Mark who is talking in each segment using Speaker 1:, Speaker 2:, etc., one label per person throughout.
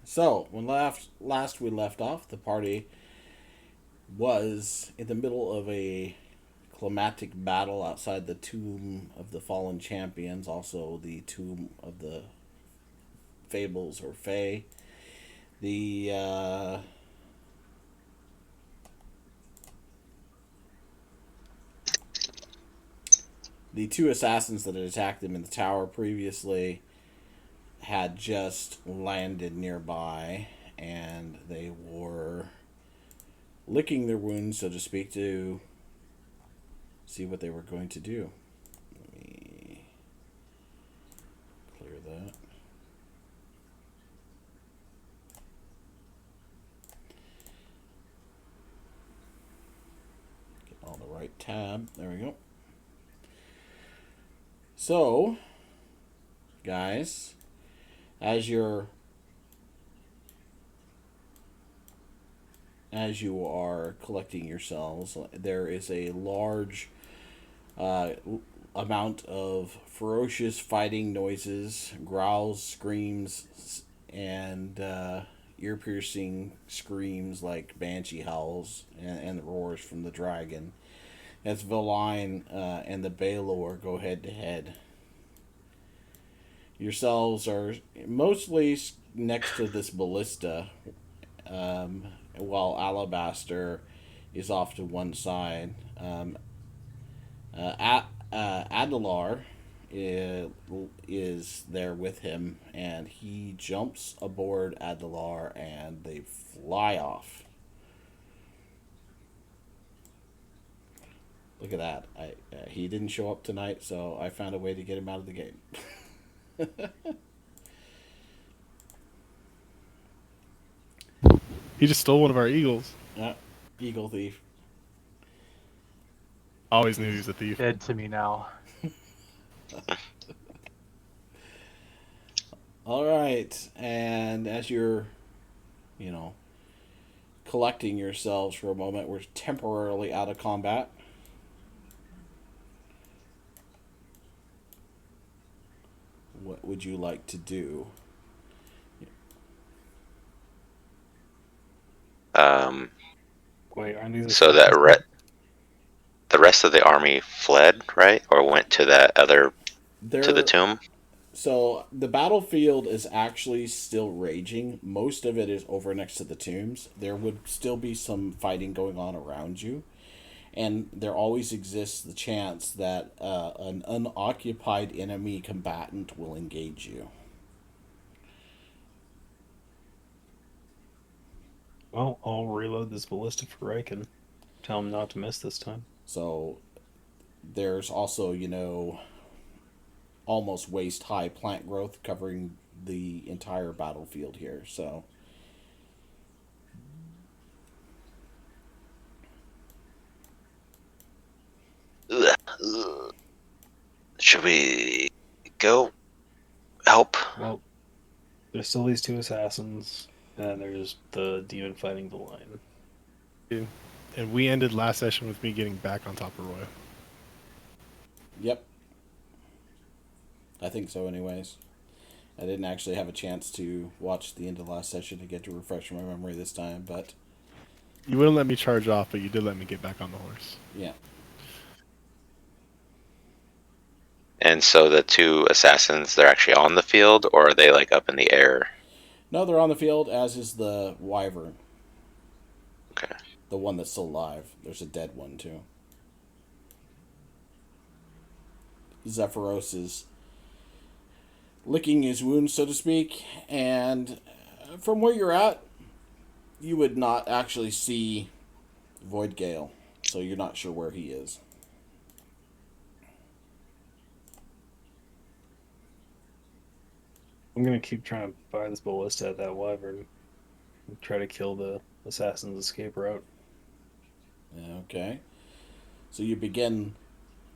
Speaker 1: So when last we left off, the party was in the middle of a climatic battle outside the tomb of the fallen champions, also the tomb of the Fables or Fae. The two assassins that had attacked them in the tower previously had just landed nearby, and they were licking their wounds, so to speak, to see what they were going to do. Let me clear that. Get on the right tab. There we go. So, guys, as you're as you are collecting yourselves, there is a large uh, amount of ferocious fighting noises, growls, screams, and ear piercing screams like banshee howls and roars from the dragon. As Valine and the Baelor go head to head. Yourselves are mostly next to this ballista, while Alabaster is off to one side. Adelar is there with him, and he jumps aboard Adelar, and they fly off. Look at that! He didn't show up tonight, so I found a way to get him out of the game.
Speaker 2: He just stole one of our eagles.
Speaker 1: Yeah, Eagle Thief.
Speaker 2: Always knew he was a thief.
Speaker 3: Dead to me now.
Speaker 1: All right, and as you're, you know, collecting yourselves for a moment, we're temporarily out of combat. What would you like to do?
Speaker 4: Um,
Speaker 3: Wait, aren't these
Speaker 4: so the rest of the army fled, right, or went to that other to the
Speaker 1: There,
Speaker 4: tomb.
Speaker 1: so the battlefield is actually still raging. Most of it is over next to the tombs. There would still be some fighting going on around you, and there always exists the chance that an unoccupied enemy combatant will engage you.
Speaker 3: Well, I'll reload this ballista for Riken. Tell him not to miss this time.
Speaker 1: So there's also, almost waist high plant growth covering the entire battlefield here. So
Speaker 4: Ugh, ugh. Should we go help?
Speaker 3: Well, there's still these two assassins, and there's the demon fighting the lion.
Speaker 2: And we ended last session with me getting back on top of Roy.
Speaker 1: yep, I think so. Anyways, I didn't actually have a chance to watch the end of the last session to get to refresh my memory this time, but
Speaker 2: You wouldn't let me charge off, but you did let me get back on the horse.
Speaker 1: yeah.
Speaker 4: And so the two assassins, they're actually on the field, or are they like up in the air?
Speaker 1: No, they're on the field, as is the wyvern,
Speaker 4: Okay.
Speaker 1: the one that's still alive. There's a dead one too. Zephyros is licking his wounds, so to speak, and from where you're at, you would not actually see Void Gale, so you're not sure where he is.
Speaker 3: I'm gonna keep trying to fire this ballista at that wyvern and try to kill the assassin's escape route.
Speaker 1: Okay. So you begin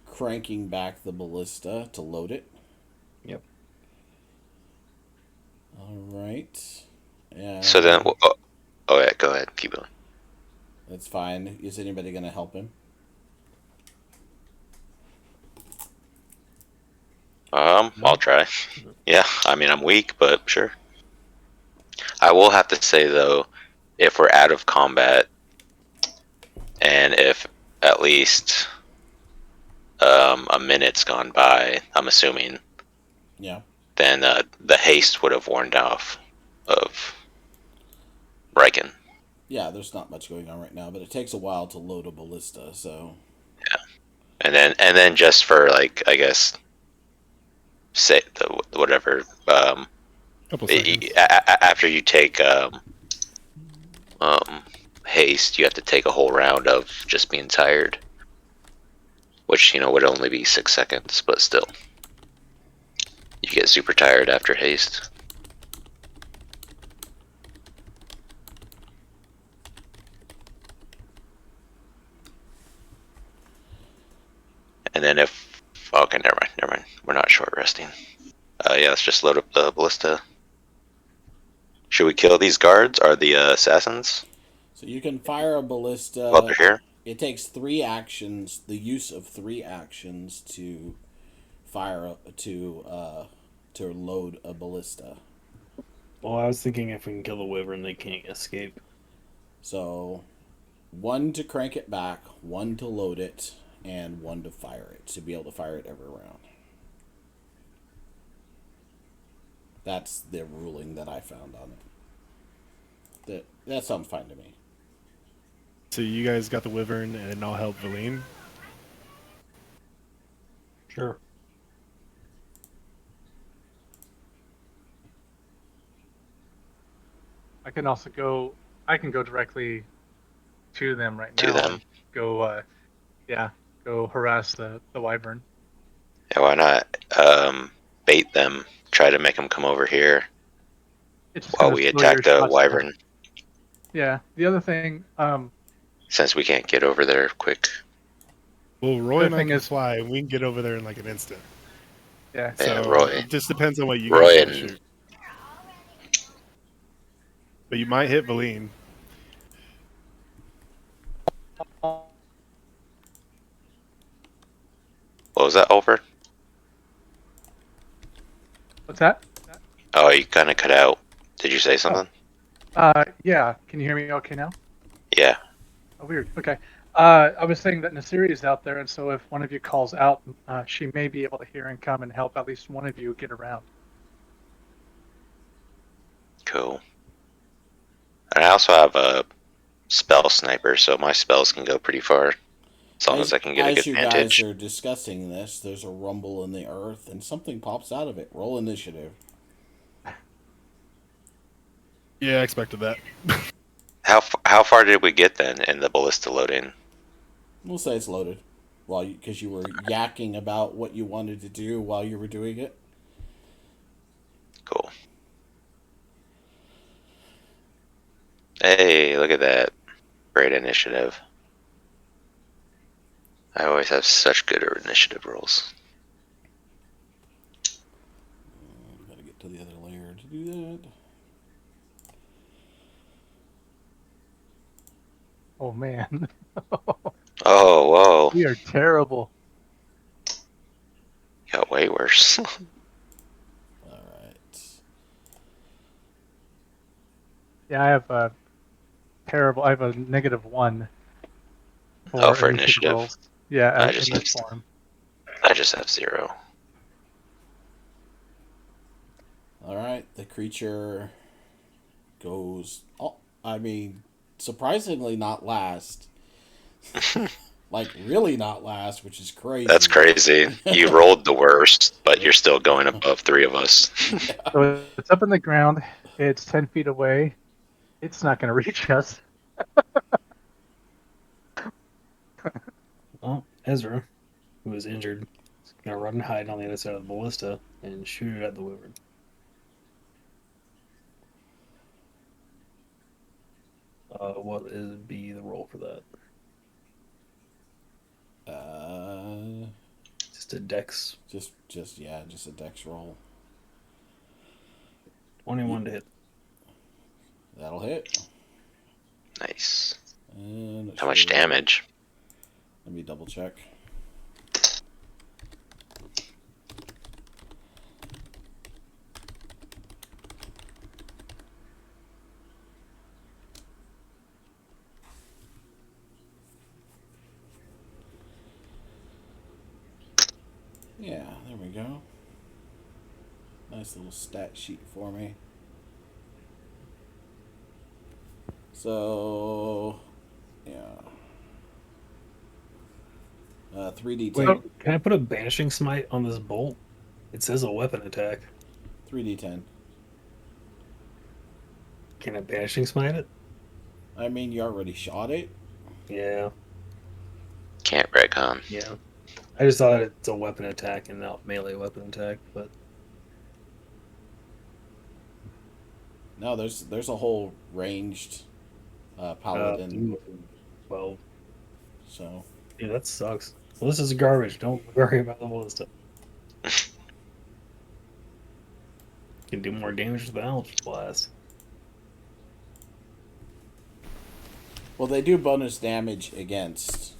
Speaker 1: cranking back the ballista to load it.
Speaker 3: Yep.
Speaker 1: All right. Yeah.
Speaker 4: So then, oh yeah, go ahead, keep going.
Speaker 1: That's fine. Is anybody going to help him?
Speaker 4: I'll try. Yeah, I mean I'm weak, but sure. I will have to say though, if we're out of combat, and if at least a minute's gone by, I'm assuming,
Speaker 1: Yeah.
Speaker 4: then the haste would have worn off of Riken.
Speaker 1: Yeah, there's not much going on right now, but it takes a while to load a ballista, so
Speaker 4: And then just for like, I guess, say whatever
Speaker 2: Couple seconds.
Speaker 4: after you take um, haste, you have to take a whole round of just being tired, which would only be 6 seconds, but still, you get super tired after haste. And then if okay, never mind. We're not short resting. Yeah, let's just load up the ballista. Should we kill these guards? Are the assassins?
Speaker 1: so you can fire a
Speaker 4: Well,
Speaker 1: ballista.
Speaker 4: they're here.
Speaker 1: It takes 3 actions, the use of 3 actions to fire to load a ballista.
Speaker 3: Well, I was thinking if we can kill the wyvern, they can't escape.
Speaker 1: So 1 to crank it back, 1 to load it, and 1 to fire it, to be able to fire it every round. That's the ruling that I found on it. That sounds fine to me.
Speaker 2: So you guys got the wyvern, and I'll help Valine.
Speaker 3: Sure.
Speaker 5: I can also go. I can go directly to them right
Speaker 4: To
Speaker 5: now.
Speaker 4: them.
Speaker 5: And go. Go harass the wyvern.
Speaker 4: Yeah, why not bait them? Try to make them come over here
Speaker 5: It's just
Speaker 4: while
Speaker 5: gonna
Speaker 4: we
Speaker 5: slow your
Speaker 4: attack the
Speaker 5: shots
Speaker 4: wyvern,
Speaker 5: down. Yeah. The other thing.
Speaker 4: since we can't get over there quick.
Speaker 2: Well, Roy and I
Speaker 5: thing
Speaker 2: can
Speaker 5: is-
Speaker 2: fly, and we can get over there in like an instant.
Speaker 5: Yeah.
Speaker 4: Yeah,
Speaker 2: So
Speaker 4: Roy.
Speaker 2: it just depends on what you
Speaker 4: Roy
Speaker 2: guys want to
Speaker 4: and-
Speaker 2: shoot. But you might hit Valine.
Speaker 4: What was that, over?
Speaker 5: What's that?
Speaker 4: Oh, you kind of cut out. Did you say something?
Speaker 5: Yeah. Can you hear me okay now?
Speaker 4: Yeah.
Speaker 5: Oh, weird. Okay. I was saying that Nasiri is out there, and so if one of you calls out, she may be able to hear and come and help at least one of you get around.
Speaker 4: Cool. And I also have a spell sniper, so my spells can go pretty far. As long as I can get a good
Speaker 1: you
Speaker 4: vantage.
Speaker 1: guys are discussing this, there's a rumble in the earth, and something pops out of it. Roll initiative.
Speaker 2: Yeah, I expected that.
Speaker 4: How far did we get then in the ballista loading?
Speaker 1: We'll say it's loaded, because you were yakking about what you wanted to do while you were doing it.
Speaker 4: Cool. Hey, look at that. Great initiative. I always have such good initiative rolls.
Speaker 1: Gotta get to the other layer to do that.
Speaker 5: Oh man,
Speaker 4: Oh, whoa.
Speaker 5: we are terrible.
Speaker 4: Got way worse.
Speaker 1: All right.
Speaker 5: Yeah, I have a terrible. I have a -1
Speaker 4: For initiative.
Speaker 5: rolls. Yeah,
Speaker 4: I
Speaker 5: in
Speaker 4: just
Speaker 5: this
Speaker 4: have-
Speaker 5: form.
Speaker 4: I just have 0.
Speaker 1: All right. The creature goes. Oh, I mean, surprisingly not last. Like really not last, which is crazy.
Speaker 4: That's crazy. You rolled the worst, but you're still going above 3 of us.
Speaker 5: So it's up in the ground. It's 10 feet away. It's not going to reach us.
Speaker 3: Well, Ezra, who is injured, is gonna run and hide on the other side of the ballista and shoot at the wyvern. What would be the roll for that? Just a dex.
Speaker 1: Just a dex roll.
Speaker 3: 21 to hit.
Speaker 1: That'll hit.
Speaker 4: Nice.
Speaker 1: And
Speaker 4: How much damage?
Speaker 1: Let me double check. go. Nice little stat sheet for me. So, yeah. 3d10.
Speaker 3: Wait, can I put a banishing smite on this bolt? It says a weapon attack.
Speaker 1: 3d10.
Speaker 3: Can I banishing smite it?
Speaker 1: I mean, you already shot it.
Speaker 3: Yeah,
Speaker 4: Can't retcon.
Speaker 3: yeah. I just thought it's a weapon attack and not melee weapon attack, but
Speaker 1: No, there's a whole ranged paladin.
Speaker 3: 12.
Speaker 1: So
Speaker 3: Yeah, that sucks. Well, this is garbage. Don't worry about the ballista. Can do more damage to the Eldritch Blast.
Speaker 1: well, they do bonus damage against,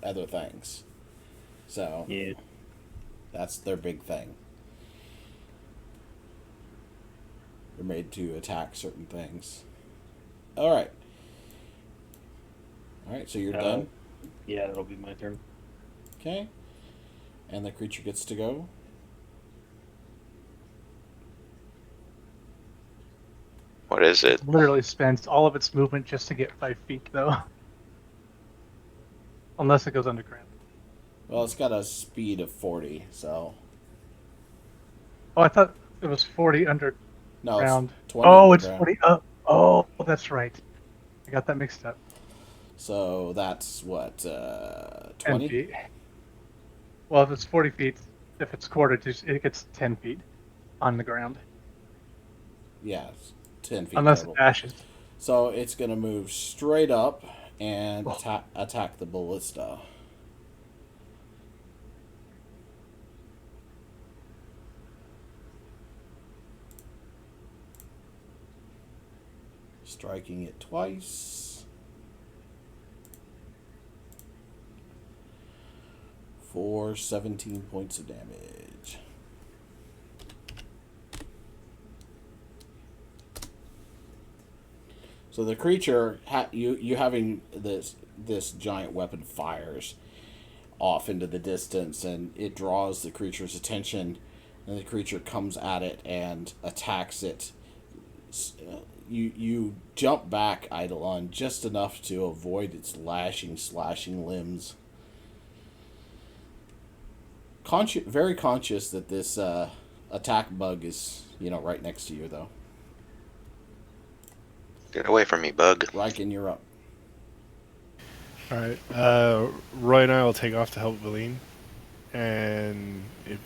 Speaker 1: other things. So
Speaker 3: Yeah.
Speaker 1: that's their big thing. They're made to attack certain things. All right. All right. So you're done.
Speaker 3: Yeah, that'll be my turn.
Speaker 1: Okay. And the creature gets to go.
Speaker 4: What is it?
Speaker 5: Literally spends all of its movement just to get 5 feet, though. Unless it goes underground.
Speaker 1: Well, it's got a speed of 40, so
Speaker 5: Oh, I thought it was 40 underground.
Speaker 1: no, it's 20.
Speaker 5: Oh, it's
Speaker 1: underground.
Speaker 5: 40 up. Oh, that's right. I got that mixed up.
Speaker 1: So that's what
Speaker 5: 10
Speaker 1: 20.
Speaker 5: feet. Well, if it's 40 feet, if it's quartered, it gets 10 feet on the ground.
Speaker 1: Yeah, it's 10 feet
Speaker 5: Unless
Speaker 1: total.
Speaker 5: it dashes.
Speaker 1: So it's gonna move straight up and
Speaker 5: Oh.
Speaker 1: attack the ballista. Striking it twice. For 17 points of damage. So the creature, you having this giant weapon fires off into the distance, and it draws the creature's attention, and the creature comes at it and attacks it. You jump back, Eidolon, just enough to avoid its slashing limbs. Very conscious that this attack bug is, right next to you, though.
Speaker 4: Get away from me, bug.
Speaker 1: Riken, you're up.
Speaker 2: All right. Roy and I will take off to help Valine, and if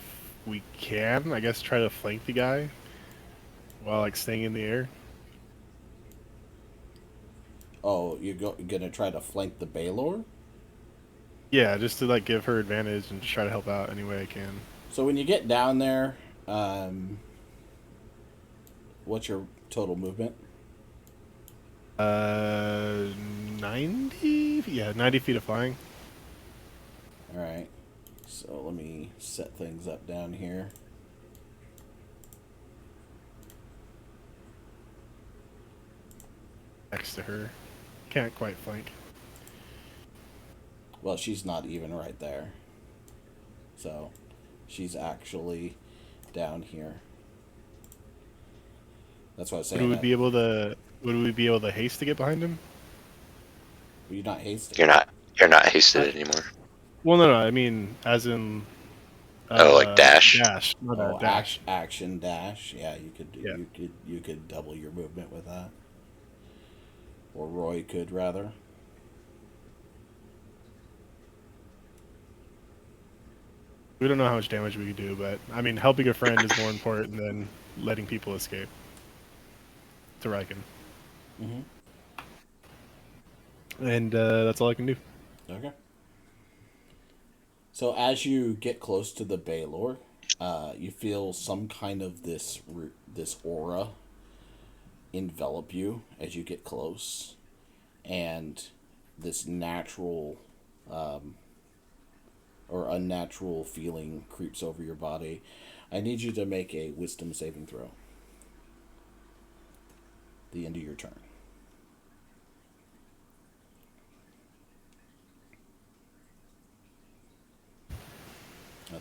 Speaker 2: we can, I guess try to flank the guy while staying in the air.
Speaker 1: Oh, you're gonna try to flank the Baylor?
Speaker 2: Yeah, just to give her advantage and just try to help out any way I can.
Speaker 1: So when you get down there, what's your total movement?
Speaker 2: 90? Yeah, 90 feet of flying.
Speaker 1: All right. So let me set things up down here.
Speaker 2: Next to her. Can't quite flank.
Speaker 1: Well, she's not even right there. So she's actually down here. That's what I was saying.
Speaker 2: Would we be able to haste to get behind him?
Speaker 1: Were you not hasted?
Speaker 4: You're not hasted anymore.
Speaker 2: Well, no, I mean, as in.
Speaker 4: Dash.
Speaker 2: Dash. Not
Speaker 1: Oh,
Speaker 2: dash.
Speaker 1: action dash. Yeah, you could
Speaker 2: Yeah.
Speaker 1: you could double your movement with that. Or Roy could rather.
Speaker 2: We don't know how much damage we could do, but I mean, helping a friend is more important than letting people escape. To Riken.
Speaker 1: Mm-hmm.
Speaker 2: And that's all I can do.
Speaker 1: Okay. So as you get close to the Baylor, you feel some kind of this aura envelop you as you get close, and this natural or unnatural feeling creeps over your body. I need you to make a wisdom saving throw. The end of your turn.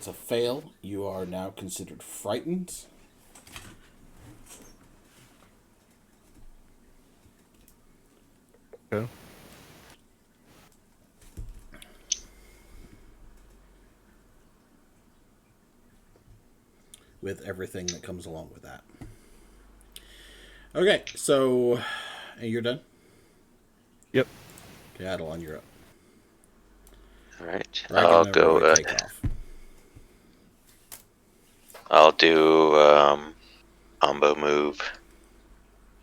Speaker 1: That's a fail. You are now considered frightened.
Speaker 2: Okay.
Speaker 1: With everything that comes along with that. Okay, so you're done?
Speaker 2: Yep.
Speaker 1: Okay, Adeline, you're up.
Speaker 4: All right.
Speaker 1: Dragon
Speaker 4: I'll
Speaker 1: and
Speaker 4: go.
Speaker 1: Roy take off.
Speaker 4: I'll do combo move.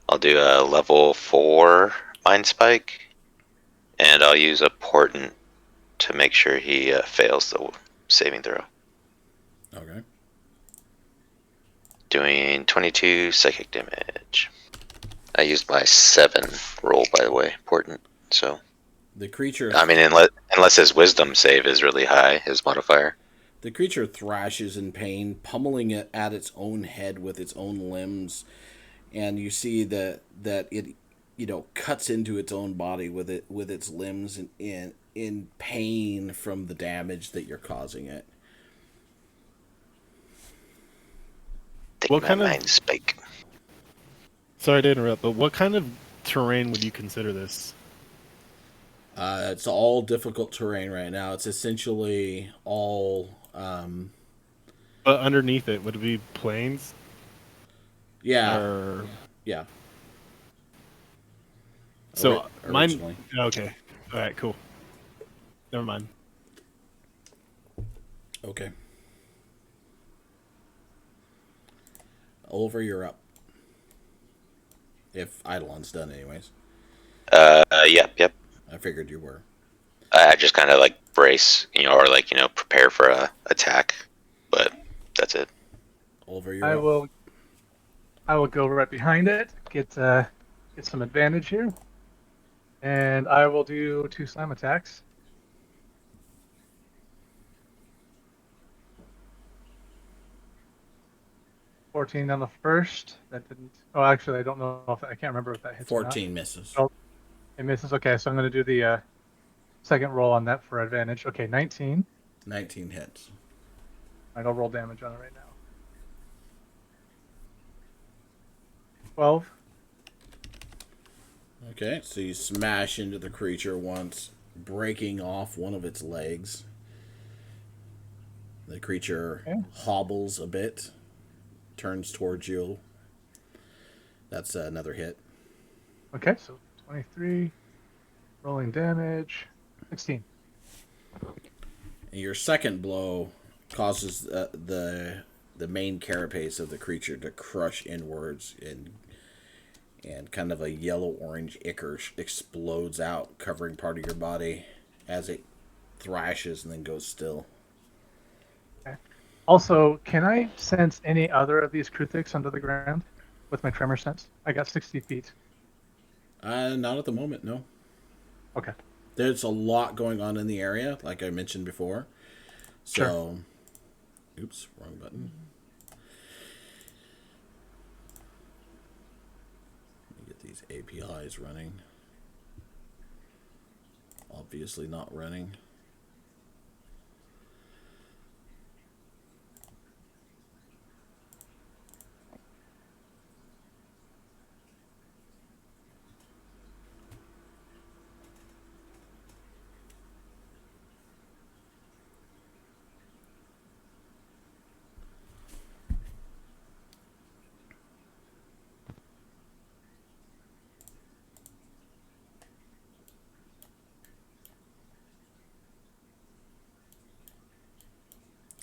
Speaker 4: I'll do a level 4 Mind Spike, and I'll use a Portent to make sure he fails the saving throw.
Speaker 1: Okay.
Speaker 4: Doing 22 psychic damage. I used my 7 roll, by the way, Portent. So,
Speaker 1: The creature.
Speaker 4: I mean, unless his Wisdom save is really high, his modifier.
Speaker 1: The creature thrashes in pain, pummeling it at its own head with its own limbs, and you see that it, cuts into its own body with its limbs in pain from the damage that you're causing it.
Speaker 4: Take
Speaker 2: What
Speaker 4: my
Speaker 2: kind of-
Speaker 4: Mind Spike.
Speaker 2: Sorry to interrupt, but what kind of terrain would you consider this?
Speaker 1: It's all difficult terrain right now. It's essentially all.
Speaker 2: But underneath it, would it be plains?
Speaker 1: Yeah.
Speaker 2: Or...
Speaker 1: Yeah.
Speaker 2: So
Speaker 1: Originally.
Speaker 2: mine. Okay. All right. Cool. Never mind.
Speaker 1: Okay. Oliver, you're up. If Eidolon's done, anyways.
Speaker 4: Yep.
Speaker 1: I figured you were.
Speaker 4: I just kind of like brace, or prepare for a attack, but that's it.
Speaker 1: Oliver, you're up.
Speaker 5: I will go right behind it, get some advantage here, and I will do 2 slam attacks. $14 on the first. That didn't. Oh, actually, I don't know if I can't remember if that hits.
Speaker 1: 14 misses.
Speaker 5: Oh, it misses. Okay, so I'm going to do the second roll on that for advantage. Okay, 19.
Speaker 1: 19 hits.
Speaker 5: All right, I'll roll damage on it right now. 12.
Speaker 1: Okay, so you smash into the creature once, breaking off one of its legs. The creature hobbles a bit, turns towards you. That's another hit.
Speaker 5: Okay, so 23. Rolling damage. 16.
Speaker 1: And your second blow causes the main carapace of the creature to crush inwards, and kind of a yellow-orange ichor explodes out, covering part of your body as it thrashes and then goes still.
Speaker 5: Okay. Also, can I sense any other of these Kruthiks under the ground with my tremor sense? I got 60 feet.
Speaker 1: Not at the moment, no.
Speaker 5: Okay.
Speaker 1: There's a lot going on in the area, like I mentioned before. So, sure. Oops, wrong button. Let me get these APIs running. Obviously not running.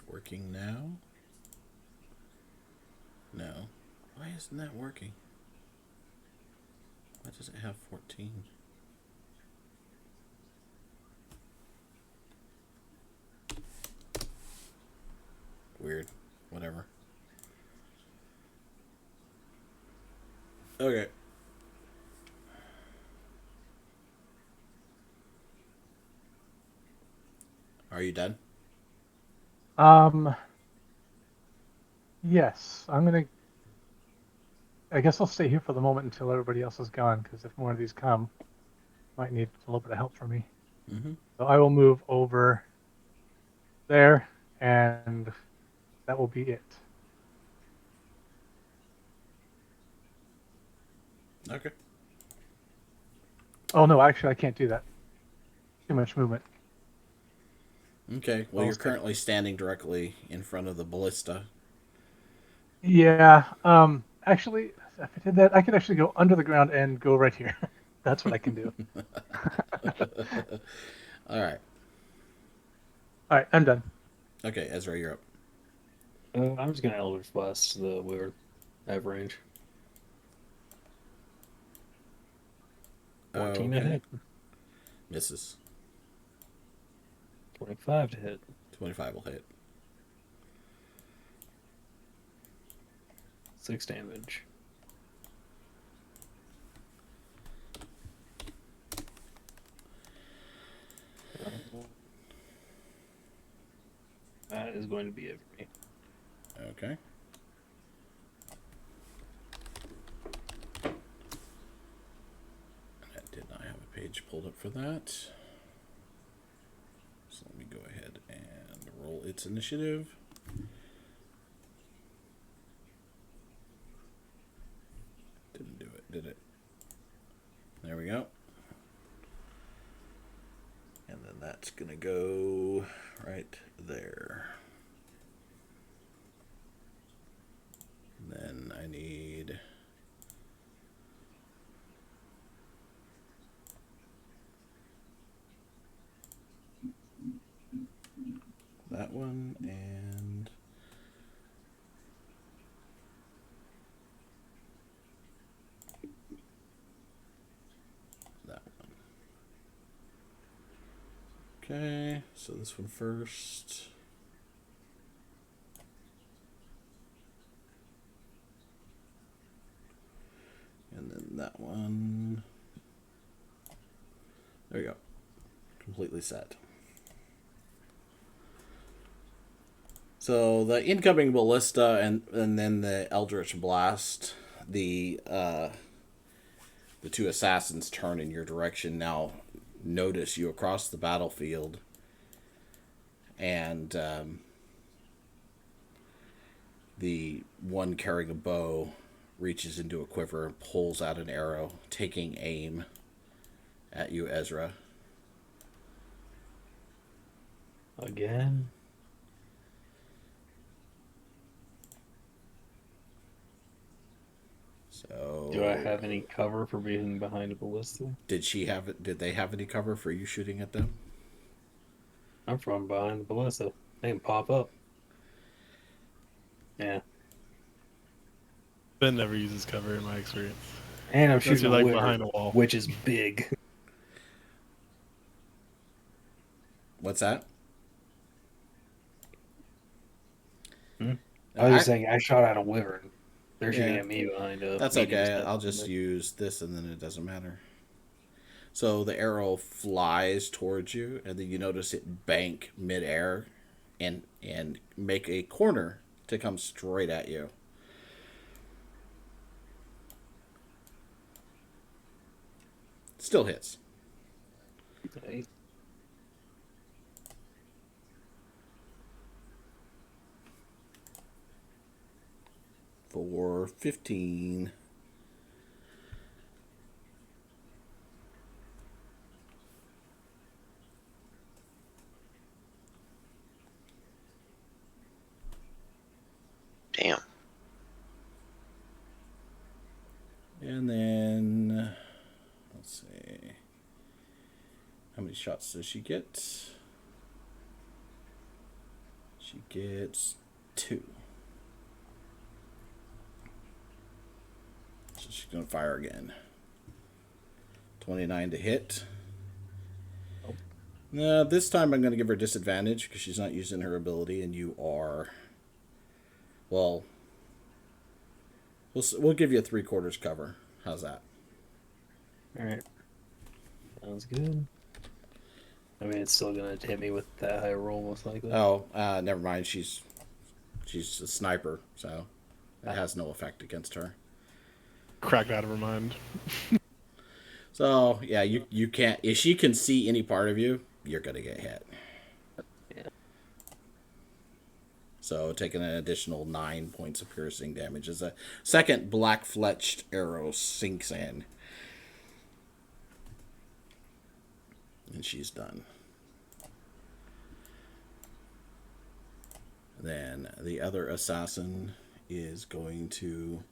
Speaker 1: Working now? No. Why isn't that working? Why does it have 14? Weird. Whatever. Okay. Are you done?
Speaker 5: Yes, I guess I'll stay here for the moment until everybody else is gone, because if more of these come, might need a little bit of help from me.
Speaker 1: Mm-hmm.
Speaker 5: So I will move over there and that will be it.
Speaker 1: Okay.
Speaker 5: Oh no, actually, I can't do that. Too much movement.
Speaker 1: Okay. Well, you're
Speaker 5: Almost did.
Speaker 1: currently standing directly in front of the ballista.
Speaker 5: Yeah. Actually, if I did that, I could actually go under the ground and go right here. That's what I can do.
Speaker 1: All right.
Speaker 5: All right, I'm done.
Speaker 1: Okay, Ezra, you're up.
Speaker 3: I'm just gonna Eldritch Blast the Wyvern at range. 14 to
Speaker 1: Okay.
Speaker 3: hit.
Speaker 1: Misses.
Speaker 3: 25 to hit.
Speaker 1: 25 will hit.
Speaker 3: 6 damage. That is going to be it for me.
Speaker 1: Okay. I did not have a page pulled up for that. So let me go ahead and roll its initiative. Didn't do it, did it? There we go. And then that's going to go right there. And then I need... that one and... that one. Okay, so this one first. And then that one. There you go. Completely set. So the incoming ballista and then the Eldritch Blast, the two assassins turn in your direction now. Notice you across the battlefield, and the one carrying a bow reaches into a quiver and pulls out an arrow, taking aim at you, Ezra.
Speaker 3: Again?
Speaker 1: So
Speaker 3: Do I have any cover for being behind a ballista?
Speaker 1: did they have any cover for you shooting at them?
Speaker 3: I'm from behind the ballista. They can pop up. Yeah.
Speaker 2: Ben never uses cover in my experience.
Speaker 3: And I'm
Speaker 2: Unless
Speaker 3: shooting
Speaker 2: you're
Speaker 3: a
Speaker 2: like
Speaker 3: Wyvern,
Speaker 2: behind a wall.
Speaker 3: which is big.
Speaker 1: What's that?
Speaker 3: I was just saying, I shot at a Wyvern. They're shooting
Speaker 1: Yeah.
Speaker 3: at me behind a...
Speaker 1: That's
Speaker 3: medium
Speaker 1: okay.
Speaker 3: step.
Speaker 1: I'll just use this and then it doesn't matter. So the arrow flies towards you, and then you notice it bank midair and make a corner to come straight at you. Still hits.
Speaker 3: Okay.
Speaker 1: For 15.
Speaker 4: Damn.
Speaker 1: And then, let's see. How many shots does she get? She gets 2. So she's going to fire again. 29 to hit. No, this time I'm going to give her disadvantage because she's not using her ability, and you are. Well, we'll give you a 3/4 cover. How's that?
Speaker 3: Alright. Sounds good. I mean, it's still going to hit me with that high roll, most likely.
Speaker 1: Oh, never mind. She's a sniper, so it has no effect against her.
Speaker 2: Cracked out of her mind.
Speaker 1: So yeah, you can't. If she can see any part of you, you're gonna get hit.
Speaker 3: Yeah.
Speaker 1: So taking an additional 9 points of piercing damage as a second black-fletched arrow sinks in. And she's done. Then the other assassin is going to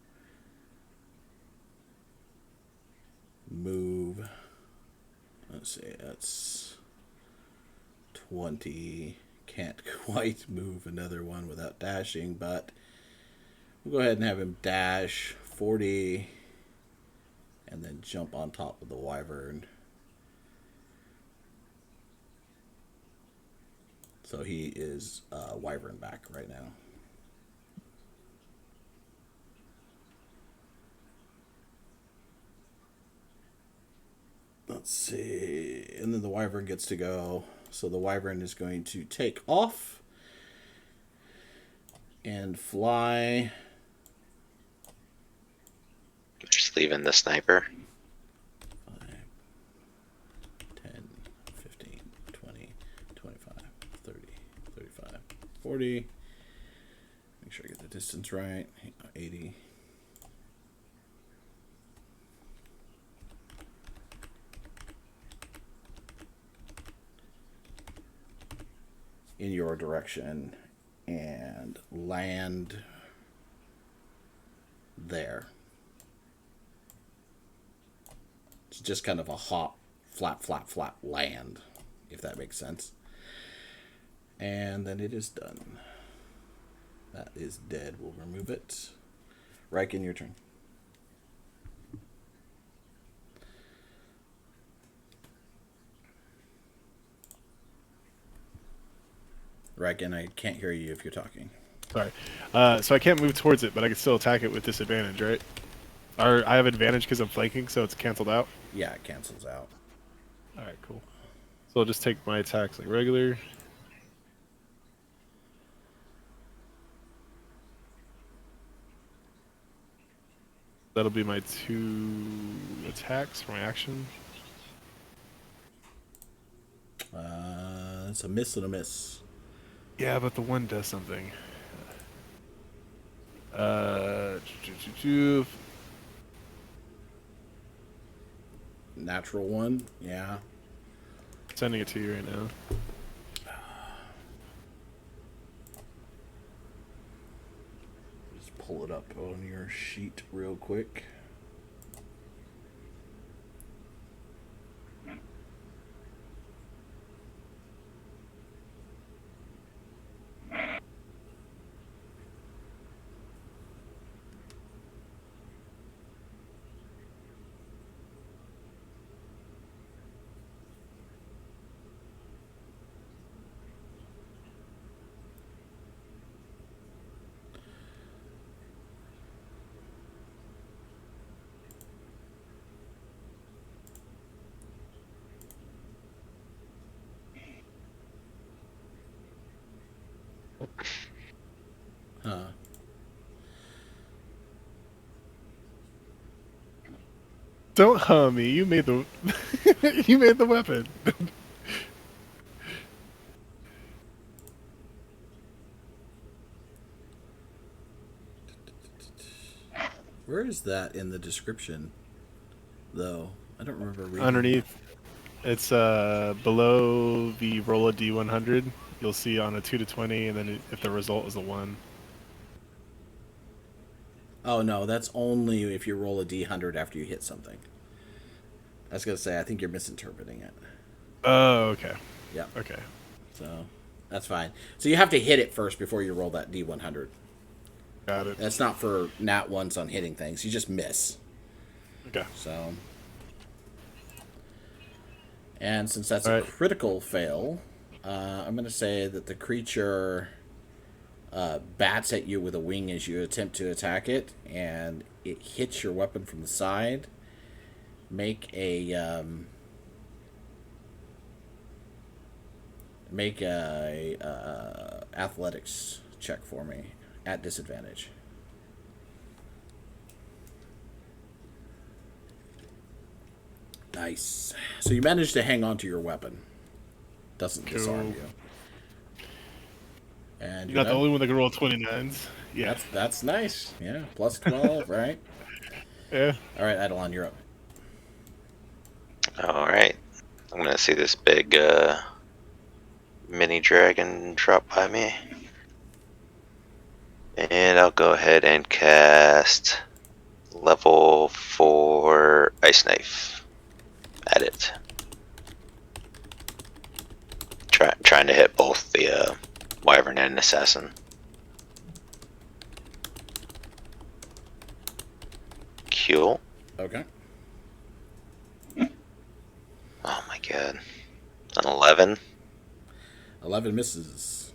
Speaker 1: move. Let's see, that's 20. Can't quite move another one without dashing, but we'll go ahead and have him dash 40 and then jump on top of the wyvern. So he is wyvern back right now. Let's see. And then the wyvern gets to go. So the wyvern is going to take off and fly.
Speaker 4: Just leaving the sniper.
Speaker 1: 5, 10, 15, 20, 25, 30, 35, 40. Make sure I get the distance right. 80. In your direction and land there. It's just kind of a hop, flat, flat, flat land, if that makes sense. And then it is done. That is dead. We'll remove it. Riken, your turn. Riken, I can't hear you if you're talking.
Speaker 2: Sorry. So I can't move towards it, but I can still attack it with disadvantage, right? Or I have advantage because I'm flanking, so it's canceled out.
Speaker 1: Yeah, it cancels out.
Speaker 2: All right, cool. So I'll just take my attacks like regular. That'll be my 2 attacks for my action.
Speaker 1: It's a miss and a miss.
Speaker 2: Yeah, but the one does something.
Speaker 1: Natural one, yeah.
Speaker 2: Sending it to you right now.
Speaker 1: Just pull it up on your sheet real quick. Huh.
Speaker 2: Don't hum me. You made the you made the weapon.
Speaker 1: Where is that in the description, though? I don't remember reading.
Speaker 2: Underneath, it's below the roll a d100. You'll see on a 2 to 20, and then if the result is a 1.
Speaker 1: Oh, no, that's only if you roll a d100 after you hit something. I was going to say, I think you're misinterpreting it.
Speaker 2: Oh, okay.
Speaker 1: Yeah.
Speaker 2: Okay.
Speaker 1: So, that's fine. So you have to hit it first before you roll that d100.
Speaker 2: Got it.
Speaker 1: That's not for nat ones on hitting things. You just miss.
Speaker 2: Okay.
Speaker 1: So, and since that's
Speaker 2: All
Speaker 1: a
Speaker 2: right.
Speaker 1: critical fail, I'm going to say that the creature bats at you with a wing as you attempt to attack it, and it hits your weapon from the side. Make a athletics check for me at disadvantage. Nice. So you managed to hang on to your weapon. Doesn't disarm
Speaker 2: Cool.
Speaker 1: you. And
Speaker 2: You're
Speaker 1: you're
Speaker 2: not the
Speaker 1: done.
Speaker 2: only one that can roll 29s. Yeah.
Speaker 1: That's nice. Yeah, plus 12, right?
Speaker 2: Yeah.
Speaker 1: All right, Eidolon, you're up.
Speaker 4: All right. I'm gonna see this big mini dragon drop by me, and I'll go ahead and cast level 4 ice knife at it. Trying to hit both the wyvern and assassin. Cool.
Speaker 1: Okay.
Speaker 4: Oh my god. An 11.
Speaker 1: 11 misses.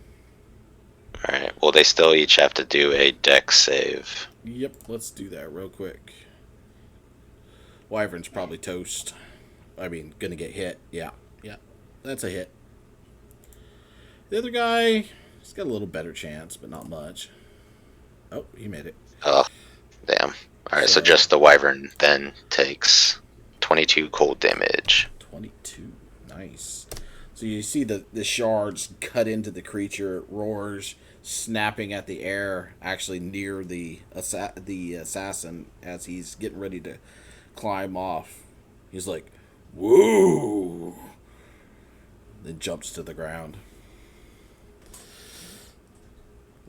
Speaker 4: Alright, well, they still each have to do a dex save.
Speaker 1: Yep, let's do that real quick. Wyvern's probably toast. I mean, gonna get hit. Yeah, yeah, that's a hit. The other guy, he's got a little better chance, but not much. Oh, he made it.
Speaker 4: Oh, damn. Alright, so
Speaker 1: So-
Speaker 4: just the wyvern then takes 22 cold damage.
Speaker 1: 22. Nice. So you see the shards cut into the creature, it roars, snapping at the air, actually near the assassin as he's getting ready to climb off. He's like, "Woo!" Then jumps to the ground,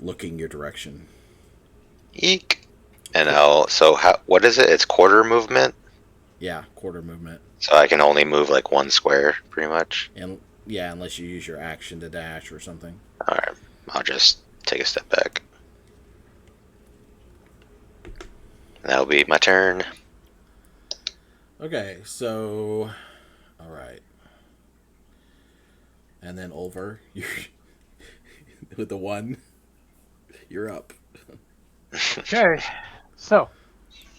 Speaker 1: looking your direction.
Speaker 4: Eek. And what is it? It's quarter movement?
Speaker 1: Yeah, quarter movement.
Speaker 4: So I can only move like one square, pretty much.
Speaker 1: And yeah, unless you use your action to dash or something.
Speaker 4: Alright, I'll just take a step back. That'll be my turn.
Speaker 1: Okay, so all right. And then over, you're with the 1, you're up.
Speaker 5: Okay, so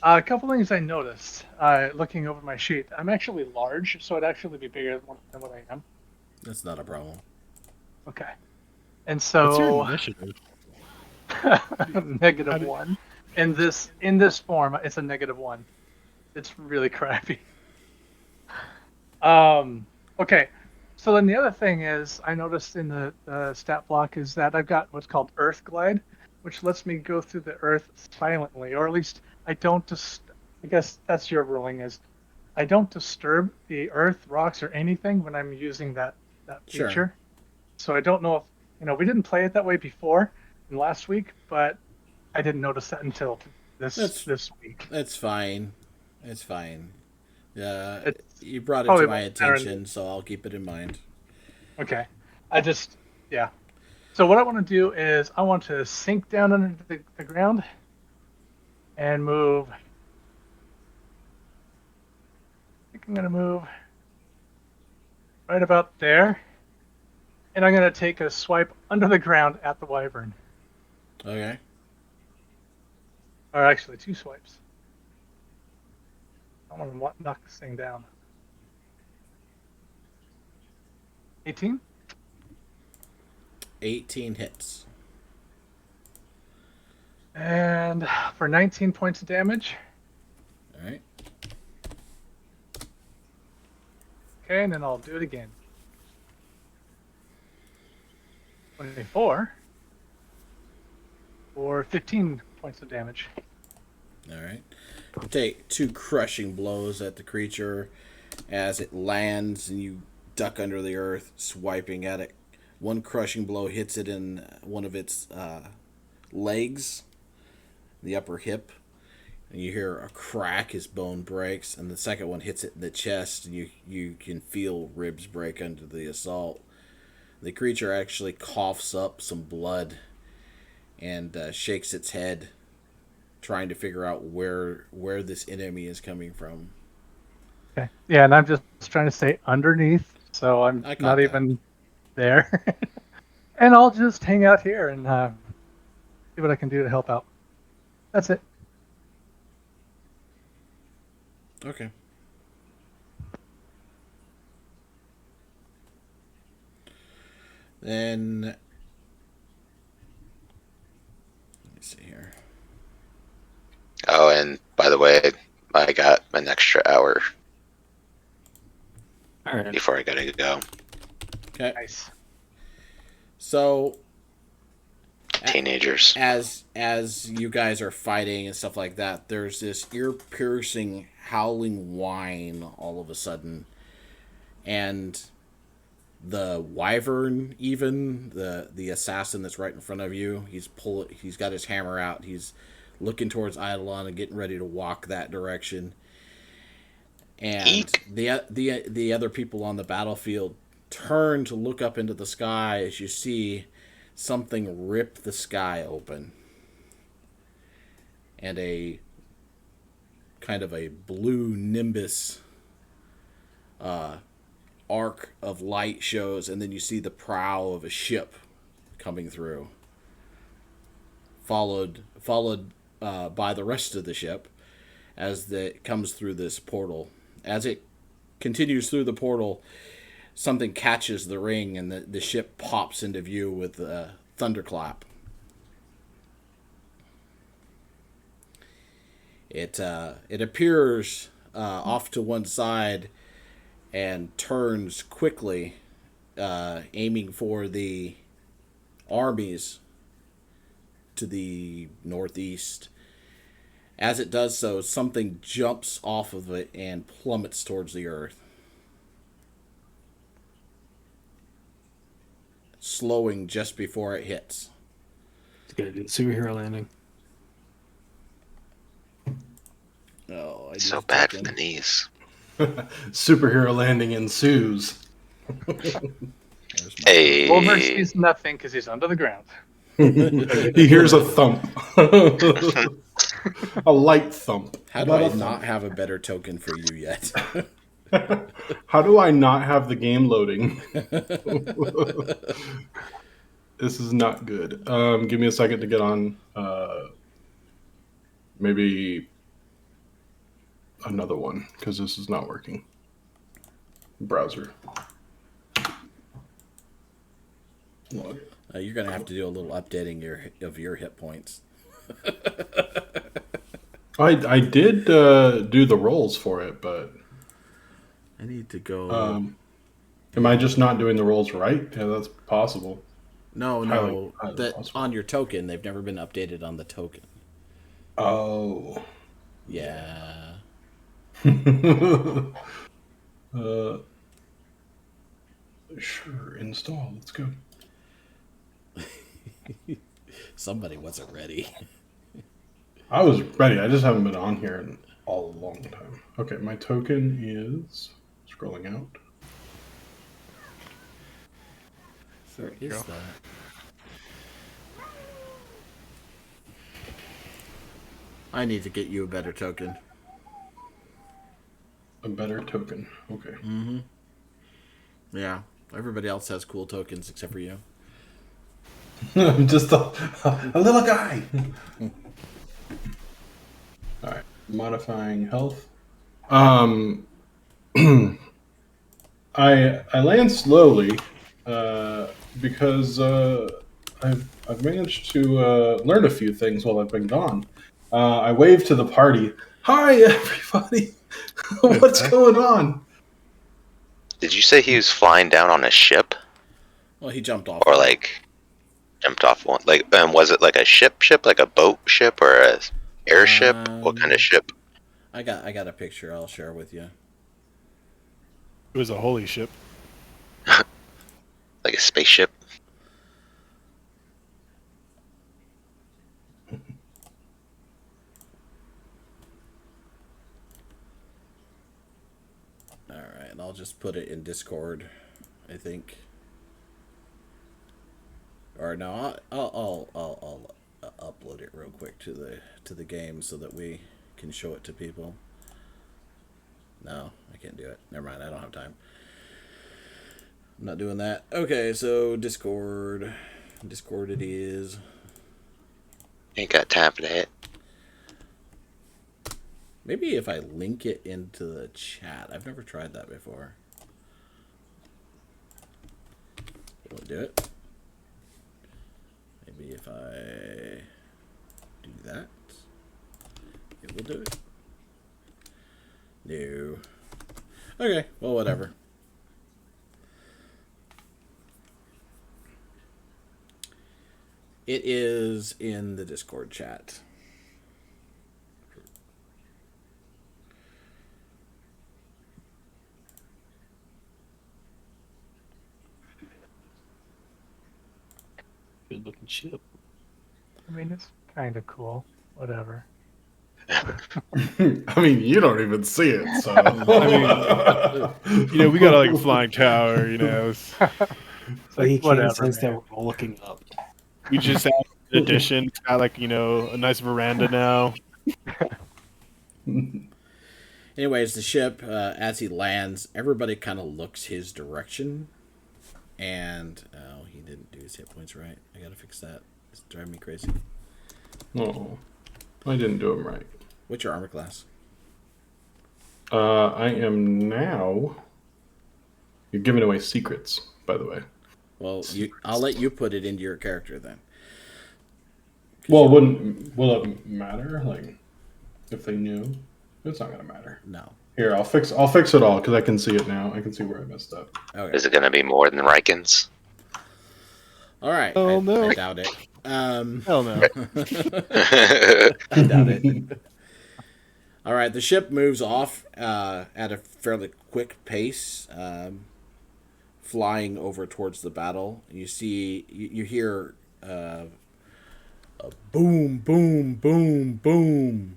Speaker 5: a couple things I noticed looking over my sheet. I'm actually large, so I'd actually be bigger than what I am.
Speaker 1: That's not a problem.
Speaker 5: Okay, and
Speaker 2: What's your
Speaker 5: so
Speaker 2: initiative?
Speaker 5: negative 1. In this form, it's a negative 1. It's really crappy. Okay, so then the other thing is I noticed in the stat block is that I've got what's called Earth Glide, which lets me go through the earth silently, or at least I don't I guess that's your ruling is I don't disturb the earth, rocks, or anything when I'm using that
Speaker 1: Sure.
Speaker 5: feature. So I don't know if we didn't play it that way before in last week, but I didn't notice that until this week.
Speaker 1: That's fine. It's fine.
Speaker 5: It's
Speaker 1: You brought it
Speaker 5: probably
Speaker 1: to my
Speaker 5: better
Speaker 1: attention, so I'll keep it in mind.
Speaker 5: Okay. Yeah. So what I want to do is I want to sink down under the ground and move. I think I'm going to move right about there. And I'm going to take a swipe under the ground at the wyvern.
Speaker 1: Okay.
Speaker 5: Or actually, 2 swipes. I want to knock this thing down. 18?
Speaker 1: 18 hits.
Speaker 5: And for 19 points of damage.
Speaker 1: All right.
Speaker 5: Okay, and then I'll do it again. 24 for 15 points of damage.
Speaker 1: All right. You take 2 crushing blows at the creature as it lands, and you duck under the earth, swiping at it. 1 crushing blow hits it in one of its legs, the upper hip, and you hear a crack. His bone breaks, and the second one hits it in the chest, and you can feel ribs break under the assault. The creature actually coughs up some blood and shakes its head, trying to figure out where this enemy is coming from.
Speaker 5: Okay. Yeah, and I'm just trying to stay underneath, so I'm
Speaker 1: I caught
Speaker 5: not
Speaker 1: that.
Speaker 5: even there. And I'll just hang out here and see what I can do to help out. That's it.
Speaker 1: Okay. Then let me see here.
Speaker 4: Oh, and by the way, I got an extra hour
Speaker 3: All right.
Speaker 4: before I gotta go.
Speaker 1: Okay.
Speaker 5: Nice.
Speaker 1: So
Speaker 4: Teenagers.
Speaker 1: As you guys are fighting and stuff like that, there's this ear-piercing howling whine all of a sudden, and the wyvern, even the assassin that's right in front of you, he's got his hammer out, he's looking towards Eidolon and getting ready to walk that direction. And
Speaker 4: Eek.
Speaker 1: the other people on the battlefield turn to look up into the sky as you see something rip the sky open, and a kind of a blue nimbus arc of light shows, and then you see the prow of a ship coming through, followed by the rest of the ship as it comes through this portal. As it continues through the portal, something catches the ring, and the ship pops into view with a thunderclap. It appears off to one side and turns quickly, aiming for the armies to the northeast. As it does so, something jumps off of it and plummets towards the earth, slowing just before it hits.
Speaker 3: It's gonna do the superhero landing.
Speaker 1: Oh, I
Speaker 4: So bad for the knees.
Speaker 6: Superhero landing ensues.
Speaker 4: Hey.
Speaker 5: Wolverine sees nothing because he's under the ground.
Speaker 6: He hears a thump. A light thump.
Speaker 1: How do I not have a better token for you yet?
Speaker 6: How do I not have the game loading? This is not good. Give me a second to get on maybe another one, because this is not working. Browser. Log.
Speaker 1: You're going to have to do a little updating of your hit points.
Speaker 6: I did do the rolls for it, but
Speaker 1: I need to go...
Speaker 6: am I just not doing the rolls right? Yeah, that's possible.
Speaker 1: No,
Speaker 6: highly
Speaker 1: that
Speaker 6: possible.
Speaker 1: on your token, they've never been updated on the token.
Speaker 6: Oh.
Speaker 1: Yeah.
Speaker 6: Sure, install. Let's go.
Speaker 1: Somebody wasn't ready.
Speaker 6: I was ready. I just haven't been on here in a long time. Okay, my token is scrolling out.
Speaker 1: Where is that? I need to get you a better token.
Speaker 6: A better token. Okay.
Speaker 1: Mm-hmm. Yeah. Everybody else has cool tokens except for you.
Speaker 6: I'm just a little guy. All right. Modifying health. I land slowly because I've managed to learn a few things while I've been gone. I wave to the party. Hi, everybody. What's going on?
Speaker 4: Did you say he was flying down on a ship,
Speaker 1: Well, he jumped off.
Speaker 4: or like jumped off one? Like, was it like a ship, like a boat ship, or a airship? What kind of ship?
Speaker 1: I got a picture I'll share with you.
Speaker 2: It was a holy ship.
Speaker 4: Like a spaceship?
Speaker 1: Alright, I'll just put it in Discord, I think. Or no, I'll upload it real quick to the game so that we can show it to people. No, I can't do it. Never mind, I don't have time. I'm not doing that. Okay, so Discord. Discord it is.
Speaker 4: Ain't got time for that.
Speaker 1: Maybe if I link it into the chat. I've never tried that before. Will it do it? Maybe if I do that, it will do it. No. Okay, well, whatever. It is in the Discord chat.
Speaker 3: Good looking ship.
Speaker 5: I mean, it's kind of cool. Whatever.
Speaker 6: I mean, you don't even see it, so.
Speaker 2: We got like a flying tower.
Speaker 5: It's
Speaker 3: So he
Speaker 5: like,
Speaker 3: can't
Speaker 5: whatever,
Speaker 3: sense that
Speaker 5: man.
Speaker 3: we're looking up.
Speaker 2: We just have an addition. It's got like a nice veranda now.
Speaker 1: Anyways, the ship, as he lands, everybody kind of looks his direction. And, oh, he didn't do his hit points right. I gotta fix that. It's driving me crazy.
Speaker 6: Oh, I didn't do them right.
Speaker 1: What's your armor class?
Speaker 6: I am now. You're giving away secrets, by the way.
Speaker 1: Well, I'll let you put it into your character then.
Speaker 6: Well, will it matter? Like, if they knew, it's not gonna matter.
Speaker 1: No.
Speaker 6: Here, I'll fix it all because I can see it now. I can see where I messed up.
Speaker 1: Okay.
Speaker 4: Is it going to be more than Rikens?
Speaker 1: All right.
Speaker 2: Oh, no.
Speaker 1: I doubt it.
Speaker 2: Hell no.
Speaker 1: I doubt it. All right. The ship moves off at a fairly quick pace, flying over towards the battle. You see, you hear a boom, boom, boom, boom.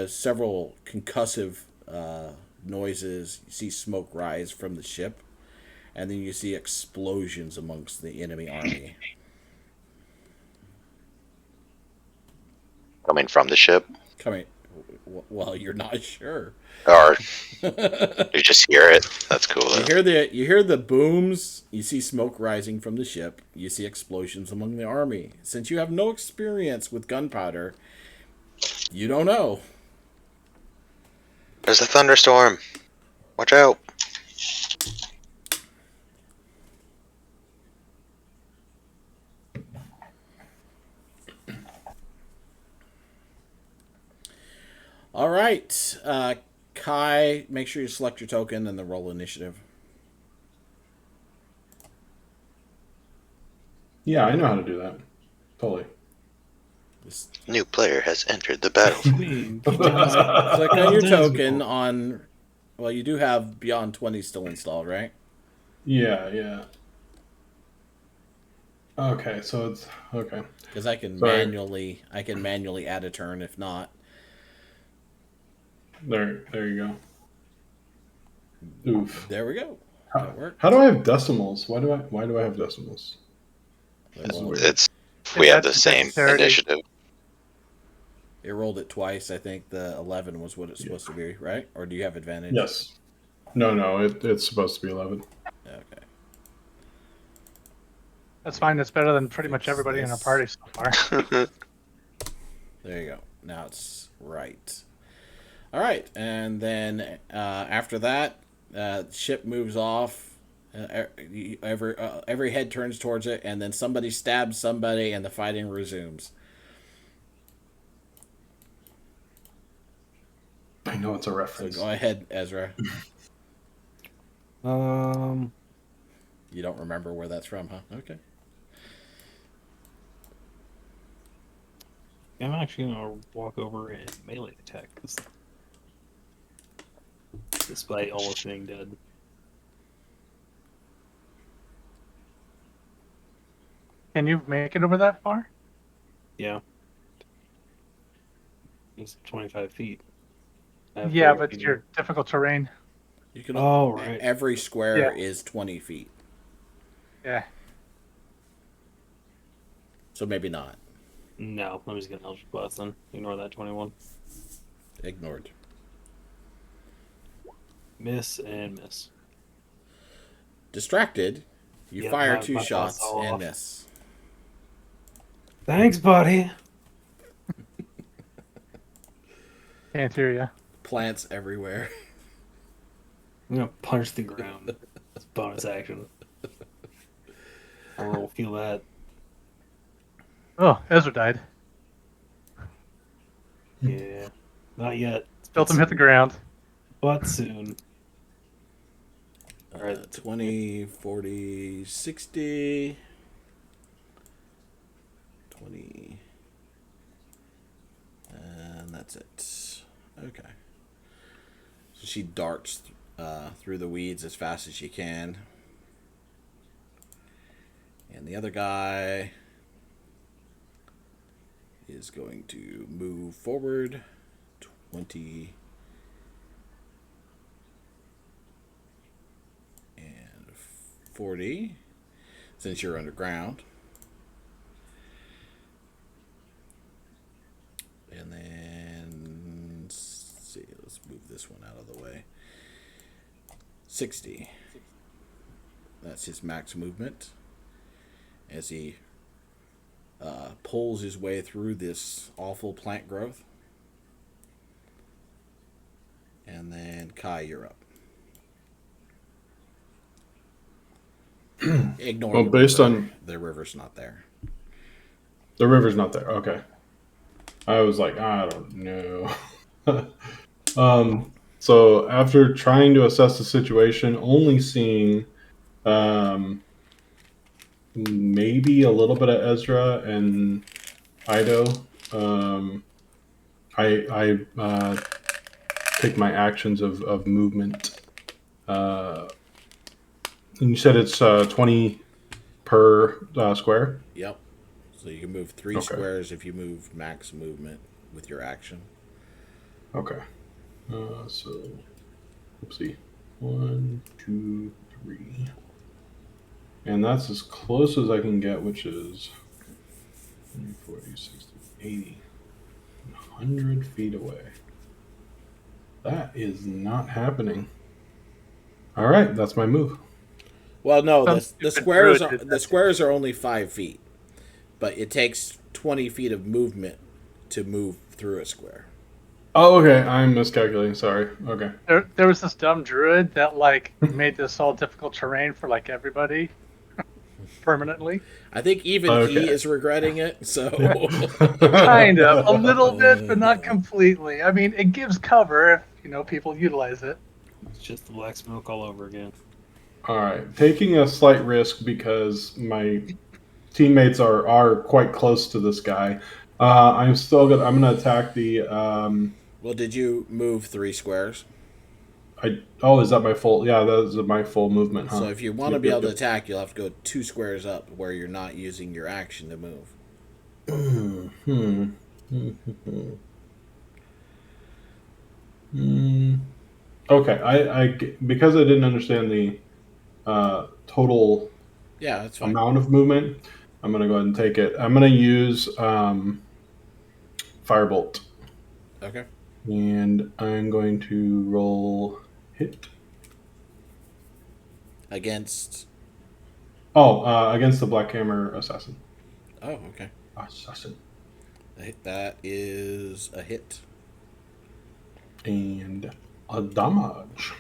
Speaker 1: Several concussive noises. You see smoke rise from the ship, and then you see explosions amongst the enemy army.
Speaker 4: Coming from the ship?
Speaker 1: Coming. Well, you're not sure.
Speaker 4: Or you just hear it? That's cool.
Speaker 1: You hear the booms. You see smoke rising from the ship. You see explosions among the army. Since you have no experience with gunpowder, you don't know.
Speaker 4: There's a thunderstorm. Watch out.
Speaker 1: All right, Kai, make sure you select your token and then roll initiative.
Speaker 6: Yeah, I know how to do that. Totally.
Speaker 4: New player has entered the battle.
Speaker 1: Click on your token on. Well, you do have Beyond 20 still installed, right?
Speaker 6: Yeah. Okay, so it's okay.
Speaker 1: Because I can
Speaker 6: Sorry.
Speaker 1: manually add a turn if not.
Speaker 6: There you go. Oof.
Speaker 1: There we go. That worked.
Speaker 6: How do I have decimals? Why do I have decimals?
Speaker 1: That's
Speaker 6: weird.
Speaker 4: It's we have the
Speaker 5: That's
Speaker 4: same
Speaker 5: dexterity.
Speaker 4: initiative.
Speaker 1: It rolled it twice. I think the 11 was what it's supposed to be, right? Or do you have advantage?
Speaker 6: Yes. No, it's supposed to be 11.
Speaker 1: Okay.
Speaker 5: That's fine. That's better than pretty much everybody in our party so far.
Speaker 1: There you go. Now it's right. All right, and then after that, ship moves off. Every head turns towards it, and then somebody stabs somebody, and the fighting resumes.
Speaker 6: I know it's a
Speaker 1: So
Speaker 6: reference.
Speaker 1: go ahead, Ezra.
Speaker 3: Um,
Speaker 1: You don't remember where that's from, huh? Okay.
Speaker 3: I'm actually gonna walk over and melee attack this, despite almost being dead.
Speaker 5: Can you make it over that far?
Speaker 3: Yeah. It's 25 feet. I have
Speaker 5: Yeah,
Speaker 3: 30
Speaker 5: but
Speaker 3: feet
Speaker 5: you're difficult terrain.
Speaker 1: You can.
Speaker 3: Oh, right.
Speaker 1: Every square
Speaker 5: Yeah.
Speaker 1: is 20 feet,
Speaker 5: Yeah.
Speaker 1: so maybe not.
Speaker 3: No, I'm just gonna Eldritch Blast then. Ignore that 21.
Speaker 1: Ignored.
Speaker 3: Miss and miss.
Speaker 1: Distracted, you
Speaker 3: Yeah,
Speaker 1: fire
Speaker 3: my
Speaker 1: 2
Speaker 3: thoughts
Speaker 1: shots
Speaker 3: all
Speaker 1: and
Speaker 3: off.
Speaker 1: miss.
Speaker 3: Thanks, buddy.
Speaker 5: Can't hear you.
Speaker 1: Plants everywhere.
Speaker 3: I'm gonna punch the ground. It's bonus action. I will feel that.
Speaker 5: Oh, Ezra died.
Speaker 3: Yeah. Not yet.
Speaker 5: Felt him hit the ground.
Speaker 3: But soon.
Speaker 1: All right, 20, 40, 60. 20. And that's it. Okay. So she darts through the weeds as fast as she can. And the other guy is going to move forward 20 and 40 since you're underground. And then let's see, let's move this one out of the way. 60. That's his max movement as he pulls his way through this awful plant growth. And then Kai, you're up. Ignore
Speaker 6: Well,
Speaker 1: the
Speaker 6: based
Speaker 1: river.
Speaker 6: on
Speaker 1: The river's not there.
Speaker 6: the river's not there. Okay. I was like, I don't know. So after trying to assess the situation, only seeing maybe a little bit of Ezra and Ido, I take my actions of movement. And you said it's 20 per square?
Speaker 1: Yep. So you can move 3
Speaker 6: Okay.
Speaker 1: squares if you move max movement with your action.
Speaker 6: Okay. So, oopsie. 1, 2, 3. And that's as close as I can get, which is 30, 40, 60, 80, 100 feet away. That is not happening. All right, that's my move.
Speaker 1: Well, no,
Speaker 5: Some
Speaker 1: the
Speaker 5: stupid
Speaker 1: squares
Speaker 5: druid
Speaker 1: are,
Speaker 5: did
Speaker 1: the
Speaker 5: that.
Speaker 1: squares are only 5 feet, but it takes 20 feet of movement to move through a square.
Speaker 6: Oh, okay. I'm miscalculating. Sorry. Okay.
Speaker 5: There was this dumb druid that like made this all difficult terrain for like everybody permanently.
Speaker 1: I think even
Speaker 6: Okay.
Speaker 1: he is regretting it. So
Speaker 5: Kind of, a little bit, but not completely. I mean, it gives cover if people utilize it.
Speaker 3: It's just the black smoke all over again.
Speaker 6: All right. Taking a slight risk because my teammates are quite close to this guy. I'm gonna attack the.
Speaker 1: well, did you move 3 squares?
Speaker 6: Is that my full? Yeah, that is my full movement, huh?
Speaker 1: So if you want to
Speaker 6: Yep,
Speaker 1: be
Speaker 6: yep,
Speaker 1: able to
Speaker 6: yep.
Speaker 1: attack, you'll have to go 2 squares up where you're not using your action to move.
Speaker 6: Okay, I because I didn't understand the total
Speaker 1: Yeah, that's fine.
Speaker 6: amount of movement, I'm gonna go ahead and take it. I'm gonna use Firebolt,
Speaker 1: Okay.
Speaker 6: and I'm going to roll hit.
Speaker 1: Against.
Speaker 6: Against the Black Hammer Assassin.
Speaker 1: Oh, okay.
Speaker 6: Assassin.
Speaker 1: That is a hit.
Speaker 6: And a damage.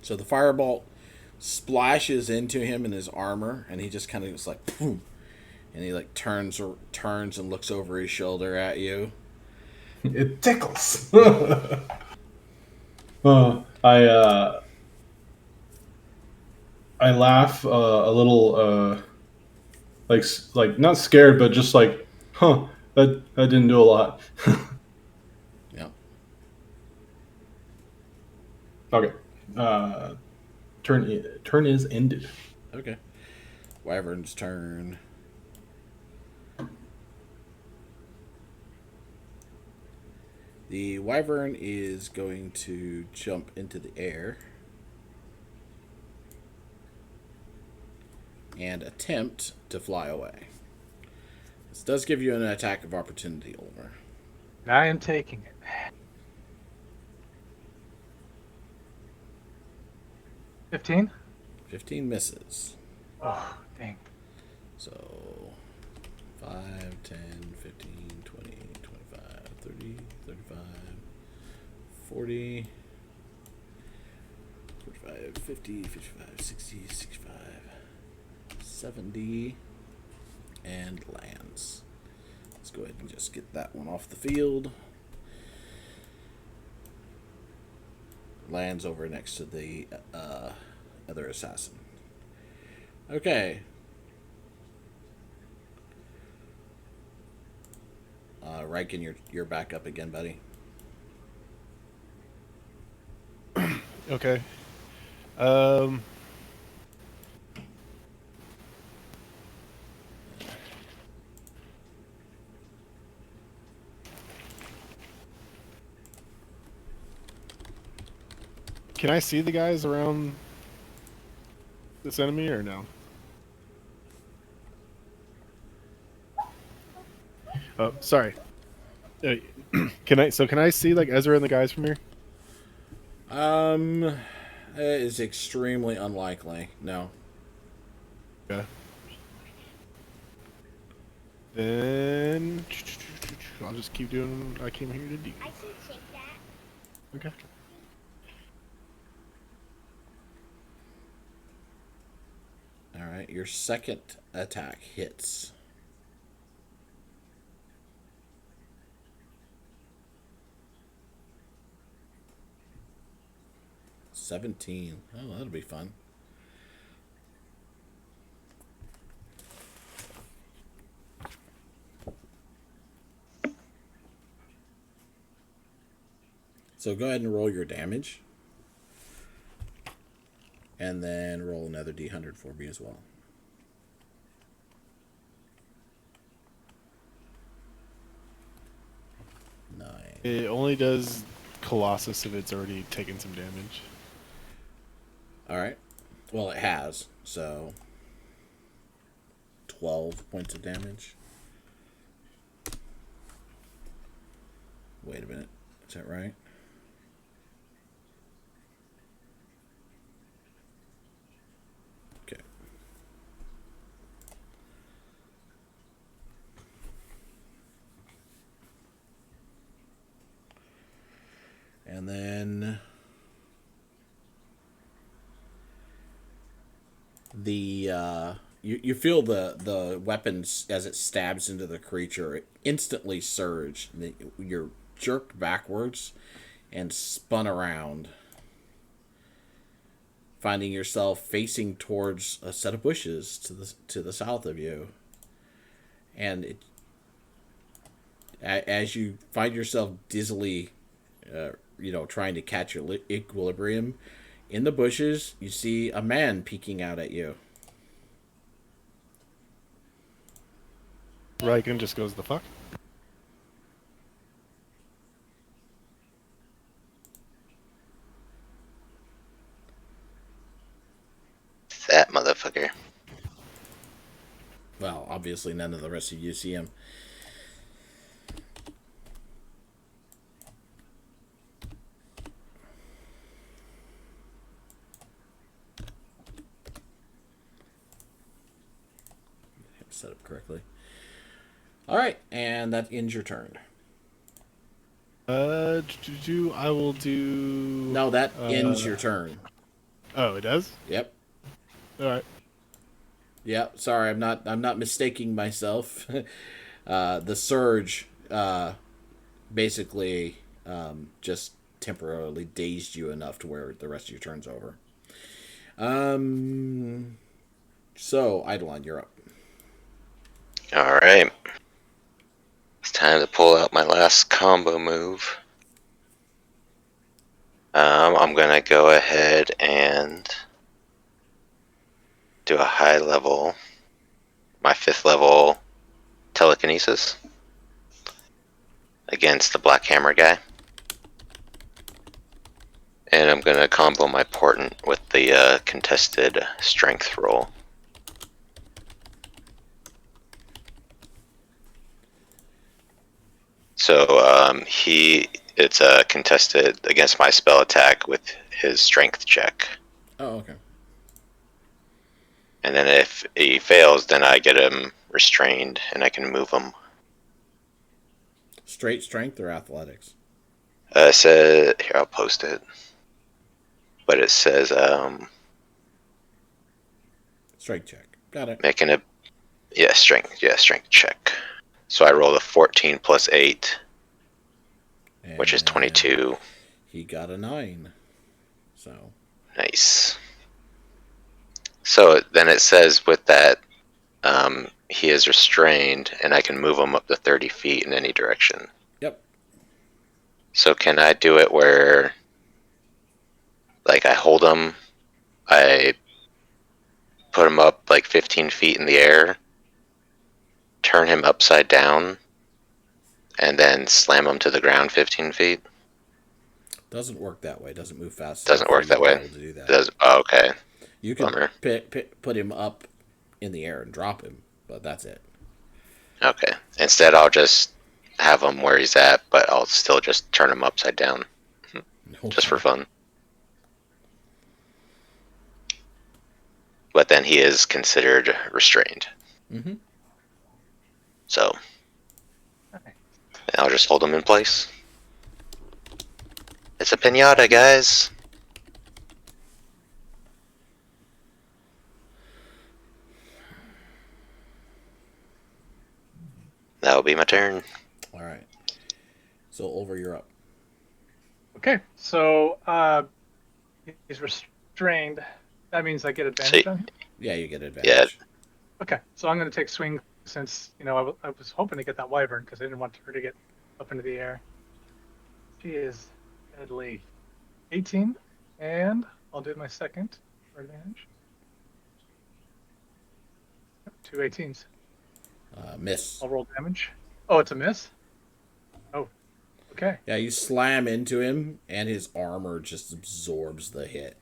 Speaker 1: So the firebolt splashes into him in his armor, and he just kind of goes like, boom, and he like turns and looks over his shoulder at you.
Speaker 6: It tickles. I laugh a little, like not scared, but just like, huh, that didn't do a lot.
Speaker 1: Yeah.
Speaker 6: Okay. Turn is ended.
Speaker 1: Okay. Wyvern's turn. The Wyvern is going to jump into the air and attempt to fly away. This does give you an attack of opportunity, Ulmer.
Speaker 5: I am taking it. 15?
Speaker 1: 15 misses.
Speaker 5: Oh, dang.
Speaker 1: So 5, 10, 15, 20, 25, 30, 35, 40, 45, 50, 55, 60, 65, 70, and lands. Let's go ahead and just get that one off the field. Lands over next to the other assassin. Okay. Riken, you're back up again, buddy.
Speaker 2: Okay. Um. Can I see the guys around this enemy or no? Oh, sorry. Can I see like Ezra and the guys from here?
Speaker 1: It is extremely unlikely. No.
Speaker 2: Okay. Then I'll just keep doing what I came here to do.
Speaker 7: I can check that.
Speaker 2: Okay.
Speaker 1: All right, your second attack hits. $17. Oh, that'll be fun. So go ahead and roll your damage. And then roll another D100 for me as well. 9.
Speaker 2: It only does Colossus if it's already taken some damage.
Speaker 1: Alright. Well, it has. So 12 points of damage. Wait a minute. Is that right? Okay. And then you feel the weapons as it stabs into the creature instantly surge. You're jerked backwards and spun around, finding yourself facing towards a set of bushes to the south of you. And as you find yourself dizzily, trying to catch your equilibrium, in the bushes, you see a man peeking out at you.
Speaker 2: Riken just goes, the fuck?
Speaker 4: That motherfucker.
Speaker 1: Well, obviously none of the rest of you see him. Set up correctly. All right, and that ends your turn.
Speaker 2: I will do.
Speaker 1: No, that ends your turn.
Speaker 2: Oh, it does.
Speaker 1: Yep.
Speaker 2: All right.
Speaker 1: Yep. Sorry, I'm not mistaking myself. The surge, basically, just temporarily dazed you enough to where the rest of your turn's over. So Eidolon, you're up.
Speaker 4: All right. It's time to pull out my last combo move. I'm gonna go ahead and do a high level, my 5th level telekinesis against the Black Hammer guy. And I'm gonna combo my portent with the contested strength roll. So it's contested against my spell attack with his strength check.
Speaker 1: Oh, okay.
Speaker 4: And then if he fails, then I get him restrained and I can move him.
Speaker 1: Straight strength or athletics?
Speaker 4: It says, here, I'll post it. But it says,
Speaker 1: Strength check. Got it.
Speaker 4: making a, strength check. So I roll a 14 plus 8, which is 22.
Speaker 1: He got a 9. So.
Speaker 4: Nice. So then it says with that he is restrained, and I can move him up to 30 feet in any direction.
Speaker 1: Yep.
Speaker 4: So can I do it where, like, I hold him, I put him up like 15 feet in the air, turn him upside down, and then slam him to the ground 15 feet?
Speaker 1: Doesn't work that way. Doesn't move fast enough
Speaker 4: Doesn't
Speaker 1: for
Speaker 4: work
Speaker 1: you
Speaker 4: that
Speaker 1: to be
Speaker 4: way.
Speaker 1: able to do that.
Speaker 4: Does okay.
Speaker 1: You can
Speaker 4: Bummer.
Speaker 1: put him up in the air and drop him, but that's it.
Speaker 4: Okay. Instead, I'll just have him where he's at, but I'll still just turn him upside down, just for
Speaker 1: Okay.
Speaker 4: fun. But then he is considered restrained.
Speaker 1: Mm-hmm.
Speaker 4: So I'll just hold him in place. It's a pinata, guys. That will be my turn.
Speaker 1: All right. So over, you're up.
Speaker 5: Okay, so he's restrained. That means I get advantage
Speaker 4: See.
Speaker 5: on him?
Speaker 1: Yeah, you get advantage.
Speaker 5: Okay, so I'm going to take swing since, I was hoping to get that wyvern because I didn't want her to get up into the air. She is deadly. 18, and I'll do my second for advantage. Yep, 2 18s.
Speaker 1: Miss.
Speaker 5: I'll roll damage. Oh, it's a miss? Oh, okay.
Speaker 1: Yeah, you slam into him, and his armor just absorbs the hit.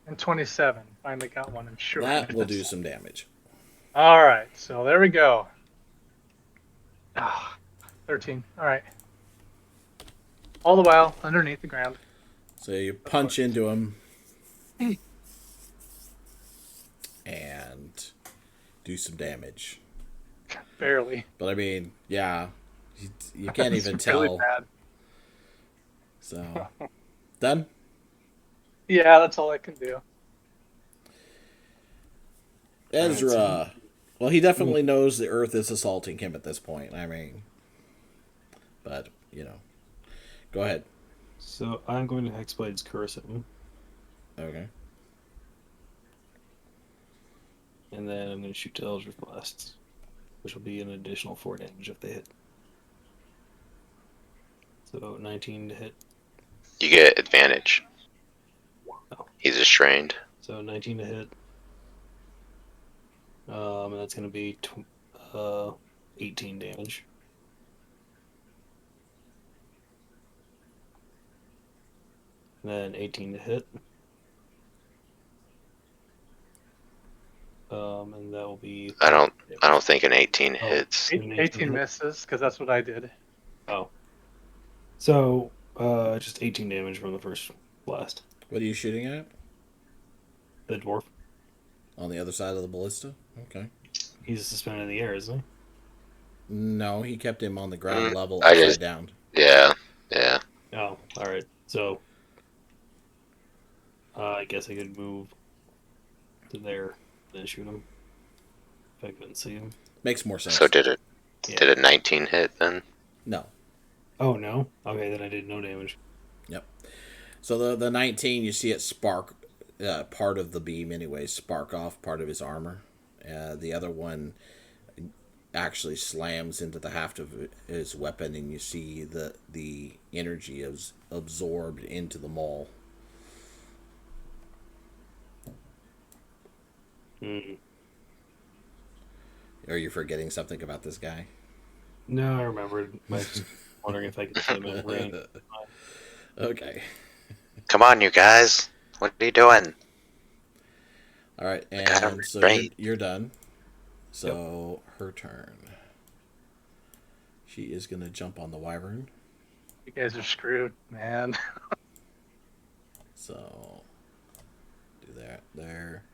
Speaker 5: And 27. Finally got one in short.
Speaker 1: That will do some damage.
Speaker 5: All right, so there we go. 13. All right. All the while underneath the ground.
Speaker 1: So you punch into him and do some damage.
Speaker 5: Barely.
Speaker 1: But I mean, yeah, you can't
Speaker 5: It's
Speaker 1: even
Speaker 5: really
Speaker 1: tell.
Speaker 5: bad.
Speaker 1: So, done?
Speaker 5: Yeah, that's all I can do.
Speaker 1: Ezra. Well, he definitely knows the Earth is assaulting him at this point. I mean, but, Go ahead.
Speaker 3: So I'm going to Hexblade's Curse him,
Speaker 1: Okay.
Speaker 3: and then I'm going to shoot to Eldritch Blasts, which will be an additional 4 damage if they hit. So 19 to hit.
Speaker 4: You get advantage.
Speaker 3: Oh.
Speaker 4: He's restrained.
Speaker 3: So 19 to hit. And that's going to be 18 damage. And then 18 to hit. And that will be.
Speaker 4: I don't think an 18 hits.
Speaker 5: 18 misses, because that's what I did.
Speaker 3: Oh. So, just 18 damage from the first blast.
Speaker 1: What are you shooting at?
Speaker 3: The dwarf.
Speaker 1: On the other side of the ballista? Okay.
Speaker 3: He's suspended in the air, isn't he?
Speaker 1: No, he kept him on the ground level,
Speaker 4: I
Speaker 1: upside
Speaker 4: just-
Speaker 1: down.
Speaker 4: Yeah.
Speaker 3: Oh, alright. So, I guess I could move to there and shoot him. If I couldn't see him.
Speaker 1: Makes more sense.
Speaker 4: So did
Speaker 3: Yeah.
Speaker 4: a 19 hit then?
Speaker 1: No.
Speaker 3: Oh, no? Okay, then I did no damage.
Speaker 1: Yep. So the 19, you see it spark, part of the beam anyway, spark off part of his armor. The other one actually slams into the haft of his weapon, and you see the energy is absorbed into the maul. Are you forgetting something about this guy?
Speaker 3: No, I remembered. I was just wondering if I could fit him in range.
Speaker 1: Okay.
Speaker 4: Come on, you guys. What are you doing?
Speaker 1: All right,
Speaker 4: got him
Speaker 1: and so
Speaker 4: restrained.
Speaker 1: you're done. So her turn. She is going to jump on the wyvern.
Speaker 5: You guys are screwed, man.
Speaker 1: So do that there.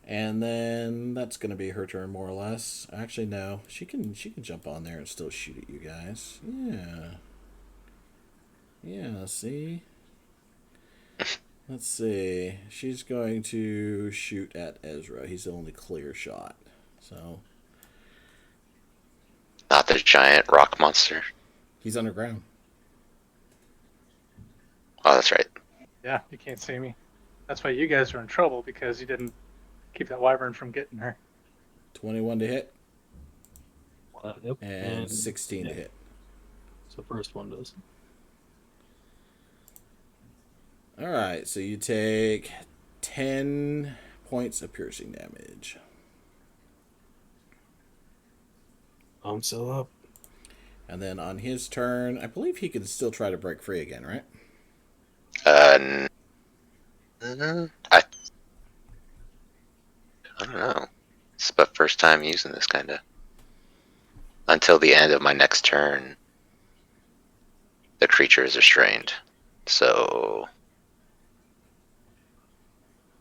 Speaker 1: And then that's going to be her turn more or less. Actually, no. She can jump on there and still shoot at you guys. Yeah. Yeah, see? Let's see. She's going to shoot at Ezra. He's the only clear shot. So
Speaker 4: Not the giant rock monster.
Speaker 1: he's underground.
Speaker 4: Oh, that's right.
Speaker 5: Yeah, you can't see me. That's why you guys are in trouble, because you didn't keep that wyvern from getting her.
Speaker 1: 21 to hit
Speaker 3: Yep.
Speaker 1: and 16
Speaker 3: yeah.
Speaker 1: to hit.
Speaker 3: So first one does.
Speaker 1: All right, so you take 10 points of piercing damage.
Speaker 3: I'm still up.
Speaker 1: And then on his turn, I believe he can still try to break free again, right?
Speaker 4: I don't know. It's the first time using this kind of. Until the end of my next turn, the creature is restrained. So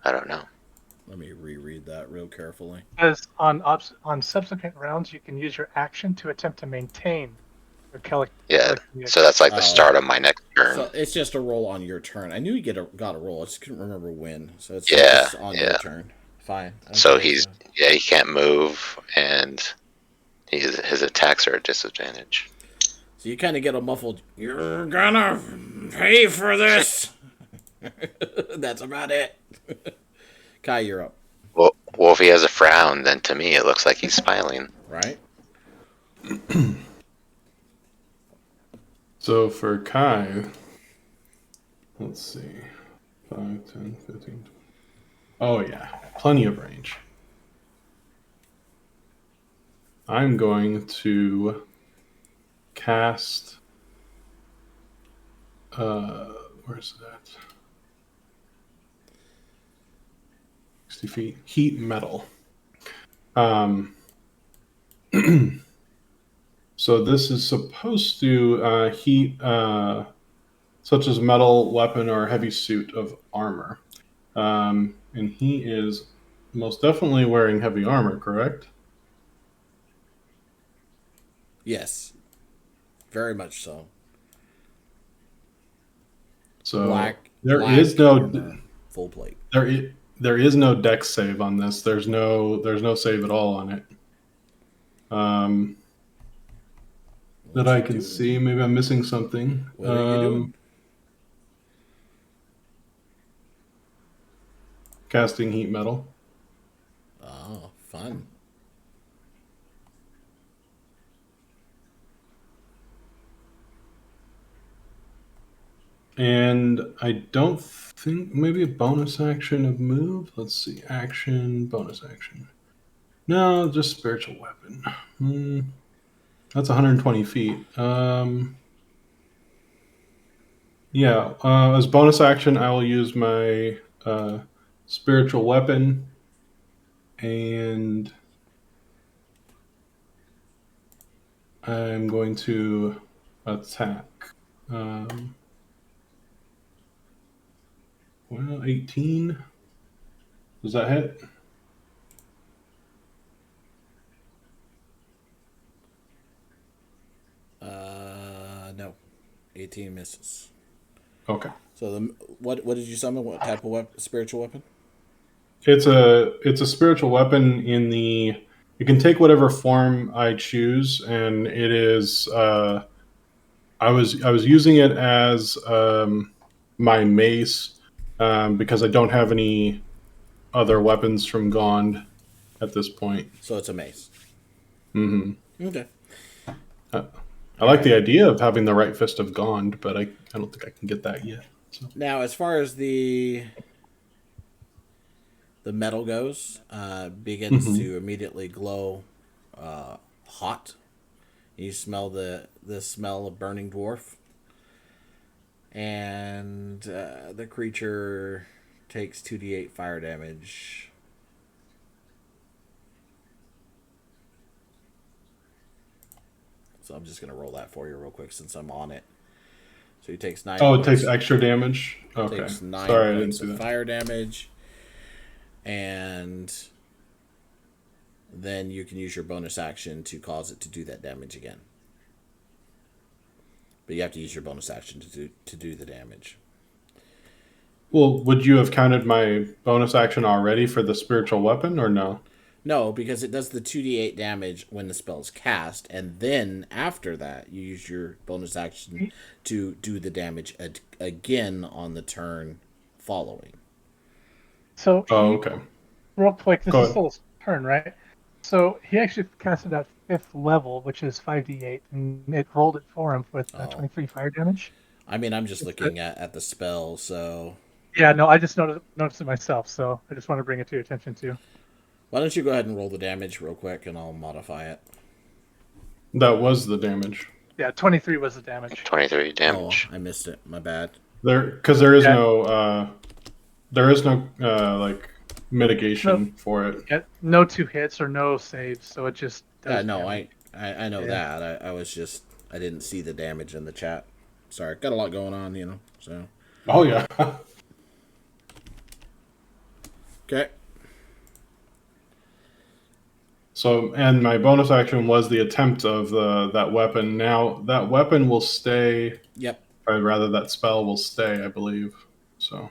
Speaker 4: I don't know.
Speaker 1: Let me reread that real carefully.
Speaker 5: As on subsequent rounds, you can use your action to attempt to maintain your
Speaker 4: Yeah, so that's like the
Speaker 1: Oh.
Speaker 4: start of my next turn.
Speaker 1: So it's just a roll on your turn. I knew you got a roll. I just couldn't remember when. So it's
Speaker 4: Yeah,
Speaker 1: just on your turn. Fine.
Speaker 4: So
Speaker 1: Okay,
Speaker 4: he can't move, and his attacks are a disadvantage.
Speaker 1: So you kind of get a muffled, "You're gonna pay for this." That's about it. Kai, you're up.
Speaker 4: Well, if he has a frown, then to me it looks like he's smiling.
Speaker 1: Right?
Speaker 6: So for Kai, let's see. 5, 10, 15, 20. Oh, yeah. Plenty of range. I'm going to cast. Where's that? 60 feet. Heat metal. So this is supposed to heat such as metal weapon or heavy suit of armor. And he is most definitely wearing heavy armor, correct?
Speaker 1: Yes. Very much so.
Speaker 6: So
Speaker 1: Black
Speaker 6: there is no
Speaker 1: armor, full plate.
Speaker 6: there is no dex save on this. There's no save at all on it. That I can see. Maybe I'm missing something.
Speaker 1: What are you doing?
Speaker 6: Casting heat metal.
Speaker 1: Oh, fun.
Speaker 6: And I don't think maybe a bonus action of move. Let's see, action, bonus action. No, just spiritual weapon. That's 120 feet. Yeah, as bonus action, I will use my spiritual weapon, and I'm going to attack. Well, 18. Does that hit?
Speaker 1: No. 18 misses.
Speaker 6: Okay.
Speaker 1: So what did you summon? What type of spiritual weapon?
Speaker 6: It's a spiritual weapon in the. It can take whatever form I choose, and it is. I was using it as my mace because I don't have any other weapons from Gond at this point.
Speaker 1: So it's a mace.
Speaker 6: Mm-hmm.
Speaker 1: Okay.
Speaker 6: I like the idea of having the right fist of Gond, but I don't think I can get that yet. So.
Speaker 1: Now, as far as the metal goes, begins to immediately glow hot. You smell the smell of burning dwarf. And the creature takes 2d8 fire damage. So I'm just going to roll that for you real quick since I'm on it. So he takes 9
Speaker 6: Oh,
Speaker 1: points.
Speaker 6: it takes extra damage? Okay.
Speaker 1: Takes 9
Speaker 6: Sorry, I didn't
Speaker 1: points
Speaker 6: see
Speaker 1: of
Speaker 6: that.
Speaker 1: fire damage. And then you can use your bonus action to cause it to do that damage again. But you have to use your bonus action to do the damage.
Speaker 6: Well, would you have counted my bonus action already for the spiritual weapon, or no?
Speaker 1: No, because it does the 2d8 damage when the spell is cast, and then after that, you use your bonus action to do the damage again on the turn following.
Speaker 5: So
Speaker 6: Oh, okay.
Speaker 5: real quick, this
Speaker 6: Go
Speaker 5: is
Speaker 6: ahead.
Speaker 5: still his turn, right? So he actually casted at 5th level, which is 5d8, and it rolled it for him with
Speaker 1: Oh.
Speaker 5: 23 fire damage.
Speaker 1: I mean, I'm just
Speaker 5: It's
Speaker 1: looking at the spell, so
Speaker 5: Yeah, no, I just noticed it myself, so I just want to bring it to your attention too.
Speaker 1: why don't you go ahead and roll the damage real quick, and I'll modify it.
Speaker 6: That was the damage.
Speaker 5: Yeah, 23 was the damage.
Speaker 4: 23 damage.
Speaker 1: Oh, I missed it. My bad.
Speaker 6: Because there is
Speaker 5: Yeah.
Speaker 6: no like mitigation for it.
Speaker 5: Yeah, no 2 hits or no saves, so it just
Speaker 1: Yeah,
Speaker 5: does
Speaker 1: no,
Speaker 5: damage.
Speaker 1: I know
Speaker 5: Yeah.
Speaker 1: that. I didn't see the damage in the chat. Sorry, got a lot going on, so.
Speaker 6: Oh yeah.
Speaker 1: Okay.
Speaker 6: So, and my bonus action was the attempt of that weapon. Now that weapon will stay.
Speaker 1: Yep.
Speaker 6: Or rather, that spell will stay, I believe. So,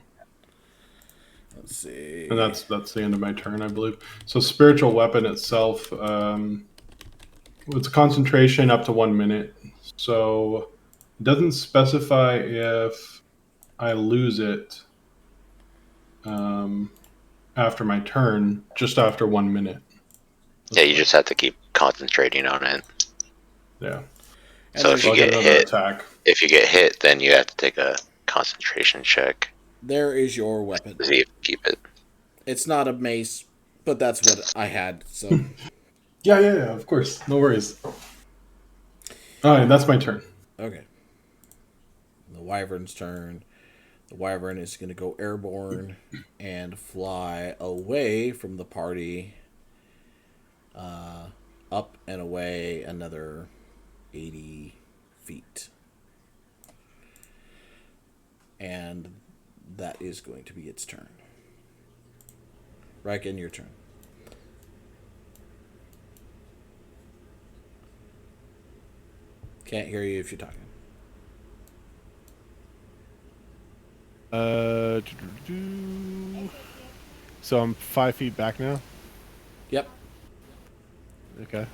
Speaker 1: Let's see.
Speaker 6: and that's the end of my turn, I believe. So, spiritual weapon itself, it's a concentration up to 1 minute. So, it doesn't specify if I lose it after my turn, just after 1 minute.
Speaker 4: Yeah, you just have to keep concentrating on it.
Speaker 6: Yeah.
Speaker 1: And
Speaker 4: So if
Speaker 6: So
Speaker 4: you
Speaker 6: I'll get
Speaker 4: get
Speaker 6: another
Speaker 4: hit,
Speaker 6: attack.
Speaker 4: if you get hit, then you have to take a concentration check
Speaker 1: there is your weapon.
Speaker 4: to see if you keep it.
Speaker 1: It's not a mace, but that's what I had. So
Speaker 6: Yeah, of course. No worries. All right, that's my turn.
Speaker 1: okay. The wyvern's turn. The wyvern is going to go airborne and fly away from the party. Up and away another 80 feet. And that is going to be its turn. Riken, your turn. Can't hear you if you're talking.
Speaker 2: So I'm 5 feet back now.
Speaker 1: Yep.
Speaker 2: Okay.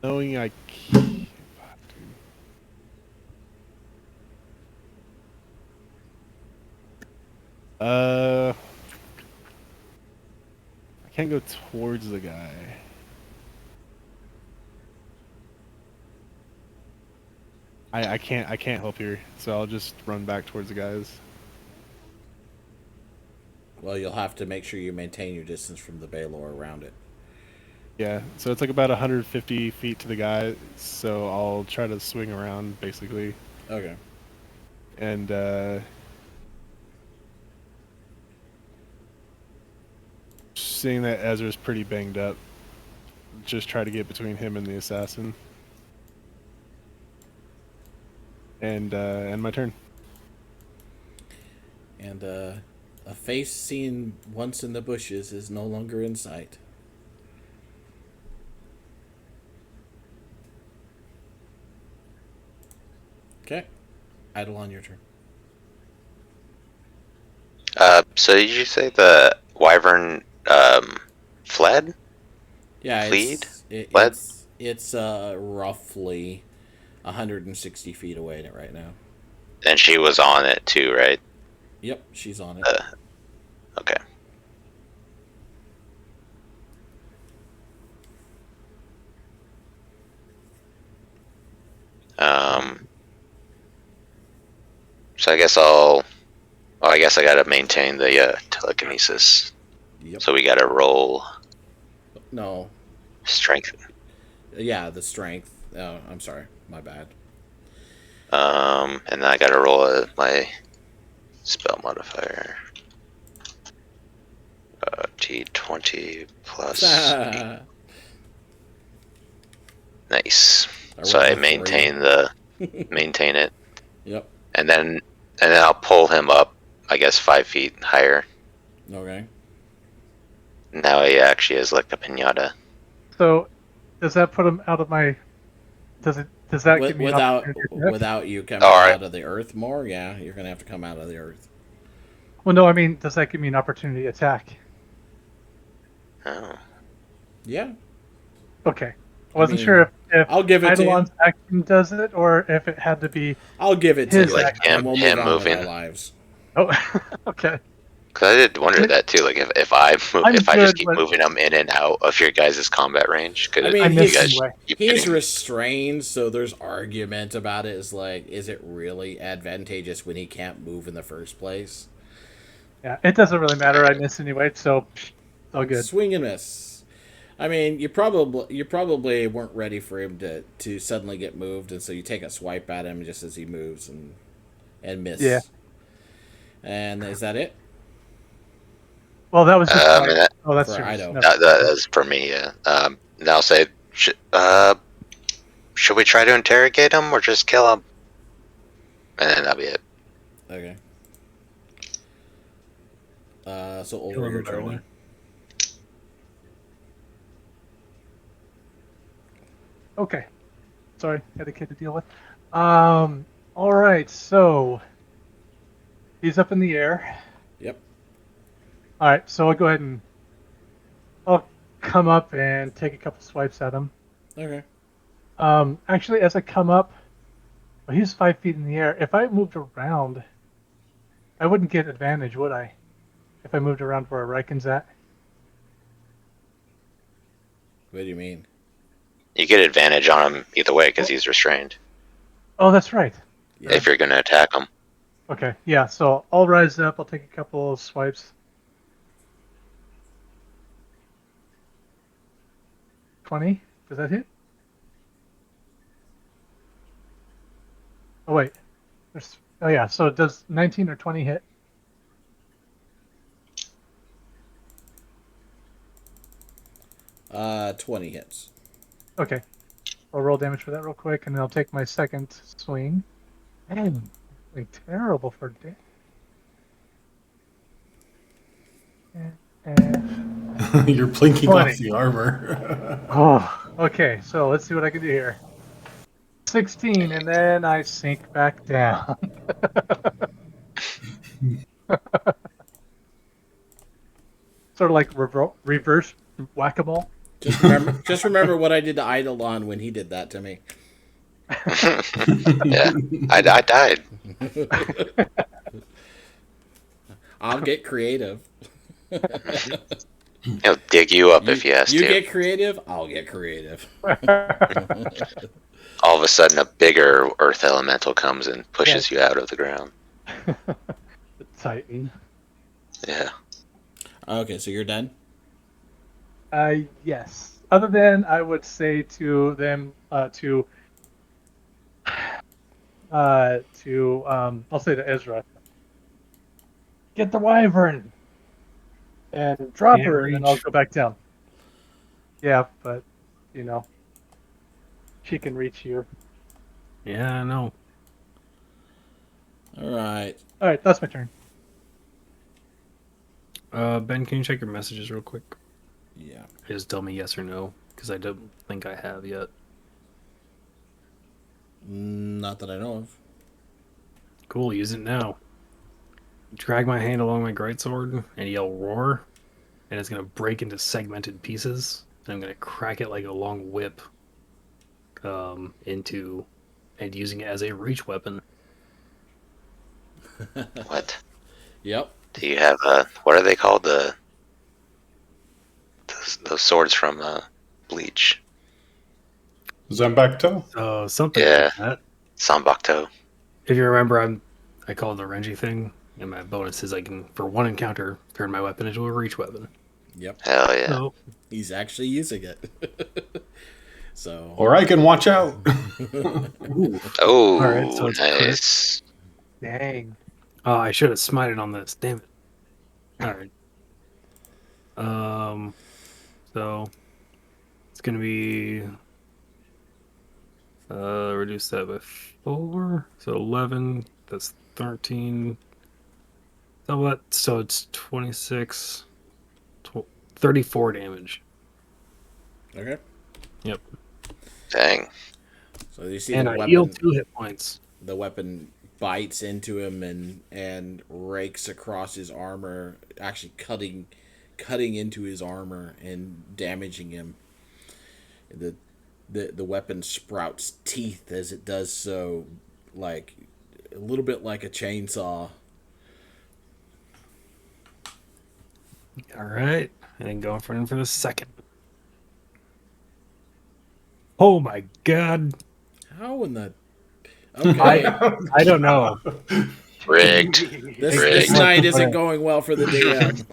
Speaker 2: Knowing I can't. I can't go towards the guy. I can't help here, so I'll just run back towards the guys.
Speaker 1: Well, you'll have to make sure you maintain your distance from the Baylor around it.
Speaker 2: Yeah, so it's like about 150 feet to the guy, so I'll try to swing around, basically.
Speaker 1: Okay.
Speaker 2: And, seeing that Ezra's pretty banged up, just try to get between him and the assassin. And my turn.
Speaker 1: And a face seen once in the bushes is no longer in sight. Okay. Eidolon, your turn.
Speaker 4: So did you say the wyvern fled?
Speaker 1: Yeah,
Speaker 4: Fleed?
Speaker 1: it's roughly 160 feet away right now.
Speaker 4: And she was on it too, right?
Speaker 1: Yep, she's on it.
Speaker 4: Okay. So I guess I guess I gotta maintain the telekinesis.
Speaker 1: Yep.
Speaker 4: So we gotta roll
Speaker 1: No.
Speaker 4: strength.
Speaker 1: Yeah, the strength. Oh, I'm sorry. My bad.
Speaker 4: And then I gotta roll my spell modifier. T20 plus 8. Nice. So I
Speaker 1: rolled a 3.
Speaker 4: maintain it,
Speaker 1: Yep.
Speaker 4: and then I'll pull him up, I guess 5 feet higher.
Speaker 1: Okay.
Speaker 4: Now he actually is like a pinata.
Speaker 5: So, does that put him out of my? Does that give me an opportunity to attack?
Speaker 1: Without you coming
Speaker 4: All right.
Speaker 1: out of the earth more, yeah, you're gonna have to come out of the earth.
Speaker 5: Well, no, I mean, does that give me an opportunity to attack?
Speaker 4: Oh.
Speaker 1: Yeah.
Speaker 5: Okay, I wasn't
Speaker 1: mean-
Speaker 5: sure if if
Speaker 1: I'll give it to you.
Speaker 5: Eidolon's action does it, or if it had to be.
Speaker 1: I'll give it to
Speaker 5: His
Speaker 1: you,
Speaker 5: action.
Speaker 1: and we'll
Speaker 4: him
Speaker 1: move on with
Speaker 4: moving.
Speaker 1: our lives.
Speaker 5: Oh, okay.
Speaker 4: Because I did wonder that too. Like if I
Speaker 5: I'm
Speaker 4: if I just
Speaker 5: good
Speaker 4: keep
Speaker 5: with-
Speaker 4: moving them in and out of your guys' combat range, could
Speaker 1: I
Speaker 4: it,
Speaker 1: mean,
Speaker 5: I
Speaker 4: you
Speaker 5: miss
Speaker 4: guys
Speaker 5: anyway.
Speaker 4: keep
Speaker 1: He's
Speaker 4: getting-
Speaker 1: restrained, so there's argument about it. Is like, is it really advantageous when he can't move in the first place?
Speaker 5: Yeah, it doesn't really matter. I miss anyway, so it's all good.
Speaker 1: Swing and miss. I mean, you probably weren't ready for him to suddenly get moved, and so you take a swipe at him just as he moves and miss.
Speaker 5: Yeah.
Speaker 1: And is that it?
Speaker 5: Well, that was just.
Speaker 4: and that,
Speaker 5: Oh, that's
Speaker 1: for
Speaker 5: yours.
Speaker 1: Ido.
Speaker 5: No.
Speaker 4: that's for me. Yeah. Now I'll say, should we try to interrogate him or just kill him? And then that'll be it.
Speaker 1: Okay. So
Speaker 3: Kill
Speaker 1: over
Speaker 3: him
Speaker 1: your
Speaker 3: a better
Speaker 1: turn.
Speaker 3: way.
Speaker 5: Okay. Sorry, had a kid to deal with. All right, so he's up in the air.
Speaker 1: Yep.
Speaker 5: All right, so I'll go ahead and I'll come up and take a couple swipes at him.
Speaker 1: Okay.
Speaker 5: Actually, as I come up, well, he's 5 feet in the air. If I moved around, I wouldn't get advantage, would I? If I moved around where Riken's at.
Speaker 1: What do you mean?
Speaker 4: You get advantage on him either way because he's restrained.
Speaker 5: Oh, that's right.
Speaker 1: Yeah.
Speaker 4: If you're gonna attack him.
Speaker 5: Okay, yeah. So I'll rise up. I'll take a couple of swipes. 20. Does that hit? Oh wait. Oh yeah. So does 19 or 20 hit?
Speaker 1: Uh, 20 hits.
Speaker 5: Okay. I'll roll damage for that real quick, and then I'll take my second swing. Man, like terrible for damage.
Speaker 6: You're blinking
Speaker 5: 20.
Speaker 6: off the armor.
Speaker 5: Oh, okay. So let's see what I can do here. 16, and then I sink back down. Sort of like reverse whack-a-mole.
Speaker 1: Just remember what I did to Eidolon when he did that to me.
Speaker 4: Yeah, I died.
Speaker 1: I'll get creative.
Speaker 4: He'll dig you up if he has
Speaker 1: You
Speaker 4: to.
Speaker 1: get creative, I'll get creative.
Speaker 4: All of a sudden, a bigger earth elemental comes and pushes you out of the ground.
Speaker 5: The Titan.
Speaker 4: Yeah.
Speaker 1: Okay, so you're done?
Speaker 5: Yes. Other than I would say to them I'll say to Ezra, get the wyvern and drop
Speaker 3: Can't
Speaker 5: her, and then I'll
Speaker 3: reach.
Speaker 5: go back down. Yeah, but you know, she can reach you.
Speaker 3: Yeah, I know.
Speaker 1: All right.
Speaker 5: All right, that's my turn.
Speaker 3: Ben, can you check your messages real quick?
Speaker 1: Yeah.
Speaker 3: Just tell me yes or no, because I don't think I have yet.
Speaker 1: Not that I know of.
Speaker 3: Cool, use it now. Drag my hand along my greatsword and yell roar, and it's gonna break into segmented pieces, and I'm gonna crack it like a long whip into and using it as a reach weapon.
Speaker 4: What?
Speaker 1: Yep.
Speaker 4: Do you have what are they called? Those swords from Bleach.
Speaker 6: Zambacto?
Speaker 3: Something
Speaker 4: Yeah.
Speaker 3: like that.
Speaker 4: Sambakto.
Speaker 3: If you remember, I call it the Renji thing, and my bonus is I can, for one encounter, turn my weapon into a reach weapon.
Speaker 1: Yep.
Speaker 4: Hell yeah.
Speaker 3: So,
Speaker 1: He's actually using it. So.
Speaker 6: Or I can watch out.
Speaker 4: Oh,
Speaker 3: Alright, so it's
Speaker 4: nice.
Speaker 5: Dang.
Speaker 3: I should have smited on this. Damn it. Alright. So it's gonna be reduce that by 4. So 11. That's 13. So it's 26. 34 damage.
Speaker 1: Okay.
Speaker 3: Yep.
Speaker 4: Dang.
Speaker 1: So you see
Speaker 3: And
Speaker 1: the
Speaker 3: I
Speaker 1: weapon.
Speaker 3: heal 2 hit points.
Speaker 1: The weapon bites into him and rakes across his armor, actually cutting into his armor and damaging him. the weapon sprouts teeth as it does so, like a little bit like a chainsaw.
Speaker 3: All right, and then going for the second. Oh my god!
Speaker 1: How in the okay?
Speaker 3: I don't know.
Speaker 4: Rigged.
Speaker 1: This
Speaker 4: Rigged.
Speaker 1: night isn't going well for the DM.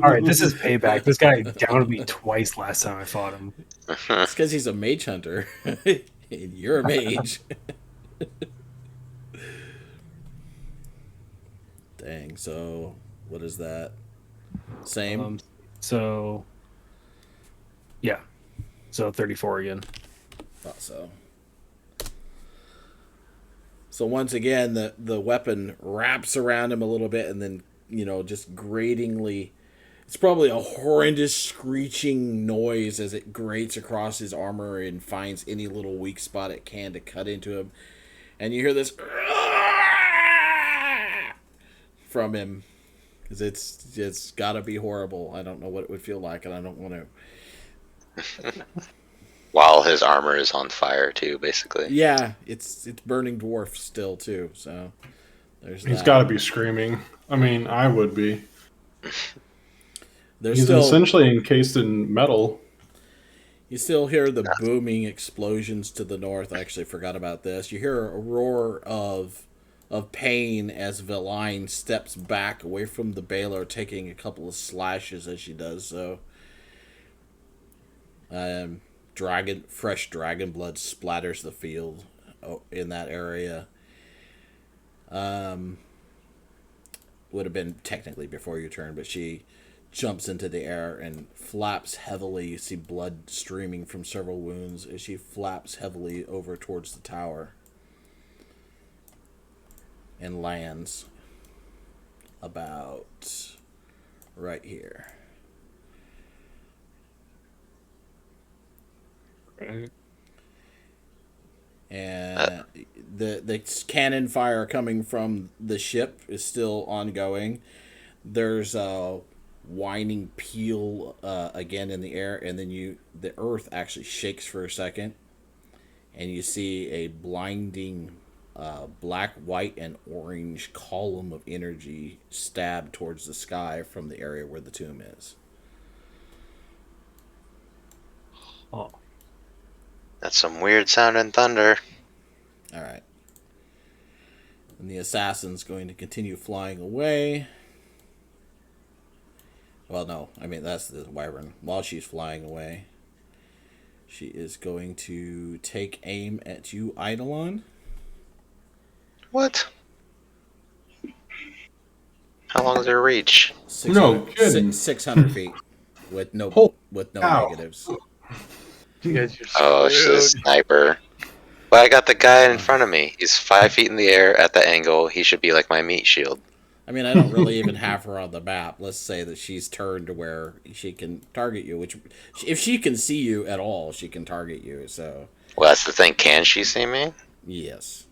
Speaker 3: All right, this is payback. This guy downed me twice last time I fought him.
Speaker 1: It's because he's a mage hunter. And you're a mage. Dang. So what is that? Same.
Speaker 3: So, yeah. So 34 again.
Speaker 1: Thought so. So once again, the weapon wraps around him a little bit, and then just gratingly. It's probably a horrendous screeching noise as it grates across his armor and finds any little weak spot it can to cut into him, and you hear this from him, because it's got to be horrible. I don't know what it would feel like, and I don't want to.
Speaker 4: While his armor is on fire too, basically.
Speaker 1: Yeah, it's burning dwarf still too. So
Speaker 6: He's got to be screaming. I mean, I would be.
Speaker 1: There's
Speaker 6: He's
Speaker 1: still
Speaker 6: essentially encased in metal.
Speaker 1: You still hear the booming explosions to the north. I actually forgot about this. You hear a roar of pain as Veline steps back away from the Baylor, taking a couple of slashes as she does so. Fresh dragon blood splatters the field in that area. Would have been technically before your turn, but she jumps into the air and flaps heavily. You see blood streaming from several wounds as she flaps heavily over towards the tower and lands about right here. And the cannon fire coming from the ship is still ongoing. There's a whining peal again in the air, and then the earth actually shakes for a second, and you see a blinding black, white, and orange column of energy stab towards the sky from the area where the tomb is.
Speaker 3: Oh.
Speaker 4: That's some weird sounding thunder.
Speaker 1: All right. And the assassin's going to continue flying away. Well, no. I mean, that's the wyvern. While she's flying away, she is going to take aim at you, Eidolon.
Speaker 4: What? How long is her reach?
Speaker 1: 600 feet with no negatives.
Speaker 5: You guys are
Speaker 4: Oh, she's a
Speaker 5: screwed.
Speaker 4: sniper. But I got the guy in front of me. He's 5 feet in the air at the angle. He should be like my meat shield.
Speaker 1: I mean, I don't really even have her on the map. Let's say that she's turned to where she can target you, which, if she can see you at all, she can target you, so.
Speaker 4: Well, that's the thing. Can she see me?
Speaker 1: Yes.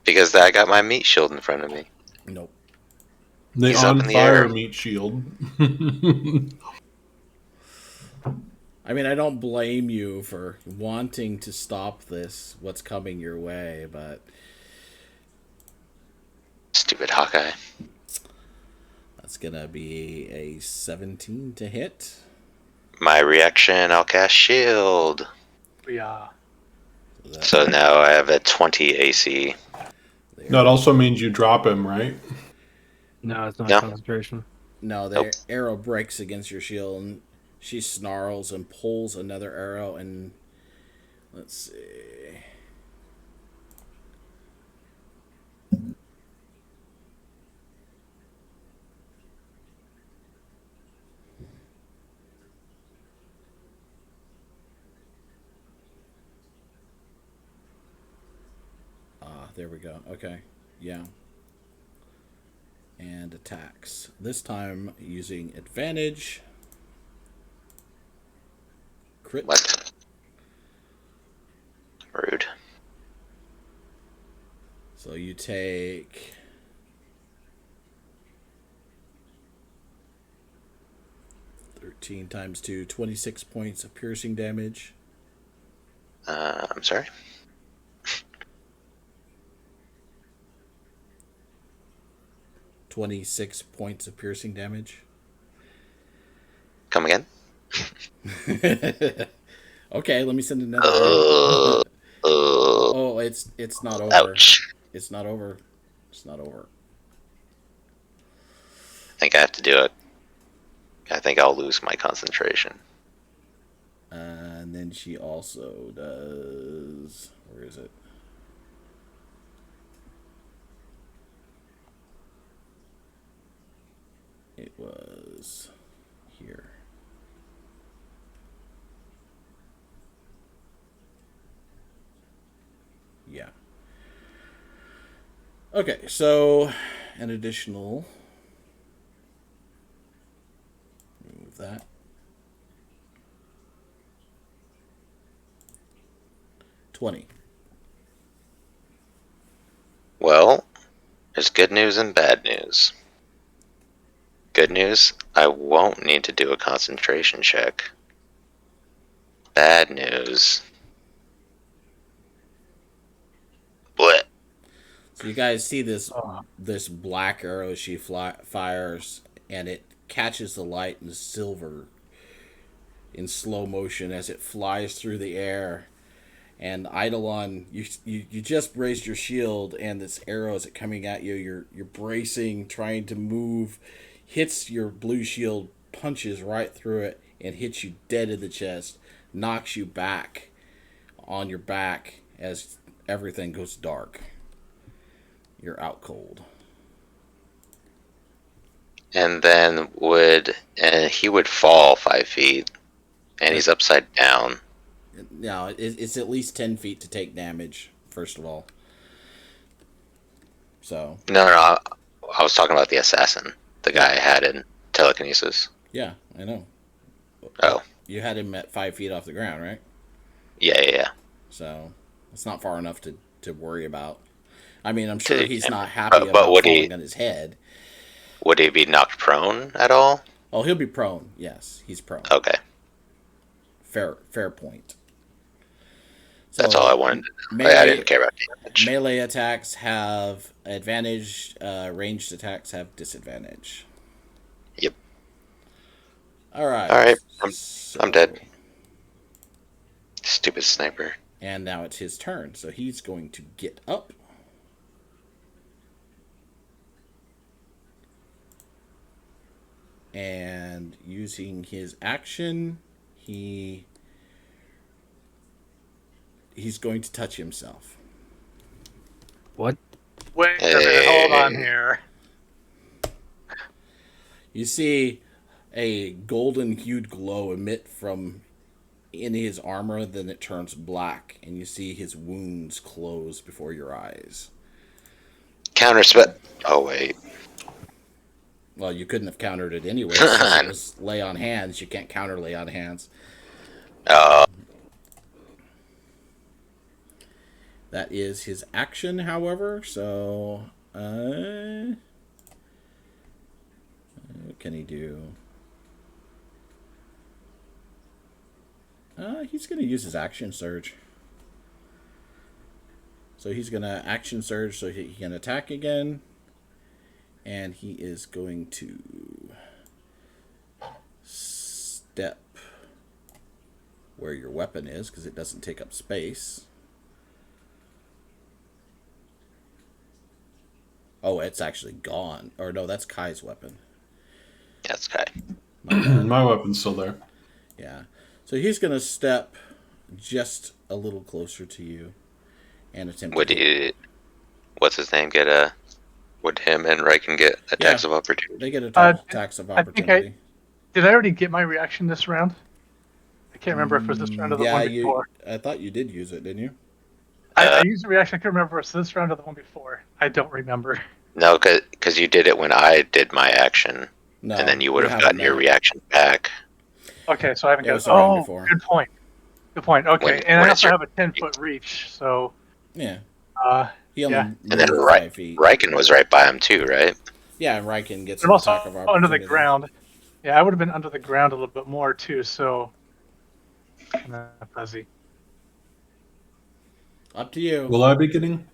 Speaker 4: Because I got my meat shield in front of me.
Speaker 1: Nope.
Speaker 6: The
Speaker 4: He's
Speaker 6: on
Speaker 4: up in the
Speaker 6: fire
Speaker 4: air.
Speaker 6: meat shield.
Speaker 1: I mean, I don't blame you for wanting to stop what's coming your way, but
Speaker 4: Stupid Hawkeye.
Speaker 1: that's gonna be a 17 to hit.
Speaker 4: My reaction, I'll cast shield.
Speaker 5: Yeah.
Speaker 4: So now I have a 20 AC.
Speaker 6: That also means you drop him, right?
Speaker 3: No, it's not
Speaker 4: No.
Speaker 3: concentration.
Speaker 1: No, the
Speaker 4: Nope.
Speaker 1: arrow breaks against your shield, and she snarls and pulls another arrow, and let's see. There we go. Okay. Yeah. And attacks. This time using advantage. Crit.
Speaker 4: What? Rude.
Speaker 1: So you take 13 times 2, 26 points of piercing damage.
Speaker 4: I'm sorry.
Speaker 1: 26 points of piercing damage.
Speaker 4: Come again?
Speaker 1: Okay, let me send another arrow. Oh, it's not over.
Speaker 4: Ouch.
Speaker 1: It's not over. It's not over.
Speaker 4: I think I have to do it. I think I'll lose my concentration.
Speaker 1: And then she also does. Where is it? It was here. Yeah. Okay, so an additional. Remove that. $20.
Speaker 4: Well, there's good news and bad news. Good news, I won't need to do a concentration check. Bad news. Blech.
Speaker 1: So you guys see this
Speaker 5: Oh.
Speaker 1: this black arrow she fires, and it catches the light in silver in slow motion as it flies through the air. And Eidolon, you just raised your shield, and this arrow is coming at you. You're bracing, trying to move, hits your blue shield, punches right through it, and hits you dead in the chest, knocks you back on your back as everything goes dark. You're out cold.
Speaker 4: And then he would fall 5 feet, and he's upside down.
Speaker 1: Now, it's at least 10 feet to take damage, first of all. So.
Speaker 4: No, I was talking about the assassin, the guy I had in telekinesis.
Speaker 1: Yeah, I know.
Speaker 4: Oh.
Speaker 1: You had him at 5 feet off the ground, right?
Speaker 4: Yeah.
Speaker 1: So, it's not far enough to worry about. I mean, I'm sure he's not happy
Speaker 4: but
Speaker 1: about
Speaker 4: would
Speaker 1: falling on his head.
Speaker 4: Would he be knocked prone at all?
Speaker 1: Oh, he'll be prone. Yes, he's prone.
Speaker 4: Okay.
Speaker 1: Fair point. So,
Speaker 4: that's all I wanted. I didn't care about damage.
Speaker 1: Melee attacks have advantage. Ranged attacks have disadvantage.
Speaker 4: Yep.
Speaker 1: All right.
Speaker 4: All right. I'm dead. Stupid sniper.
Speaker 1: And now it's his turn. So he's going to get up. And using his action, he's going to touch himself.
Speaker 3: What?
Speaker 5: Wait a minute, hold on here.
Speaker 1: You see a golden hued glow emit from in his armor, then it turns black, and you see his wounds close before your eyes.
Speaker 4: Counterspell. Oh, wait.
Speaker 1: Well, you couldn't have countered it anyway. Since it was lay on hands. You can't counter lay on hands. That is his action, however. So, what can he do? He's going to use his action surge. So he's going to action surge so he can attack again. And he is going to step where your weapon is because it doesn't take up space. Oh, it's actually gone. Or no, that's Kai's weapon.
Speaker 4: That's Kai.
Speaker 6: My weapon's still there.
Speaker 1: Yeah. So he's going to step just a little closer to you and attempt
Speaker 4: what's his name get a... Would him and Riken get attacks of opportunity?
Speaker 1: They get attacks of opportunity.
Speaker 5: Did I already get my reaction this round? I can't remember if it was this round or the one before.
Speaker 1: I thought you did use it, didn't you?
Speaker 5: I used the reaction. I can't remember if it was this round or the one before. I don't remember.
Speaker 4: No, because you did it when I did my action.
Speaker 1: No,
Speaker 4: and then you would have gotten your reaction back.
Speaker 5: Okay, so I haven't got
Speaker 1: the round before.
Speaker 5: Good point. Good point. Okay, and I also have a 10-foot reach, so...
Speaker 1: Yeah.
Speaker 5: Yeah.
Speaker 4: And then Riken was right by him too, right?
Speaker 1: Yeah, and Riken gets
Speaker 5: an
Speaker 1: attack of opportunity.
Speaker 5: Under the ground. Yeah, I would have been under the ground a little bit more too, so... Kind of fuzzy.
Speaker 1: Up to you.
Speaker 6: Will I be getting?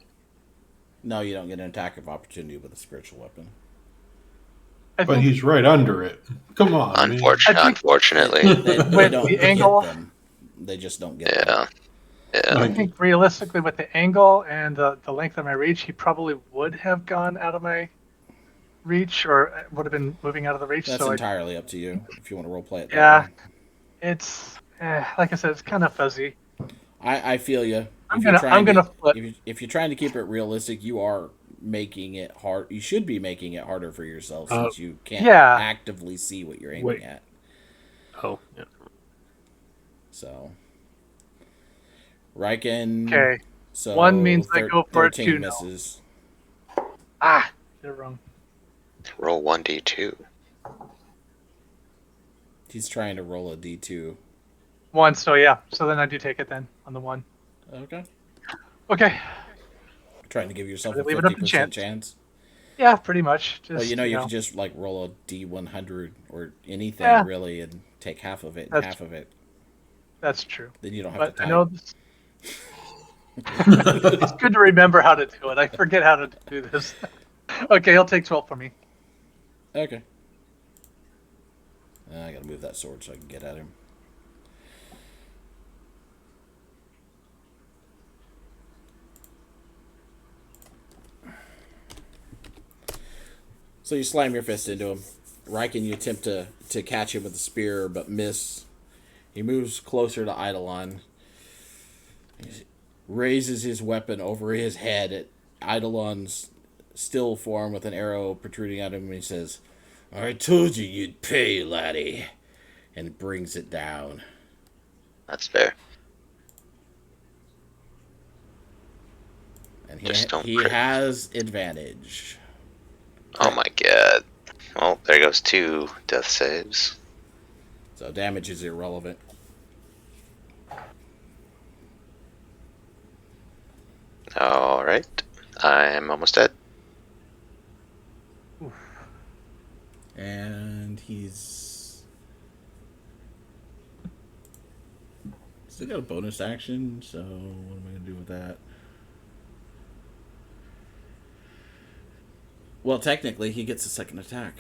Speaker 1: No, you don't get an attack of opportunity with a spiritual weapon.
Speaker 5: I
Speaker 6: But
Speaker 5: think
Speaker 6: he's right under it. Come on, man.
Speaker 5: I think-
Speaker 4: Unfortunately.
Speaker 1: They
Speaker 5: With
Speaker 1: don't
Speaker 5: the
Speaker 1: hit
Speaker 5: angle-
Speaker 1: them. They just don't get them.
Speaker 4: Yeah.
Speaker 5: I
Speaker 6: Like,
Speaker 5: think realistically, with the angle and the length of my reach, he probably would have gone out of my reach, or would have been moving out of the reach.
Speaker 1: That's
Speaker 5: so
Speaker 1: entirely up to you if you want to role play it.
Speaker 5: Yeah.
Speaker 1: That way.
Speaker 5: it's like I said, it's kind of fuzzy.
Speaker 1: I feel you.
Speaker 5: I'm gonna flip.
Speaker 1: If you're trying to keep it realistic, you are making it hard. You should be making it harder for yourself since you can't
Speaker 5: yeah.
Speaker 1: actively see what you're aiming
Speaker 3: Wait.
Speaker 1: at.
Speaker 3: Oh, yeah.
Speaker 1: So, Riken.
Speaker 5: Okay.
Speaker 1: So
Speaker 5: One means I go for it,
Speaker 1: 13
Speaker 5: two no.
Speaker 1: misses.
Speaker 5: Ah, you're wrong.
Speaker 4: Roll 1d2.
Speaker 1: He's trying to roll a d2.
Speaker 5: One. So yeah. So then I do take it then on the one.
Speaker 1: Okay.
Speaker 5: Okay.
Speaker 1: Trying to give yourself a
Speaker 5: Leave it up to
Speaker 1: 50%
Speaker 5: chance.
Speaker 1: chance.
Speaker 5: Yeah, pretty much. Just,
Speaker 1: Well, you can just like roll a d100 or anything
Speaker 5: Yeah.
Speaker 1: really and take half of it and
Speaker 5: That's
Speaker 1: half of it.
Speaker 5: That's true.
Speaker 1: Then you don't have
Speaker 5: But
Speaker 1: to
Speaker 5: I
Speaker 1: type.
Speaker 5: know this. It's good to remember how to do it. I forget how to do this. Okay, he'll take 12 from me.
Speaker 1: Okay. I gotta move that sword so I can get at him. So you slam your fist into him. Riken, you attempt to catch him with the spear, but miss. He moves closer to Eidolon. He raises his weapon over his head at Eidolon's still form with an arrow protruding out of him, and he says, "I told you you'd pay, laddie," and brings it down.
Speaker 4: That's fair.
Speaker 1: And
Speaker 4: Just don't
Speaker 1: he
Speaker 4: crit.
Speaker 1: has advantage.
Speaker 4: Oh my god. Well, there goes 2 death saves.
Speaker 1: So damage is irrelevant.
Speaker 4: Alright. I'm almost dead.
Speaker 1: And he's still got a bonus action, so what am I going to do with that? Well, technically, he gets a second attack.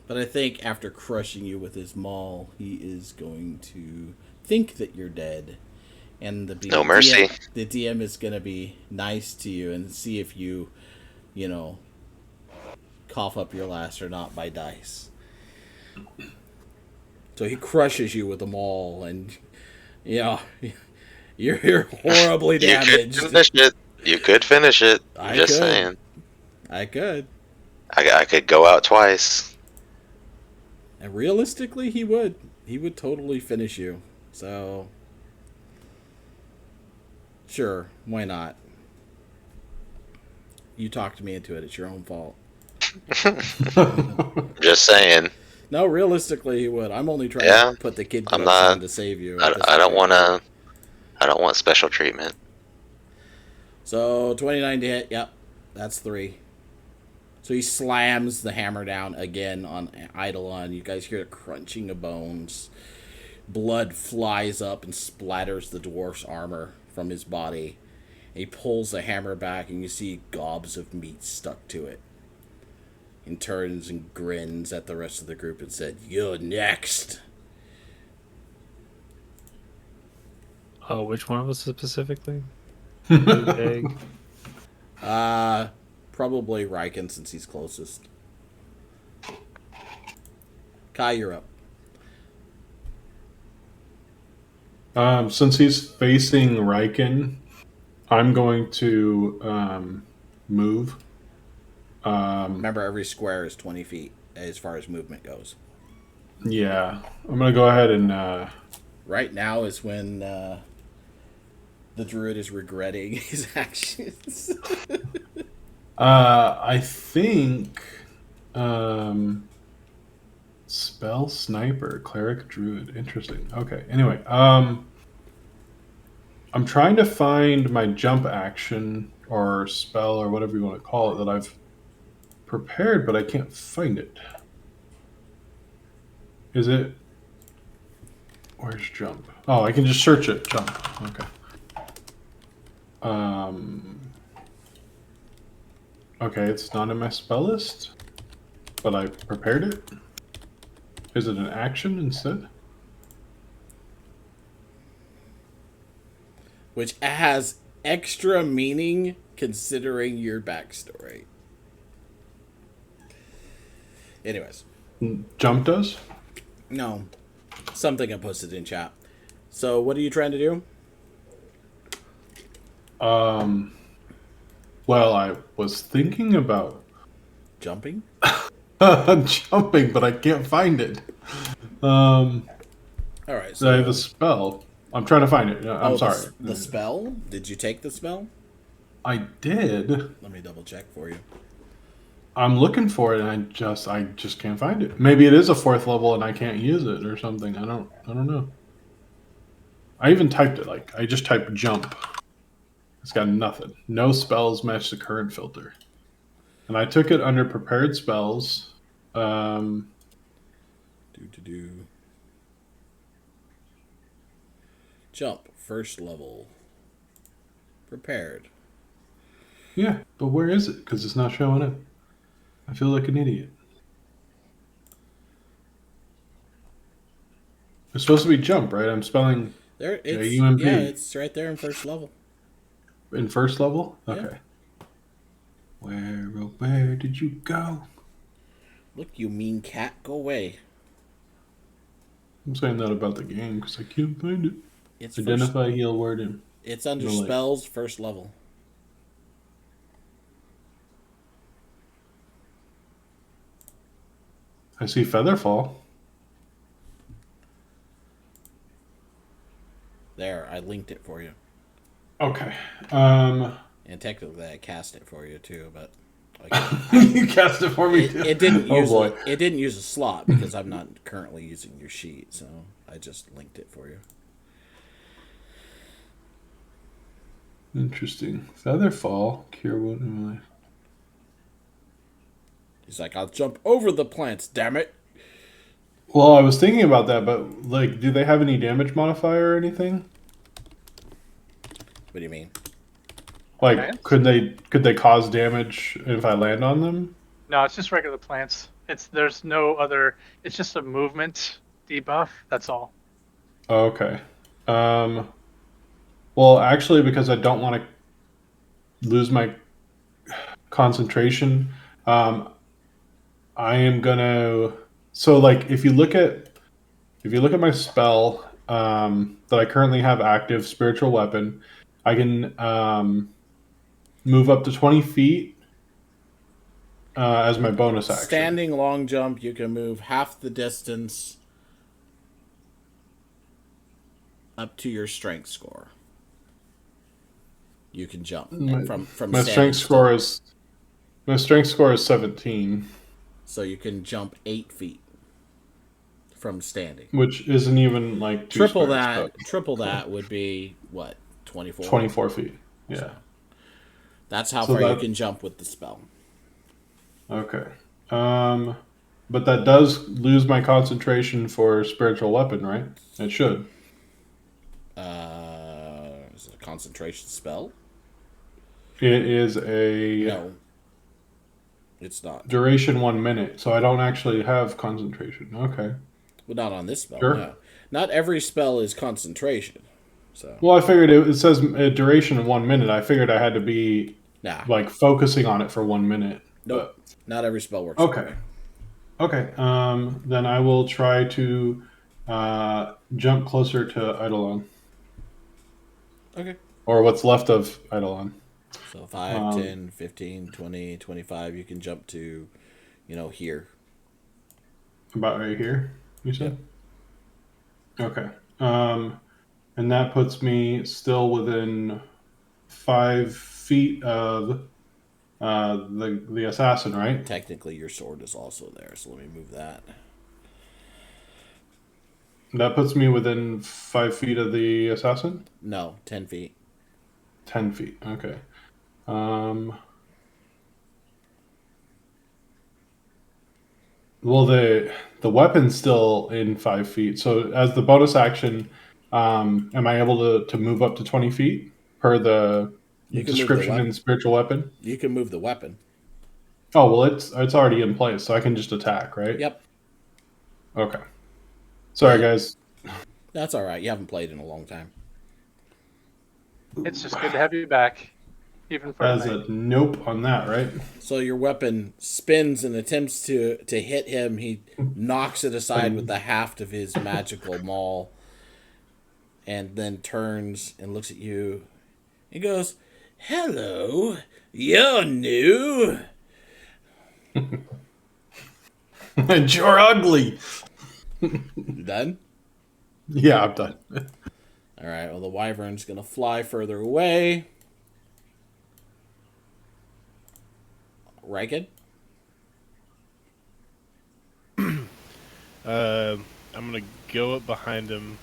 Speaker 1: But I think after crushing you with his maul, he is going to think that you're dead. And
Speaker 4: No mercy.
Speaker 1: The DM is going to be nice to you and see if you cough up your last or not by dice. So he crushes you with the maul, and you're horribly damaged.
Speaker 4: You could finish it.
Speaker 1: I
Speaker 4: Just
Speaker 1: could.
Speaker 4: saying.
Speaker 1: I could.
Speaker 4: I could go out twice.
Speaker 1: And realistically, he would. He would totally finish you. So, sure, why not? You talked me into it. It's your own fault.
Speaker 4: Just saying.
Speaker 1: No, realistically, he would. I'm only trying
Speaker 4: Yeah,
Speaker 1: to put the kid
Speaker 4: I'm
Speaker 1: gloves
Speaker 4: not-
Speaker 1: on to save you.
Speaker 4: I don't want to. I don't want special treatment.
Speaker 1: So 29 to hit. Yep, that's 3. So he slams the hammer down again on Eidolon. You guys hear the crunching of bones. Blood flies up and splatters the dwarf's armor from his body. He pulls the hammer back, and you see gobs of meat stuck to it. And turns and grins at the rest of the group and said, "You're next."
Speaker 3: Oh, which one of us specifically? Egg.
Speaker 1: Probably Riken, since he's closest. Kai, you're up.
Speaker 6: Since he's facing Riken, I'm going to move.
Speaker 1: Remember, every square is 20 feet as far as movement goes.
Speaker 6: Yeah, I'm going to go ahead and...
Speaker 1: Right now is when the druid is regretting his actions.
Speaker 6: I think... spell sniper, cleric, druid. Interesting. Okay, anyway. I'm trying to find my jump action or spell or whatever you want to call it that I've prepared, but I can't find it. Is it Where's jump? Oh, I can just search it. Jump. Okay. Okay, it's not in my spell list, but I prepared it. Is it an action instead?
Speaker 1: Which has extra meaning considering your backstory. Anyways.
Speaker 6: Jump does?
Speaker 1: No. Something I posted in chat. So what are you trying to do?
Speaker 6: Well, I was thinking about
Speaker 1: Jumping?
Speaker 6: jumping, but I can't find it.
Speaker 1: Alright,
Speaker 6: I have
Speaker 1: so...
Speaker 6: a spell. I'm trying to find it. I'm sorry.
Speaker 1: The spell? Did you take the spell?
Speaker 6: I did.
Speaker 1: Let me double check for you.
Speaker 6: I'm looking for it, and I just can't find it. Maybe it is a 4th level, and I can't use it or something. I don't know. I even typed it. Like I just typed jump. It's got nothing. No spells match the current filter. And I took it under prepared spells.
Speaker 1: Jump, first level. Prepared.
Speaker 6: Yeah, but where is it? Because it's not showing up. I feel like an idiot. It's supposed to be jump, right? I'm spelling
Speaker 1: There, it's
Speaker 6: J-U-M-P.
Speaker 1: yeah, it's right there in first level.
Speaker 6: In first level?
Speaker 1: Yeah.
Speaker 6: Okay. Where did you go?
Speaker 1: Look, you mean cat, go away.
Speaker 6: I'm saying that about the game because I can't find it.
Speaker 1: It's
Speaker 6: Identify heal word in.
Speaker 1: It's under
Speaker 6: No, like-
Speaker 1: spells, first level.
Speaker 6: I see Featherfall.
Speaker 1: There, I linked it for you.
Speaker 6: Okay.
Speaker 1: And technically I cast it for you too, but
Speaker 6: You cast it for me too.
Speaker 1: it didn't
Speaker 6: Oh
Speaker 1: use
Speaker 6: boy.
Speaker 1: it didn't use a slot because I'm not currently using your sheet, so I just linked it for you.
Speaker 6: Interesting. Featherfall. Cure wound in life.
Speaker 1: He's like, I'll jump over the plants, damn it.
Speaker 6: Well, I was thinking about that, but like, do they have any damage modifier or anything?
Speaker 1: What do you mean?
Speaker 6: Like,
Speaker 5: Plants?
Speaker 6: could they cause damage if I land on them?
Speaker 5: No, it's just regular plants. There's no other. It's just a movement debuff. That's all.
Speaker 6: Oh, okay. Well, actually, because I don't want to lose my concentration, I am gonna. So, like, if you look at my spell that I currently have active, spiritual weapon, I can move up to 20 feet as my bonus action.
Speaker 1: Standing long jump, you can move half the distance up to your strength score. You can jump from
Speaker 6: My
Speaker 1: standing
Speaker 6: strength
Speaker 1: still.
Speaker 6: score is 17,
Speaker 1: So you can jump 8 feet from standing.
Speaker 6: which isn't even like two
Speaker 1: Triple
Speaker 6: squares,
Speaker 1: that.
Speaker 6: but
Speaker 1: Triple that would be what? 24.
Speaker 6: 24 feet. Yeah.
Speaker 1: So that's how
Speaker 6: So
Speaker 1: far you
Speaker 6: that-
Speaker 1: can jump with the spell.
Speaker 6: Okay. But that does lose my concentration for spiritual weapon, right? It should.
Speaker 1: Is it a concentration spell?
Speaker 6: It is a
Speaker 1: No, it's not.
Speaker 6: duration 1 minute, so I don't actually have concentration. Okay.
Speaker 1: Well, not on this spell.
Speaker 6: Sure.
Speaker 1: No, not every spell is concentration. So
Speaker 6: Well, I figured it says a duration of 1 minute. I figured I had to be
Speaker 1: nah,
Speaker 6: like focusing on it for 1 minute.
Speaker 1: nope. Not every spell works.
Speaker 6: Okay. Okay. Then I will try to jump closer to Eidolon.
Speaker 1: Okay.
Speaker 6: Or what's left of Eidolon.
Speaker 1: So 5, 10, 15, 20, 25, you can jump to, here.
Speaker 6: About right here, you said? Okay. And that puts me still within 5 feet of the assassin, right?
Speaker 1: Technically, your sword is also there, so let me move that.
Speaker 6: That puts me within 5 feet of the assassin?
Speaker 1: No, 10 feet.
Speaker 6: 10 feet, okay. Well, the weapon's still in 5 feet. So as the bonus action, am I able to move up to 20 feet per the
Speaker 1: You can move the
Speaker 6: description
Speaker 1: weapon.
Speaker 6: in spiritual weapon?
Speaker 1: You can move the weapon.
Speaker 6: Oh well, it's already in place, so I can just attack, right?
Speaker 1: Yep.
Speaker 6: Okay. Sorry,
Speaker 1: Yeah.
Speaker 6: guys.
Speaker 1: That's all right. You haven't played in a long time.
Speaker 5: It's just good to have you back, even for
Speaker 6: As
Speaker 5: tonight.
Speaker 6: a nope on that, right?
Speaker 1: So your weapon spins and attempts to hit him. He knocks it aside with the haft of his magical maul, and then turns and looks at you. He goes, "Hello, you're new."
Speaker 6: And you're ugly.
Speaker 1: You done?
Speaker 6: Yeah, I'm done.
Speaker 1: All right. Well, the wyvern's gonna fly further away. Riken?
Speaker 2: I'm gonna go up behind him,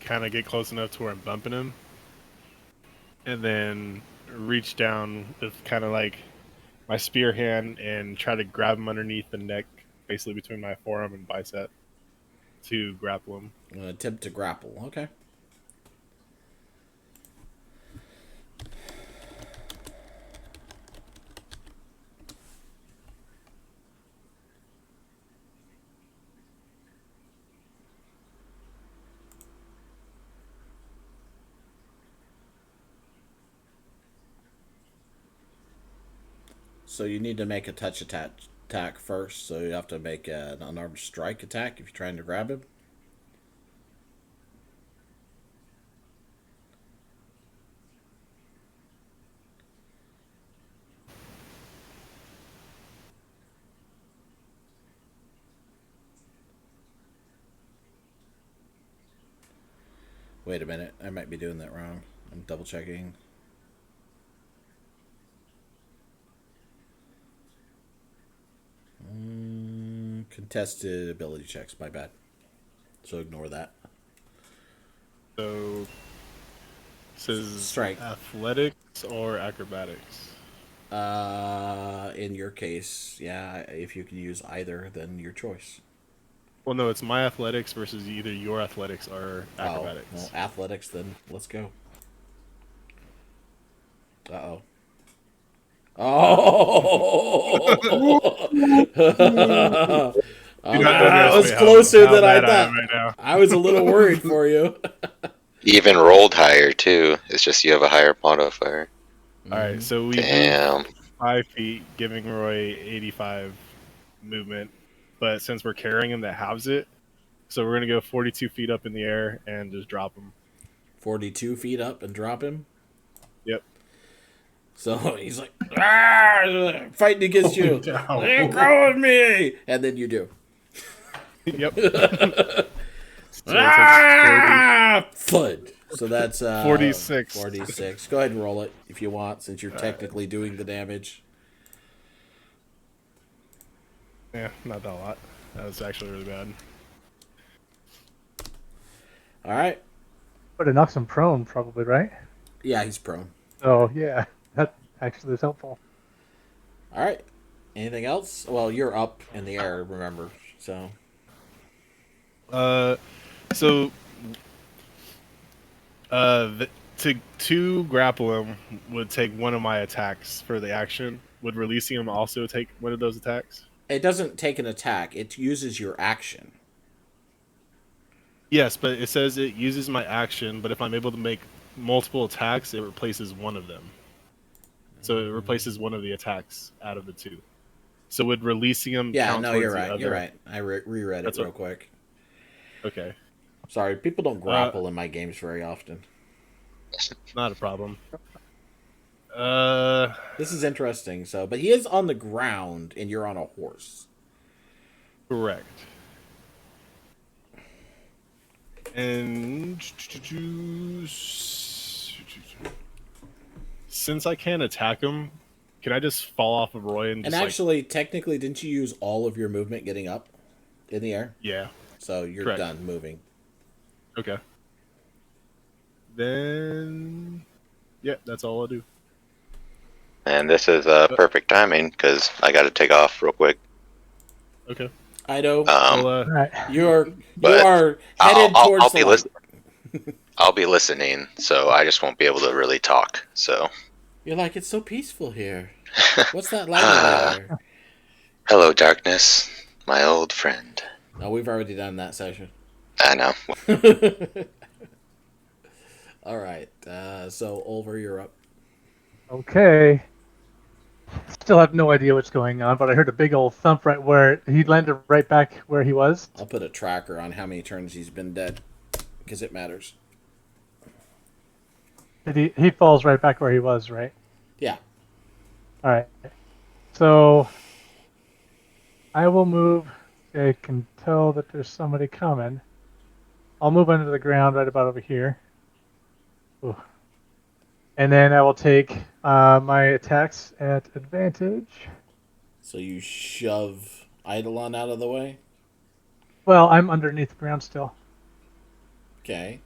Speaker 2: kind of get close enough to where I'm bumping him, and then reach down with kind of like my spear hand and try to grab him underneath the neck, basically between my forearm and bicep, to grapple him.
Speaker 1: I'm gonna attempt to grapple. Okay. So you need to make a touch attack first. So you have to make an unarmed strike attack if you're trying to grab him. Wait a minute. I might be doing that wrong. I'm double checking. Contested ability checks. My bad. So ignore that.
Speaker 2: So, it says
Speaker 1: Strike.
Speaker 2: athletics or acrobatics.
Speaker 1: In your case, yeah. If you can use either, then your choice.
Speaker 2: Well, no, it's my athletics versus either your athletics or
Speaker 1: Oh,
Speaker 2: acrobatics.
Speaker 1: well, athletics. Then let's go. Uh-oh. Oh! That was closer than I thought.
Speaker 2: Right now.
Speaker 1: I was a little worried for you.
Speaker 4: You even rolled higher too. It's just you have a higher modifier.
Speaker 2: All right, so we
Speaker 4: Damn.
Speaker 2: moved 5 feet, giving Roy 85 movement. But since we're carrying him, that halves it. So we're gonna go 42 feet up in the air and just drop him.
Speaker 1: 42 feet up and drop him.
Speaker 2: Yep.
Speaker 1: So he's like, "Ah, fighting against you.
Speaker 6: Down.
Speaker 1: Let go of me. And then you do.
Speaker 2: Yep.
Speaker 1: Thud. So that's
Speaker 2: 46.
Speaker 1: 46. Go ahead and roll it if you want, since you're technically doing the damage.
Speaker 2: Yeah, not that a lot. That was actually really bad.
Speaker 1: All right.
Speaker 5: But it knocks him prone, probably, right?
Speaker 1: Yeah, he's prone.
Speaker 5: Oh, yeah. That actually is helpful.
Speaker 1: All right. Anything else? Well, you're up in the air, remember. So
Speaker 2: So to grapple him would take one of my attacks for the action. Would releasing him also take one of those attacks?
Speaker 1: it doesn't take an attack. It uses your action.
Speaker 2: Yes, but it says it uses my action, but if I'm able to make multiple attacks, it replaces one of them. So it replaces one of the attacks out of the two. So would releasing him
Speaker 1: Yeah,
Speaker 2: count
Speaker 1: no,
Speaker 2: towards
Speaker 1: you're
Speaker 2: the
Speaker 1: right.
Speaker 2: other?
Speaker 1: You're right. I reread it
Speaker 2: That's
Speaker 1: real quick.
Speaker 2: Okay,
Speaker 1: Sorry, people don't grapple in my games very often.
Speaker 2: not a problem.
Speaker 1: This is interesting. So, but he is on the ground, and you're on a horse.
Speaker 2: Correct. And since I can't attack him, can I just fall off of Roy and
Speaker 1: And
Speaker 2: just
Speaker 1: actually, technically, didn't you use all of your movement getting up in the air?
Speaker 2: yeah.
Speaker 1: So you're
Speaker 2: Correct.
Speaker 1: done moving.
Speaker 2: Okay. Then, yeah, that's all I'll do.
Speaker 4: And this is perfect timing because I got to take off real quick.
Speaker 2: Okay.
Speaker 1: I know.
Speaker 2: Well,
Speaker 5: All right.
Speaker 1: You
Speaker 4: But
Speaker 1: are
Speaker 4: I'll,
Speaker 1: headed
Speaker 4: I'll,
Speaker 1: towards
Speaker 4: I'll
Speaker 1: the
Speaker 4: be
Speaker 1: light.
Speaker 4: I'll be listening, so I just won't be able to really talk. So,
Speaker 1: You're like, it's so peaceful here. What's that light over there?
Speaker 4: hello, darkness, my old friend.
Speaker 1: No, we've already done that session.
Speaker 4: I know.
Speaker 1: All right. So, Olver, you're up.
Speaker 5: Okay. Still have no idea what's going on, but I heard a big old thump right where he landed right back where he was.
Speaker 1: I'll put a tracker on how many turns he's been dead, because it matters.
Speaker 5: He falls right back where he was, right?
Speaker 1: Yeah.
Speaker 5: All right. So I will move. I can tell that there's somebody coming. I'll move under the ground right about over here. Ooh. And then I will take my attacks at advantage.
Speaker 1: So you shove Eidolon out of the way.
Speaker 5: Well, I'm underneath the ground still.
Speaker 1: Okay.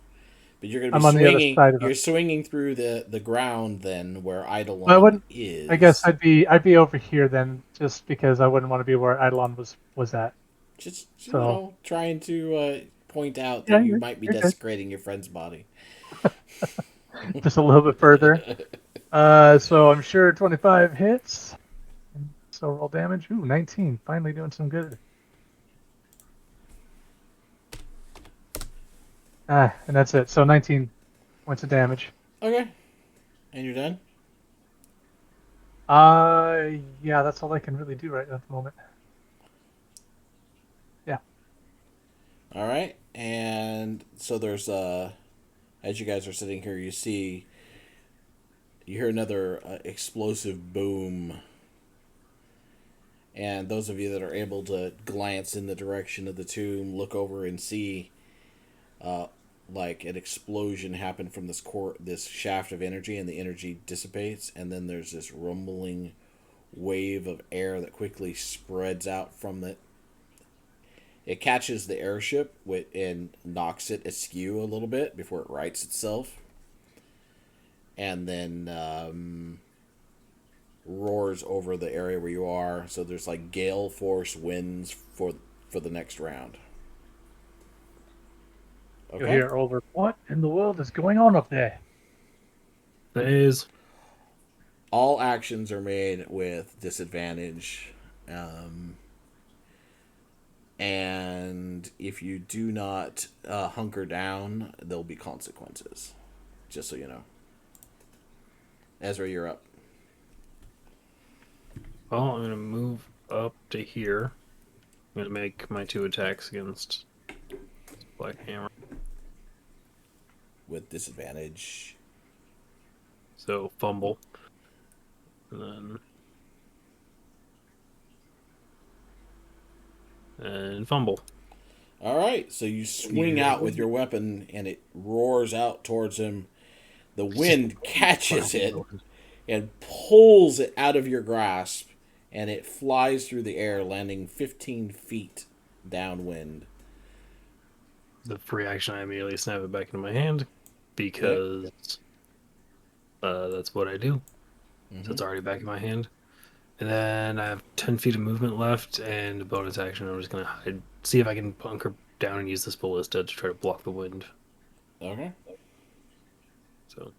Speaker 1: But you're going to be
Speaker 5: I'm on the other
Speaker 1: swinging.
Speaker 5: side of
Speaker 1: You're
Speaker 5: it.
Speaker 1: swinging through the ground then, where
Speaker 5: Well, I
Speaker 1: Eidolon
Speaker 5: wouldn't.
Speaker 1: is.
Speaker 5: I guess I'd be over here then, just because I wouldn't want to be where Eidolon was at.
Speaker 1: Just
Speaker 5: So
Speaker 1: trying to point out
Speaker 5: yeah,
Speaker 1: that you might be
Speaker 5: you're good.
Speaker 1: desecrating your friend's body.
Speaker 5: Just a little bit further. So I'm sure 25 hits. So roll damage. Ooh, 19. Finally doing some good. And that's it. So 19 points of damage.
Speaker 1: Okay. And you're done?
Speaker 5: Yeah, that's all I can really do right at the moment. Yeah.
Speaker 1: All right. And so there's as you guys are sitting here, you hear another explosive boom. And those of you that are able to glance in the direction of the tomb, look over and see like an explosion happen from this shaft of energy, and the energy dissipates, and then there's this rumbling wave of air that quickly spreads out from it. It catches the airship and knocks it askew a little bit before it rights itself, and then roars over the area where you are. So there's like gale force winds for the next round.
Speaker 5: You
Speaker 1: Okay.
Speaker 5: hear over. What in the world is going on up there?
Speaker 3: Phase.
Speaker 1: All actions are made with disadvantage. And if you do not hunker down, there'll be consequences. Just so you know. Ezra, you're up.
Speaker 3: Well, I'm gonna move up to here. I'm gonna make my 2 attacks against Black Hammer.
Speaker 1: With disadvantage.
Speaker 3: So fumble. And fumble.
Speaker 1: All right, so you swing out with your weapon, and it roars out towards him. The wind catches it and pulls it out of your grasp, and it flies through the air, landing 15 feet downwind.
Speaker 3: The free action, I immediately snap it back into my hand because that's what I do. So it's already back in my hand. And then I have 10 feet of movement left, and a bonus action. I'm just going to hide, see if I can bunker down and use this ballista to try to block the wind.
Speaker 1: Okay.
Speaker 3: So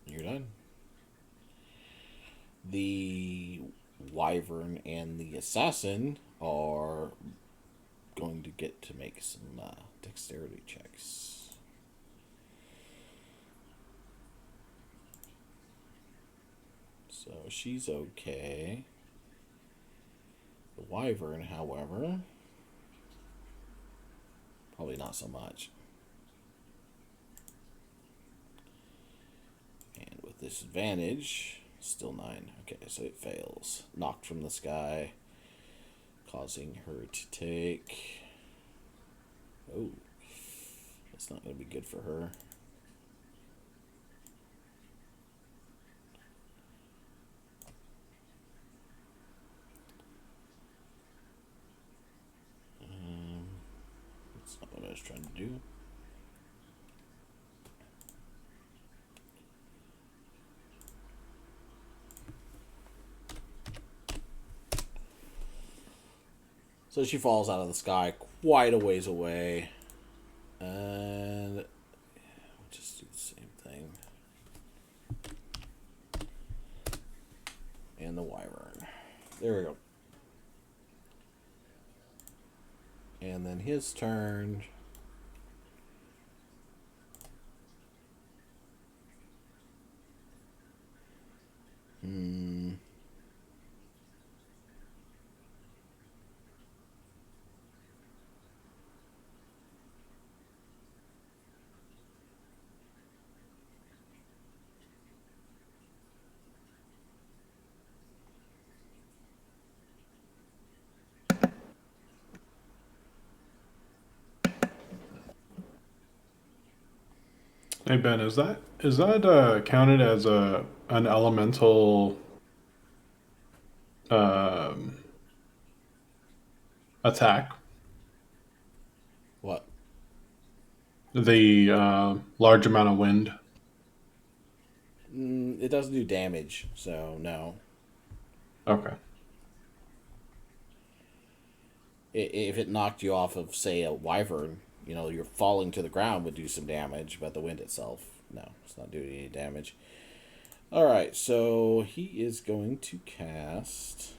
Speaker 1: You're done. The wyvern and the assassin are going to get to make some dexterity checks. So she's okay. The wyvern, however, probably not so much. And with disadvantage, still 9. Okay, so it fails. Knocked from the sky, causing her to take... Oh, that's not going to be good for her. That's not what I was trying to do. So she falls out of the sky quite a ways away. And we'll just do the same thing. And the wyvern. There we go. And then his turn.
Speaker 6: Hey Ben, is that counted as an elemental attack?
Speaker 1: What?
Speaker 6: The large amount of wind.
Speaker 1: It doesn't do damage, so no.
Speaker 6: Okay.
Speaker 1: If it knocked you off of, say, a wyvern, you're falling to the ground would do some damage, but the wind itself, no, it's not doing any damage. All right, so he is going to cast.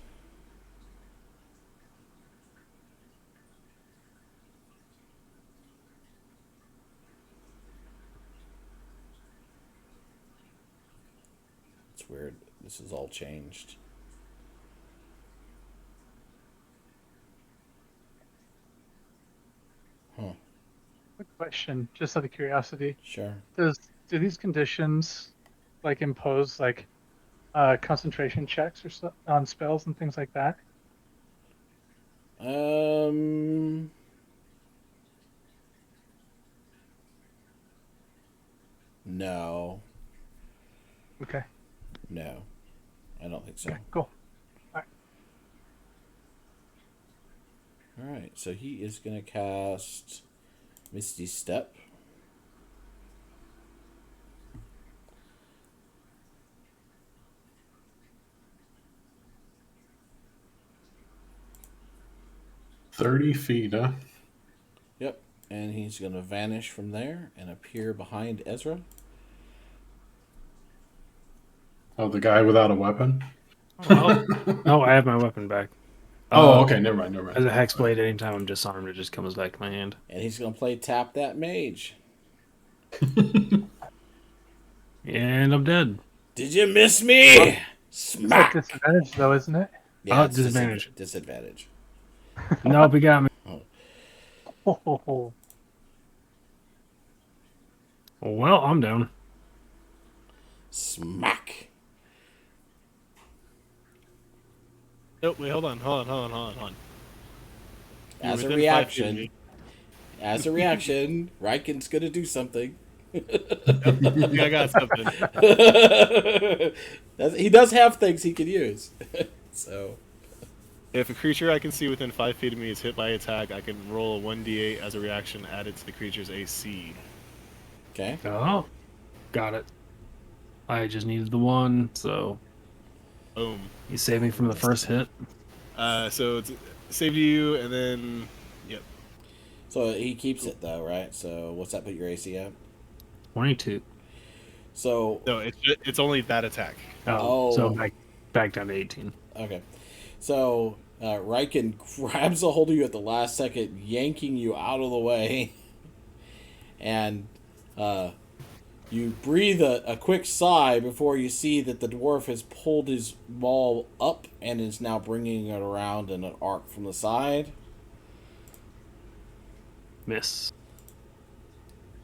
Speaker 1: It's weird. This is all changed.
Speaker 5: Quick question, just out of curiosity.
Speaker 1: Sure.
Speaker 5: Do these conditions like impose like concentration checks or on spells and things like that?
Speaker 1: No.
Speaker 5: Okay.
Speaker 1: No. I don't think so.
Speaker 5: Okay, cool.
Speaker 1: All right, so he is going to cast Misty Step.
Speaker 6: $30 feet, huh?
Speaker 1: Yep, and he's going to vanish from there and appear behind Ezra.
Speaker 6: Oh, the guy without a weapon?
Speaker 3: Oh, I have my weapon back.
Speaker 6: Oh, okay, never mind.
Speaker 3: As a hexblade, anytime I'm disarmed, it just comes back to my hand.
Speaker 1: And he's going to play Tap That Mage.
Speaker 3: And I'm dead.
Speaker 1: Did you miss me?
Speaker 5: It's like
Speaker 1: Smack!
Speaker 5: disadvantage though, isn't it?
Speaker 1: Yeah,
Speaker 3: it's disadvantage.
Speaker 1: Disadvantage.
Speaker 3: Nope, he got me.
Speaker 5: Oh.
Speaker 3: Well, I'm down.
Speaker 1: Smack!
Speaker 2: Nope, wait, hold on.
Speaker 1: As a
Speaker 2: You're within 5 feet of
Speaker 1: reaction,
Speaker 2: me.
Speaker 1: Riken's going to do something.
Speaker 2: Yeah, I got something.
Speaker 1: He does have things he can use. So,
Speaker 2: If a creature I can see within 5 feet of me is hit by attack, I can roll a 1d8 as a reaction added to the creature's AC.
Speaker 1: okay.
Speaker 3: Oh, got it. I just needed the one, so
Speaker 2: Boom.
Speaker 3: you saved me from the first hit.
Speaker 2: So it's saved you, and then yep.
Speaker 1: So he keeps it though, right? So what's that put your AC at?
Speaker 3: 22.
Speaker 1: So
Speaker 2: No, it's only that attack.
Speaker 3: So back down to 18.
Speaker 1: okay. So Riken grabs a hold of you at the last second, yanking you out of the way, and you breathe a quick sigh before you see that the dwarf has pulled his maul up and is now bringing it around in an arc from the side.
Speaker 3: Miss.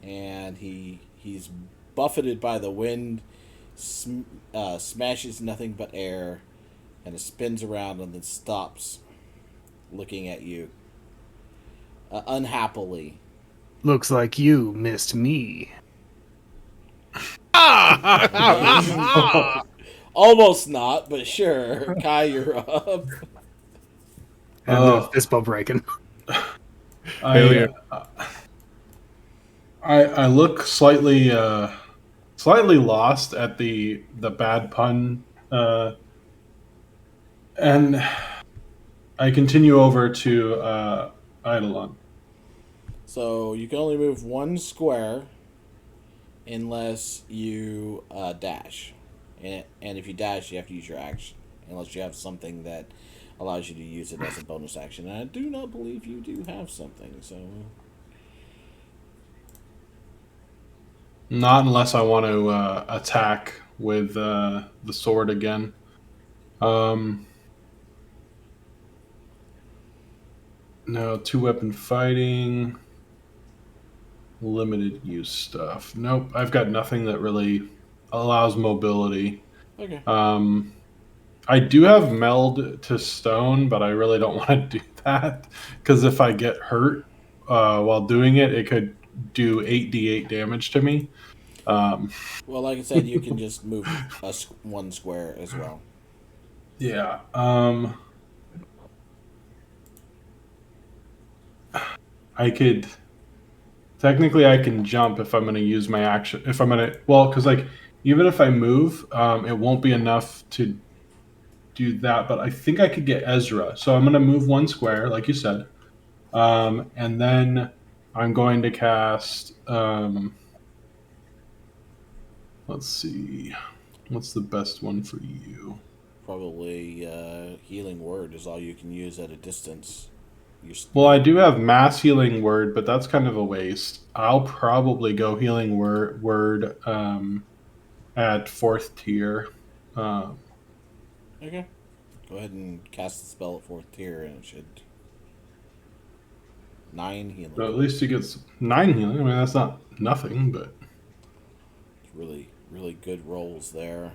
Speaker 1: And he's buffeted by the wind, smashes nothing but air, and it spins around and then stops, looking at you unhappily.
Speaker 3: Looks like you missed me.
Speaker 1: Almost not, but sure. Kai, you're up.
Speaker 3: And I'm doing fist bump breaking.
Speaker 6: I look slightly lost at the bad pun, and I continue over to Eidolon.
Speaker 1: So you can only move one square unless you dash. And if you dash, you have to use your action. Unless you have something that allows you to use it as a bonus action. And I do not believe you do have something, so...
Speaker 6: Not unless I want to attack with the sword again. No, 2-weapon fighting. Limited use stuff. Nope, I've got nothing that really allows mobility.
Speaker 1: Okay.
Speaker 6: I do have meld to stone, but I really don't want to do that because if I get hurt while doing it, it could do 8d8 damage to me.
Speaker 1: Well, like I said, you can just move one square as well.
Speaker 6: Yeah. I could technically I can jump if I'm going to use my action. If I'm going to because like even if I move, it won't be enough to do that. But I think I could get Ezra, so I'm going to move one square, like you said, and then I'm going to cast. Let's see, what's the best one for you?
Speaker 1: Probably Healing Word is all you can use at a distance.
Speaker 6: Well, I do have Mass Healing Word, but that's kind of a waste. I'll probably go Healing Word at 4th tier.
Speaker 1: Okay. Go ahead and cast the spell at 4th tier, and it should 9 healing.
Speaker 6: So at least he gets 9 healing. I mean, that's not nothing, but
Speaker 1: It's really, really good rolls there.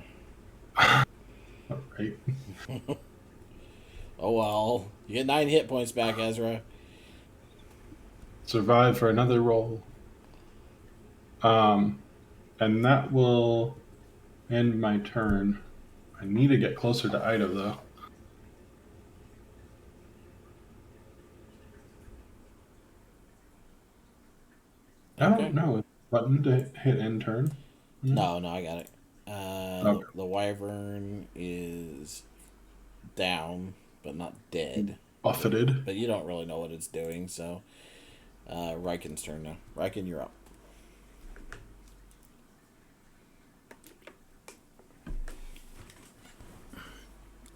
Speaker 6: all right.
Speaker 1: Oh well, you get 9 hit points back, Ezra.
Speaker 6: Survive for another roll. And that will end my turn. I need to get closer to Ida, though.
Speaker 1: Okay.
Speaker 6: Oh, no. Button to hit end turn.
Speaker 1: No, I got it.
Speaker 6: Okay.
Speaker 1: The Wyvern is down, but not dead.
Speaker 6: Buffeted.
Speaker 1: But you don't really know what it's doing, so... Riken's turn now. Riken, you're up.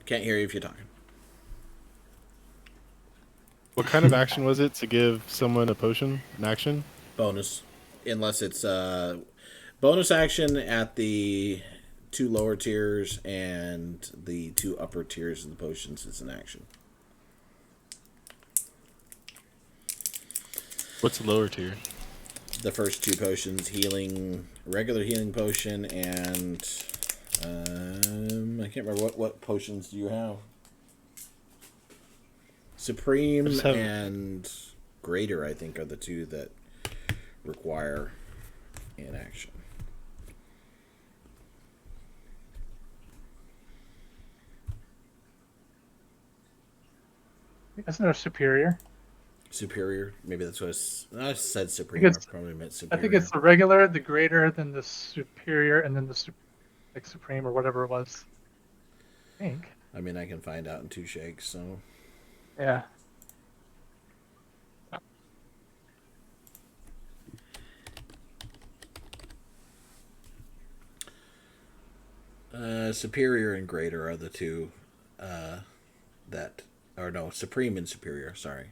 Speaker 1: Can't hear you if you're talking.
Speaker 2: What kind of action was it to give someone a potion? An action?
Speaker 1: Bonus. Unless it's bonus action at the 2 lower tiers and the 2 upper tiers of the potions is an action.
Speaker 2: What's the lower tier?
Speaker 1: The first 2 potions, healing, regular healing potion, and I can't remember what potions do you have. Supreme and Greater, I think, are the 2 that require an action.
Speaker 5: Isn't there a superior?
Speaker 1: Superior, maybe that's what I said. Supreme. I probably meant superior.
Speaker 5: I think it's the regular, the greater, then the superior, and then the supreme or whatever it was. I think.
Speaker 1: I mean, I can find out in 2 shakes. So
Speaker 5: yeah.
Speaker 1: Superior and Greater are the 2 that, or no, Supreme and Superior. Sorry.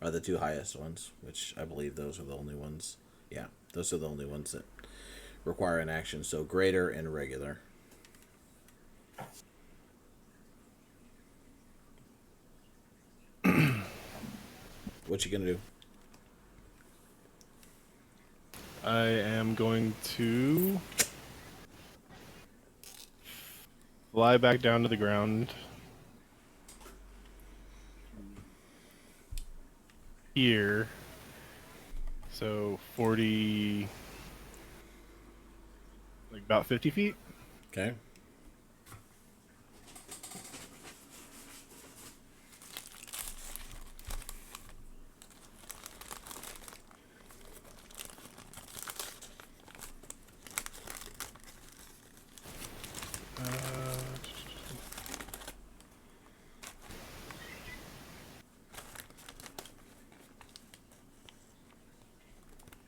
Speaker 1: Are the 2 highest ones, which I believe those are the only ones. Yeah, those are the only ones that require an action. So Greater and Regular. What you gonna do?
Speaker 2: I am going to fly back down to the ground. Here. So 40, like about 50 feet.
Speaker 1: Okay.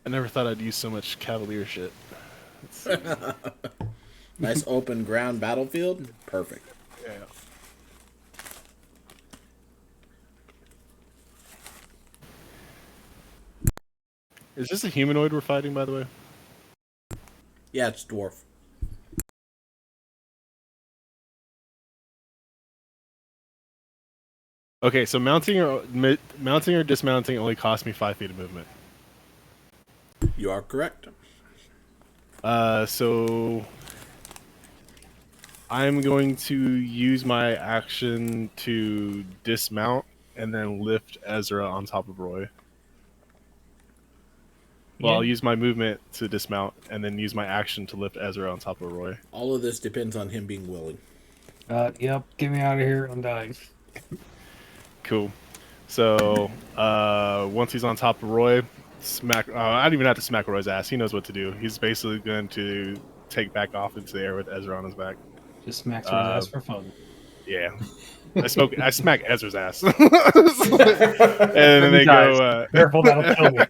Speaker 2: I never thought I'd use so much cavalier shit. Let's see.
Speaker 1: Nice open ground battlefield. Perfect.
Speaker 2: Yeah. Is this a humanoid we're fighting, by the way?
Speaker 1: Yeah, it's dwarf.
Speaker 2: Okay, so mounting or dismounting only costs me 5 feet of movement.
Speaker 1: You are correct.
Speaker 2: So I'm going to use my action to dismount and then lift Ezra on top of Roy. Well, I'll use my movement to dismount and then use my action to lift Ezra on top of Roy.
Speaker 1: All of this depends on him being willing.
Speaker 3: Yep. Get me out of here. I'm dying.
Speaker 2: Cool. So once he's on top of Roy, smack. I don't even have to smack Roy's ass. He knows what to do. He's basically going to take back off into the air with Ezra on his back.
Speaker 3: Just smacks my ass for fun.
Speaker 2: Yeah. I smack Ezra's ass. And then they go.
Speaker 3: Careful, that'll kill me.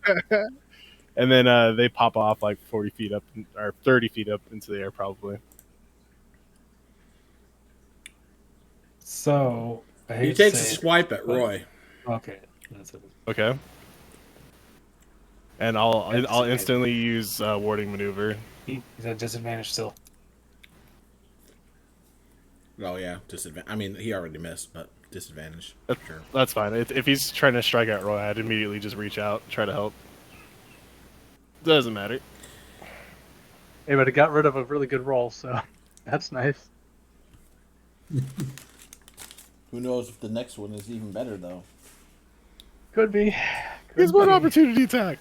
Speaker 2: And then they pop off like 40 feet up, or 30 feet up into the air, probably.
Speaker 3: So
Speaker 1: He takes a swipe at Roy.
Speaker 3: Okay, that's it.
Speaker 2: Okay. And I'll instantly use warding maneuver.
Speaker 3: He's at disadvantage still.
Speaker 1: Oh yeah, disadvantage. I mean, he already missed, but disadvantage. Sure.
Speaker 2: That's fine. If he's trying to strike at Roy, I'd immediately just reach out, try to help. Doesn't matter.
Speaker 5: Hey, but it got rid of a really good roll, so that's nice.
Speaker 1: Who knows if the next one is even better though?
Speaker 5: Could be.
Speaker 2: Here's one opportunity attack.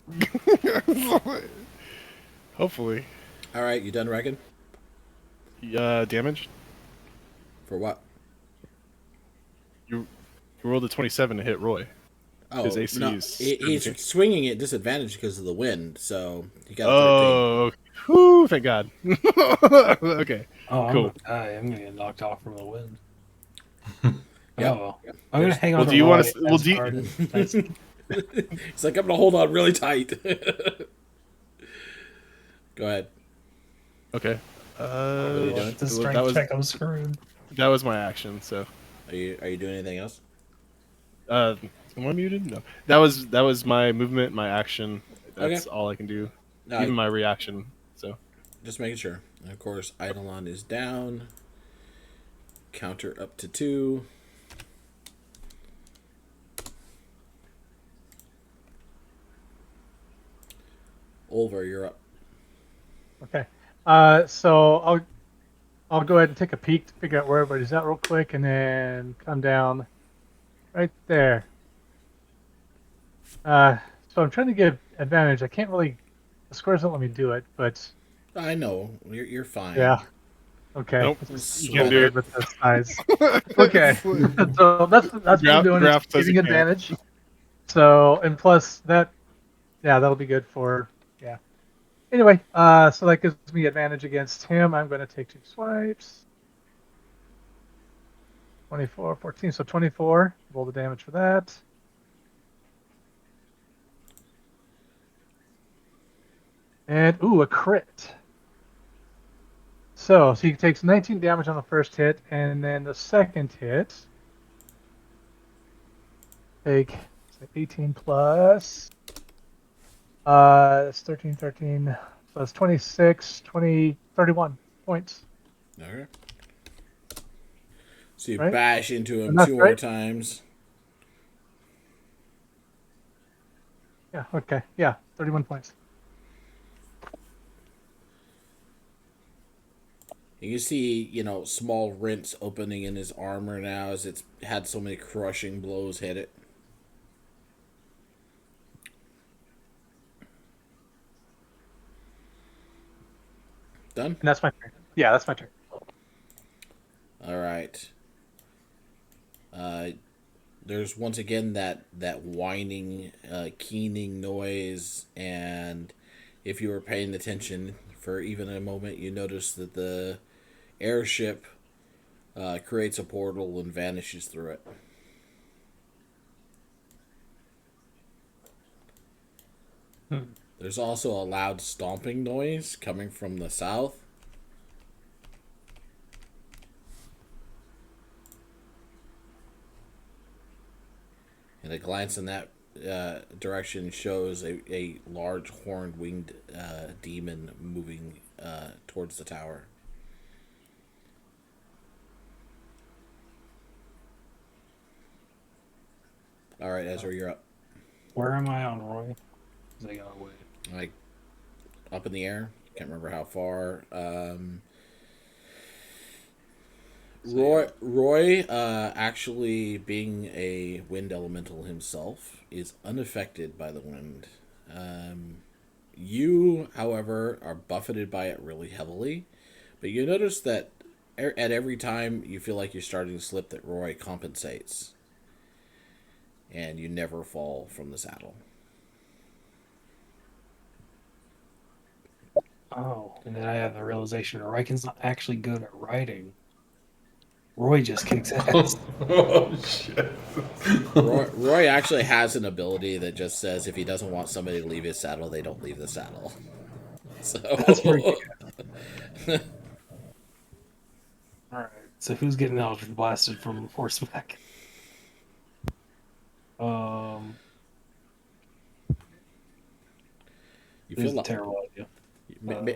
Speaker 2: Hopefully.
Speaker 1: All right, you done, Reckon?
Speaker 2: Damage.
Speaker 1: For what?
Speaker 2: You rolled a 27 to hit Roy.
Speaker 1: Oh,
Speaker 2: his AC
Speaker 1: no,
Speaker 2: is
Speaker 1: he's swinging at disadvantage because of the wind, so you got.
Speaker 2: Oh, whew, thank God. Okay,
Speaker 3: Oh,
Speaker 2: cool.
Speaker 3: I'm gonna get knocked off from the wind.
Speaker 1: Yep.
Speaker 3: Oh, I'm gonna hang on.
Speaker 2: Well,
Speaker 3: to
Speaker 2: do you
Speaker 3: Roy
Speaker 2: want to? Well,
Speaker 3: as
Speaker 2: do you,
Speaker 3: hard as-
Speaker 1: It's like I'm gonna hold on really tight. Go ahead.
Speaker 2: Okay.
Speaker 3: It's a strength
Speaker 2: that was
Speaker 3: check. I'm screwed.
Speaker 2: that was my action. So,
Speaker 1: Are you doing anything else?
Speaker 2: am I muted? No. That was my movement, my action. That's all I can do.
Speaker 1: No,
Speaker 2: Even my reaction. So.
Speaker 1: just making sure. And of course, Eidolon is down. Counter up to 2. Olver, you're up.
Speaker 5: Okay. So I'll go ahead and take a peek to figure out where everybody's at real quick, and then come down right there. So I'm trying to get advantage. I can't really. The squares don't let me do it, but
Speaker 1: I know you're fine.
Speaker 5: yeah. Okay.
Speaker 2: Nope.
Speaker 5: It's
Speaker 2: You can't do it.
Speaker 5: with this size. Okay. So that's what I'm doing.
Speaker 2: Graph
Speaker 5: Is
Speaker 2: says
Speaker 5: getting
Speaker 2: you can't.
Speaker 5: advantage. So and plus that, yeah, that'll be good for yeah. Anyway, so that gives me advantage against him. I'm going to take 2 swipes. 24, 14, so 24. Roll the damage for that. And, ooh, a crit. So he takes 19 damage on the first hit, and then the second hit, take 18 plus, it's 13, so it's 26, 20, 31 points.
Speaker 1: Okay. So you
Speaker 5: Right?
Speaker 1: bash into him
Speaker 5: Enough,
Speaker 1: 2 more
Speaker 5: right?
Speaker 1: times.
Speaker 5: Yeah, okay, yeah, 31 points.
Speaker 1: You can see, small rents opening in his armor now as it's had so many crushing blows hit it. Done?
Speaker 5: And that's my turn. Yeah, that's my turn.
Speaker 1: All right. There's once again that whining, keening noise, and if you were paying attention for even a moment, you notice that the airship creates a portal and vanishes through it. There's also a loud stomping noise coming from the south. And a glance in that direction shows a large horned winged demon moving towards the tower. All right, Ezra, you're up.
Speaker 3: Where am I on Roy? They got away.
Speaker 1: Like up in the air. Can't remember how far. Roy, actually being a wind elemental himself, is unaffected by the wind. You, however, are buffeted by it really heavily, but you notice that at every time you feel like you're starting to slip, that Roy compensates, and you never fall from the saddle.
Speaker 3: Oh, and then I have the realization Riken's not actually good at riding. Roy just kicks ass.
Speaker 6: Oh shit!
Speaker 1: Roy actually has an ability that just says if he doesn't want somebody to leave his saddle, they don't leave the saddle. So
Speaker 3: That's pretty good. Alright, so who's getting Eldritch Blasted from horseback?
Speaker 1: you
Speaker 3: This
Speaker 1: feel
Speaker 3: is a
Speaker 1: like,
Speaker 3: terrible idea.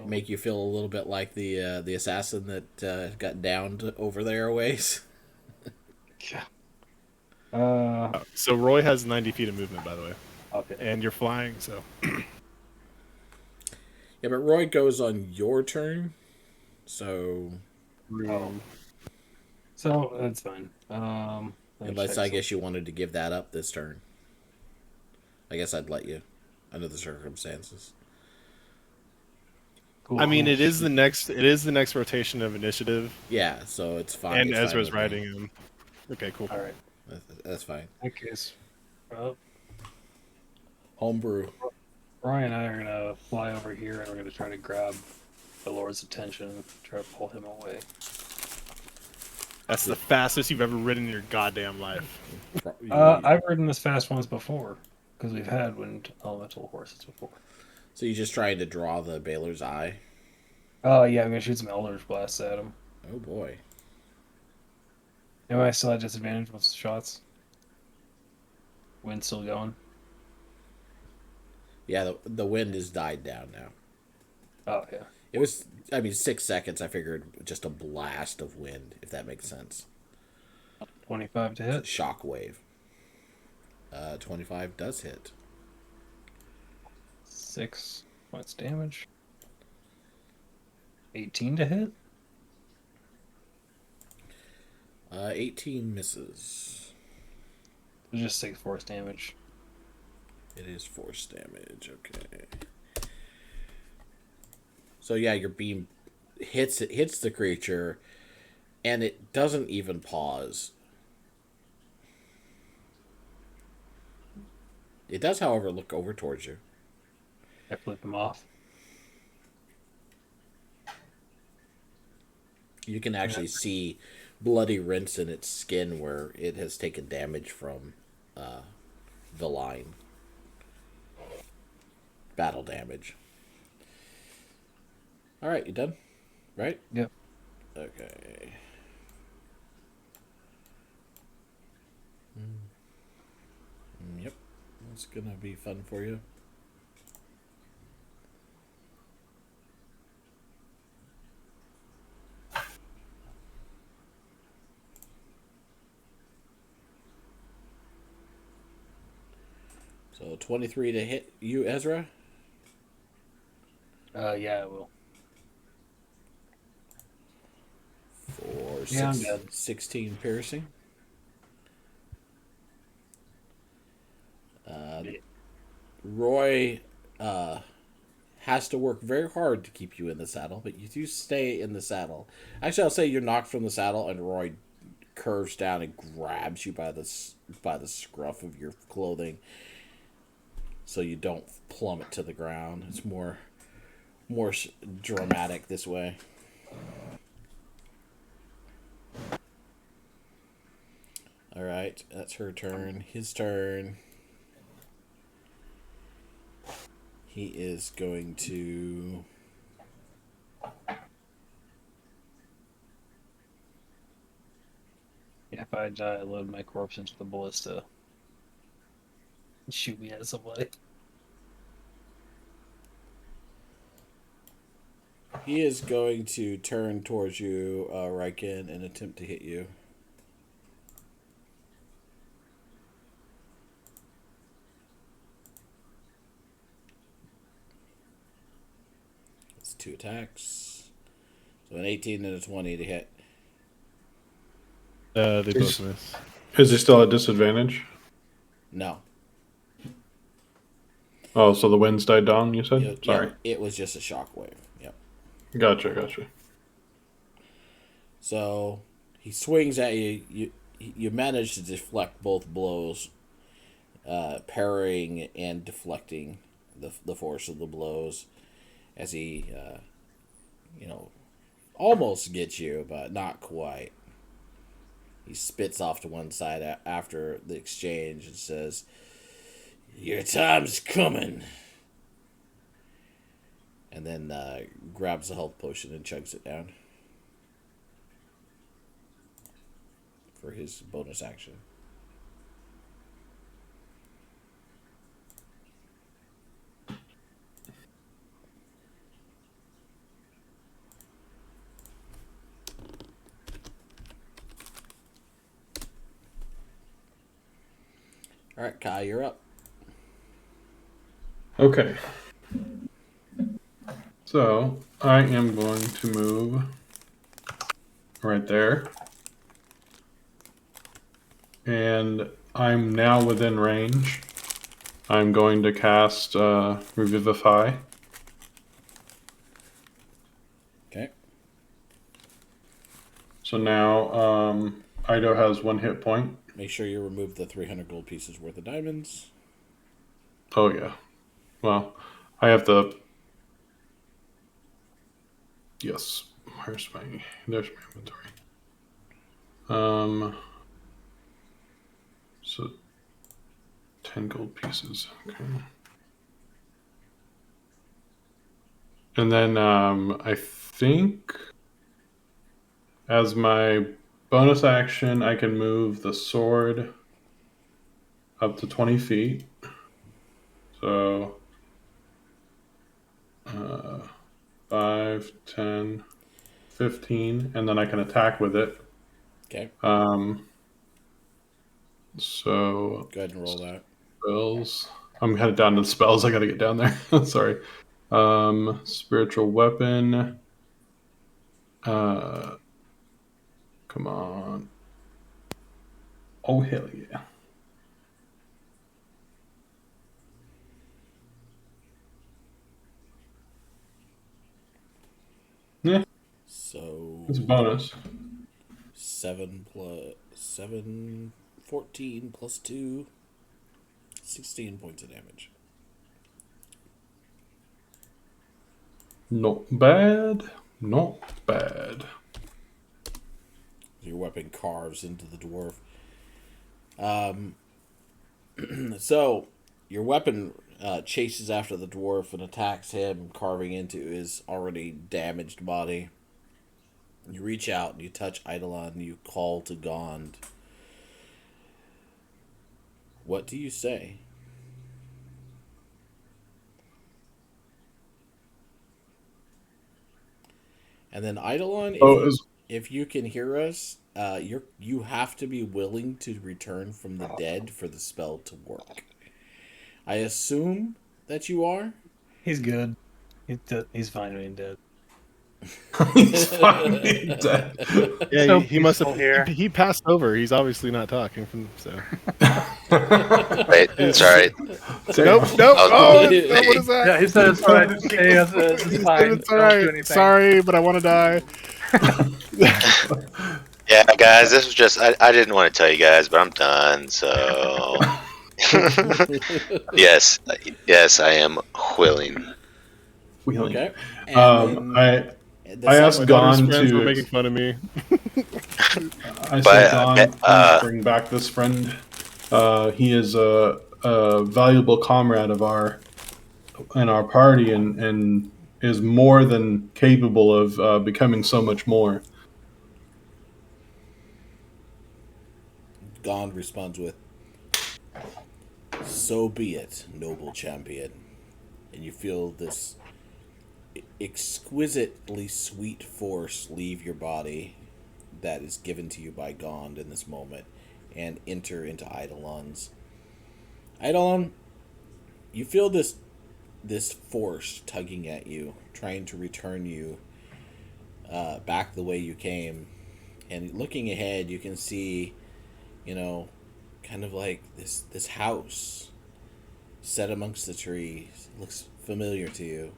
Speaker 1: make you feel a little bit like the assassin that got downed over there a ways.
Speaker 3: Yeah.
Speaker 2: So Roy has 90 feet of movement, by the way,
Speaker 3: Okay.
Speaker 2: and you're flying. So
Speaker 1: Yeah, but Roy goes on your turn, so
Speaker 3: Oh. So that's fine.
Speaker 1: unless I guess you wanted to give that up this turn, I guess I'd let you under the circumstances.
Speaker 3: Cool.
Speaker 2: I mean, it is the next rotation of initiative,
Speaker 1: Yeah, so it's fine.
Speaker 2: and
Speaker 1: it's fine
Speaker 2: Ezra's
Speaker 1: with me.
Speaker 2: riding him. Okay, cool.
Speaker 3: All right.
Speaker 1: That's fine.
Speaker 3: In that case, well,
Speaker 1: Homebrew.
Speaker 3: Roy and I are gonna fly over here, and we're gonna try to grab the Lord's attention, and try to pull him away.
Speaker 2: That's the fastest you've ever ridden in your goddamn life.
Speaker 3: I've ridden this fast once before, because we've had wind elemental horses before.
Speaker 1: So you just trying to draw the Baylor's eye?
Speaker 3: Oh yeah, I'm gonna shoot some Eldritch Blasts at him.
Speaker 1: Oh boy.
Speaker 3: Am I still at disadvantage with shots? Wind's still going.
Speaker 1: Yeah, the wind has died down now.
Speaker 3: Oh yeah.
Speaker 1: It was, 6 seconds. I figured just a blast of wind, if that makes sense.
Speaker 3: 25 to hit.
Speaker 1: Shock wave. 25 does hit.
Speaker 3: 6 points damage. 18 to hit.
Speaker 1: 18 misses.
Speaker 3: Just 6 force damage.
Speaker 1: It is force damage. Okay. So yeah, your beam hits the creature, and it doesn't even pause. It does, however, look over towards you.
Speaker 3: I flip him off.
Speaker 1: You can actually see bloody rents in its skin where it has taken damage from the line. Battle damage. All right, you done? Right?
Speaker 3: Yep.
Speaker 1: Okay. Yep. That's gonna be fun for you. So 23 to hit you, Ezra.
Speaker 3: Yeah, I will.
Speaker 1: For
Speaker 3: Yeah, I'm dead.
Speaker 1: 16 piercing. Roy has to work very hard to keep you in the saddle, but you do stay in the saddle. Actually, I'll say you're knocked from the saddle, and Roy curves down and grabs you by the scruff of your clothing, so you don't plummet to the ground. It's more dramatic this way. All right, that's her turn. His turn. He is going to.
Speaker 3: Yeah, if I die, I load my corpse into the ballista. Shoot me at somebody.
Speaker 1: He is going to turn towards you, Riken, and attempt to hit you. It's 2 attacks. So an 18 and a 20 to hit.
Speaker 2: They both miss.
Speaker 6: Is he still at disadvantage?
Speaker 1: No.
Speaker 6: Oh, so the winds died down, you said?
Speaker 1: Yeah,
Speaker 6: Sorry.
Speaker 1: it was just a shockwave. Yep.
Speaker 6: Gotcha.
Speaker 1: So he swings at you. You manage to deflect both blows, parrying and deflecting the force of the blows as he, almost gets you, but not quite. He spits off to one side after the exchange and says, "Your time's coming." And then grabs the health potion and chugs it down for his bonus action. All right, Kai, you're up.
Speaker 6: Okay. So, I am going to move right there. And I'm now within range. I'm going to cast Revivify.
Speaker 1: Okay.
Speaker 6: So now Ido has 1 hit point.
Speaker 1: Make sure you remove the 300 gold pieces worth of diamonds.
Speaker 6: Oh, yeah. Well, I have the... Yes. There's my inventory. So 10 gold pieces. Okay. And then I think as my bonus action, I can move the sword up to 20 feet. So 5, 10, 15, and then I can attack with it.
Speaker 1: Okay.
Speaker 6: So
Speaker 1: Go ahead and roll that.
Speaker 6: spells. I'm headed down to the spells. I got to get down there. Sorry. Spiritual weapon. Come on. Oh, hell yeah. Yeah,
Speaker 1: So
Speaker 6: it's a bonus.
Speaker 1: 14 plus 2, 16 points of damage.
Speaker 6: Not bad. Not bad.
Speaker 1: Your weapon carves into the dwarf. So your weapon chases after the dwarf and attacks him, carving into his already damaged body. You reach out and you touch Eidolon and you call to Gond. What do you say? And then Eidolon, if you can hear us, you have to be willing to return from the dead for the spell to work. I assume that you are.
Speaker 3: He's good. He's fine being dead.
Speaker 6: He's fine being dead.
Speaker 2: Yeah,
Speaker 5: So
Speaker 2: he must
Speaker 5: peaceful
Speaker 2: have.
Speaker 5: here.
Speaker 2: He passed over. He's obviously not talking. So.
Speaker 4: Wait, sorry.
Speaker 2: Nope. Oh, what is that?
Speaker 5: Yeah, he said it's alright. It's fine.
Speaker 2: It's
Speaker 5: Don't
Speaker 2: alright.
Speaker 5: do anything.
Speaker 2: Sorry, but I want to die.
Speaker 4: Yeah, guys, this was just I didn't want to tell you guys, but I'm done. So yes, I am willing.
Speaker 1: Okay.
Speaker 6: I asked Gon
Speaker 2: friends were
Speaker 6: to
Speaker 2: making fun of me.
Speaker 6: I said, Gon, please bring back this friend. He is a valuable comrade of in our party and is more than capable of becoming so much more.
Speaker 1: Gond responds with, "So be it, noble champion." And you feel this exquisitely sweet force leave your body that is given to you by Gond in this moment and enter into Eidolon's. Eidolon, you feel this force tugging at you, trying to return you back the way you came. And looking ahead, you can see, kind of like this house set amongst the trees. It looks familiar to you.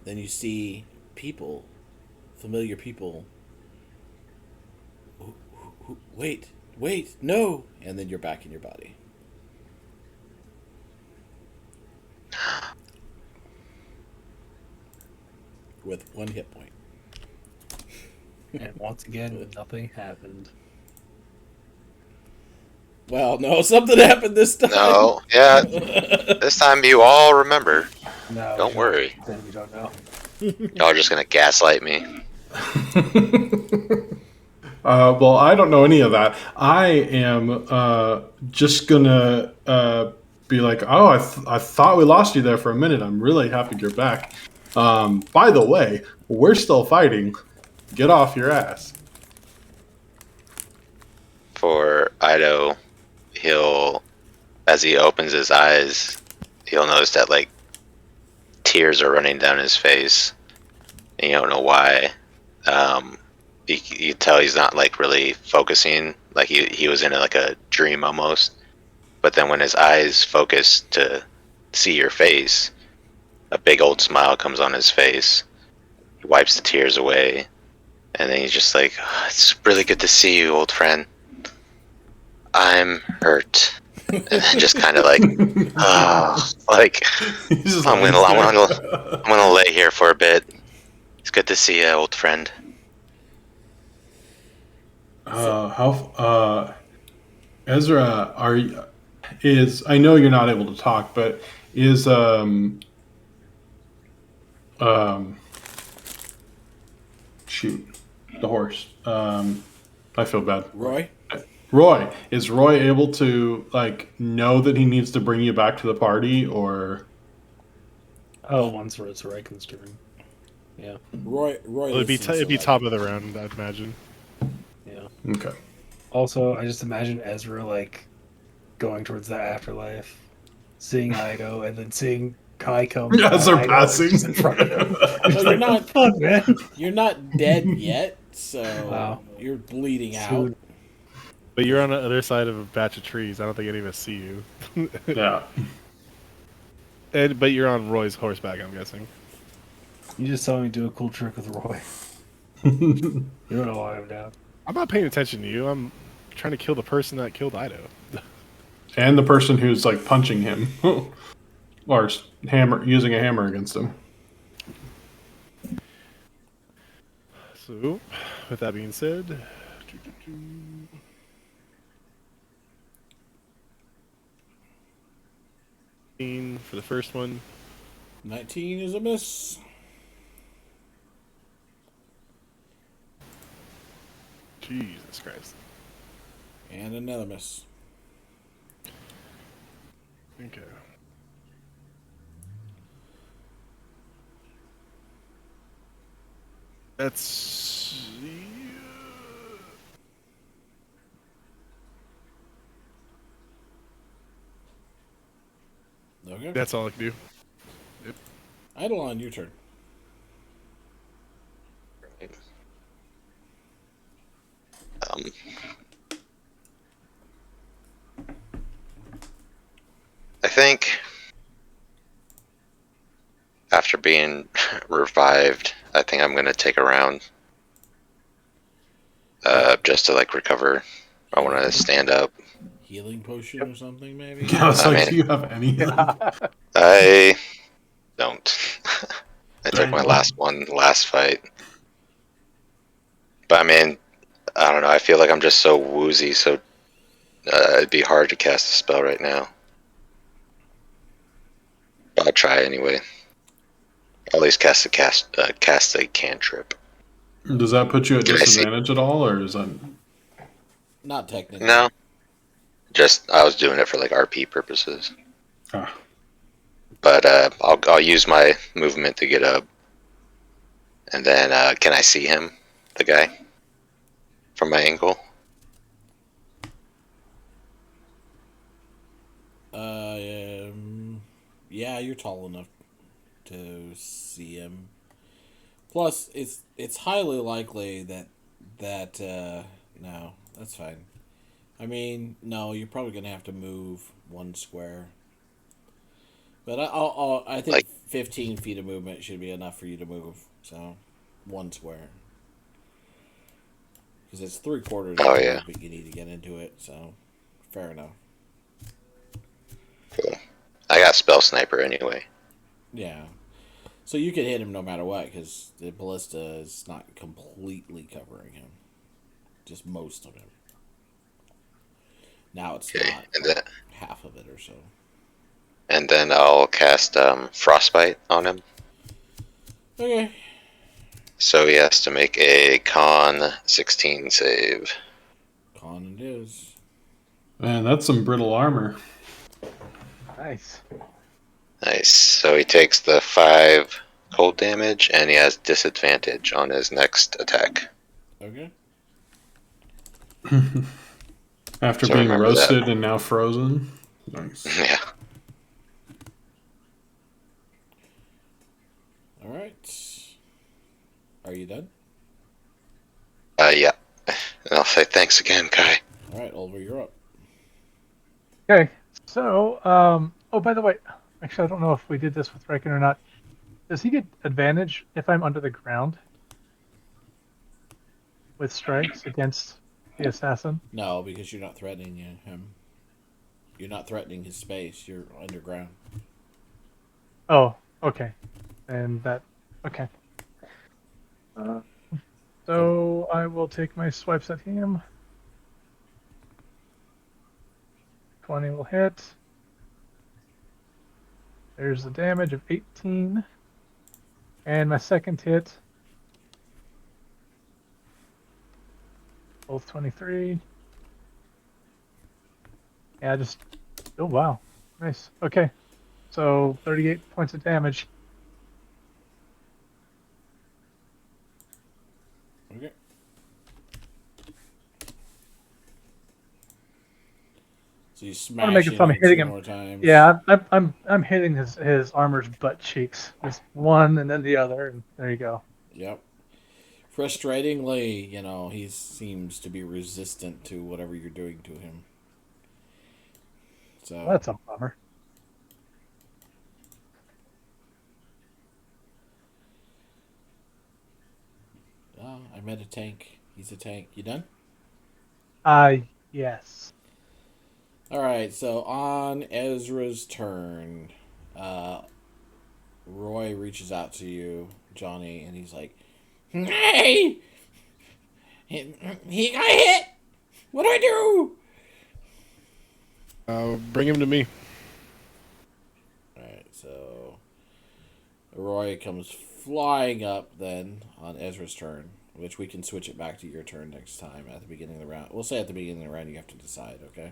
Speaker 1: Then you see people, familiar people. Wait, no! And then you're back in your body. With 1 hit point.
Speaker 3: And once again, nothing happened.
Speaker 1: Well, no, something happened this time.
Speaker 4: No, yeah. This time you all remember.
Speaker 3: No,
Speaker 4: Don't worry.
Speaker 3: Then we don't know.
Speaker 4: Y'all are just gonna gaslight me.
Speaker 6: Well, I don't know any of that. I am just gonna be like, oh, I thought we lost you there for a minute. I'm really happy you're back. By the way, we're still fighting. Get off your ass.
Speaker 4: For Ido, as he opens his eyes, he'll notice that like tears are running down his face. And you don't know why. You can tell he's not like really focusing, like he was in like a dream almost. But then when his eyes focus to see your face, a big old smile comes on his face. He wipes the tears away, and then he's just like, "Oh, it's really good to see you, old friend. I'm hurt." And then just kind of like, like I'm gonna lay here for a bit. It's good to see you, old friend.
Speaker 6: Ezra, I know you're not able to talk, but is shoot, the horse. I feel bad. Roy, is Roy able to know that he needs to bring you back to the party, or?
Speaker 3: Oh, once it's Riken's turn. Yeah.
Speaker 1: Roy.
Speaker 2: Well, it'd be top of the round, I'd imagine.
Speaker 3: Yeah.
Speaker 6: Okay.
Speaker 3: Also, I just imagine Ezra going towards the afterlife, seeing Ido, and then seeing Kai come.
Speaker 6: As they're passing
Speaker 3: in front of him.
Speaker 1: Well, you're not
Speaker 3: fuck, man.
Speaker 1: You're not dead yet, so
Speaker 3: Wow.
Speaker 1: you're bleeding
Speaker 3: Soon.
Speaker 1: out.
Speaker 2: But you're on the other side of a batch of trees. I don't think any of us see you.
Speaker 6: Yeah.
Speaker 2: But you're on Roy's horseback, I'm guessing.
Speaker 3: You just saw me do a cool trick with Roy. You don't know why I'm down.
Speaker 2: I'm not paying attention to you. I'm trying to kill the person that killed Ido.
Speaker 6: And the person who's punching him, or using a hammer against him.
Speaker 2: So, with that being said, for the first one.
Speaker 1: 19 is a miss.
Speaker 2: Jesus Christ.
Speaker 1: And another miss.
Speaker 2: Okay. That's...
Speaker 1: Okay.
Speaker 2: That's all I can do. Yep.
Speaker 1: Eidolon, your turn.
Speaker 4: I think after being revived, I think I'm gonna take a round, just to recover. I want to stand up.
Speaker 1: Healing potion or something, maybe?
Speaker 6: Yeah, it's do you have any?
Speaker 4: I don't. I took my last fight. But I mean, I don't know. I feel like I'm just so woozy, so it'd be hard to cast a spell right now. I'll try anyway. I'll at least cast a cantrip.
Speaker 6: Does that put you at
Speaker 4: Can I see?
Speaker 6: disadvantage at all, or is that?
Speaker 1: Not technically.
Speaker 4: No. Just I was doing it for like RP purposes.
Speaker 6: Ah,
Speaker 4: But I'll use my movement to get up, and then can I see him, the guy, from my angle?
Speaker 1: Yeah, you're tall enough to see him. Plus, it's highly likely that no, that's fine. I mean, no, you're probably gonna have to move one square. But I think
Speaker 4: Like-
Speaker 1: 15 feet of movement should be enough for you to move. So, one square. Because it's 3/4
Speaker 4: Oh,
Speaker 1: of the
Speaker 4: yeah.
Speaker 1: movement you need to get into it. So, fair enough.
Speaker 4: Cool. I got spell sniper anyway.
Speaker 1: Yeah. So you could hit him no matter what, because the ballista is not completely covering him. Just most of him. Now it's
Speaker 4: Okay,
Speaker 1: not
Speaker 4: and then
Speaker 1: half of it or so.
Speaker 4: I'll cast frostbite on him.
Speaker 1: Okay.
Speaker 4: So he has to make a con 16 save.
Speaker 1: Con it is.
Speaker 6: man, that's some brittle armor.
Speaker 5: Nice.
Speaker 4: Nice. So he takes the 5 cold damage, and he has disadvantage on his next attack.
Speaker 1: Okay.
Speaker 6: After
Speaker 4: So
Speaker 6: being
Speaker 4: remember
Speaker 6: roasted and now frozen. Nice.
Speaker 4: Yeah.
Speaker 1: All right. Are you done?
Speaker 4: Yeah. And I'll say thanks again, Kai.
Speaker 1: All right, Oliver, you're up.
Speaker 5: Okay, so, oh, by the way, actually, I don't know if we did this with Reckon or not. Does he get advantage if I'm under the ground with strikes against the assassin?
Speaker 1: No, because you're not threatening him. You're not threatening his space. You're underground.
Speaker 5: Oh, okay. And that, okay. So I will take my swipes at him. 20 will hit. There's the damage of 18. And my second hit. Both 23. Yeah, just. Oh, wow. Nice. Okay. So 38 points of damage.
Speaker 1: Okay. So you
Speaker 5: I
Speaker 1: smash
Speaker 5: want to make it
Speaker 1: him
Speaker 5: fun
Speaker 1: in
Speaker 5: hitting
Speaker 1: two
Speaker 5: him.
Speaker 1: more times.
Speaker 5: Yeah, I'm hitting his armor's butt cheeks. Just one and then the other, and there you go.
Speaker 1: Yep. Frustratingly, he seems to be resistant to whatever you're doing to him. So
Speaker 5: Well, that's a bummer.
Speaker 1: I met a tank. He's a tank. You done?
Speaker 5: Yes.
Speaker 1: All right. So on Ezra's turn, Roy reaches out to you, Johnny, and he's like, "Hey, he got hit. What do I do?"
Speaker 2: Bring him to me.
Speaker 1: All right. So Roy comes flying up then on Ezra's turn, which we can switch it back to your turn next time at the beginning of the round. We'll say at the beginning of the round you have to decide, okay?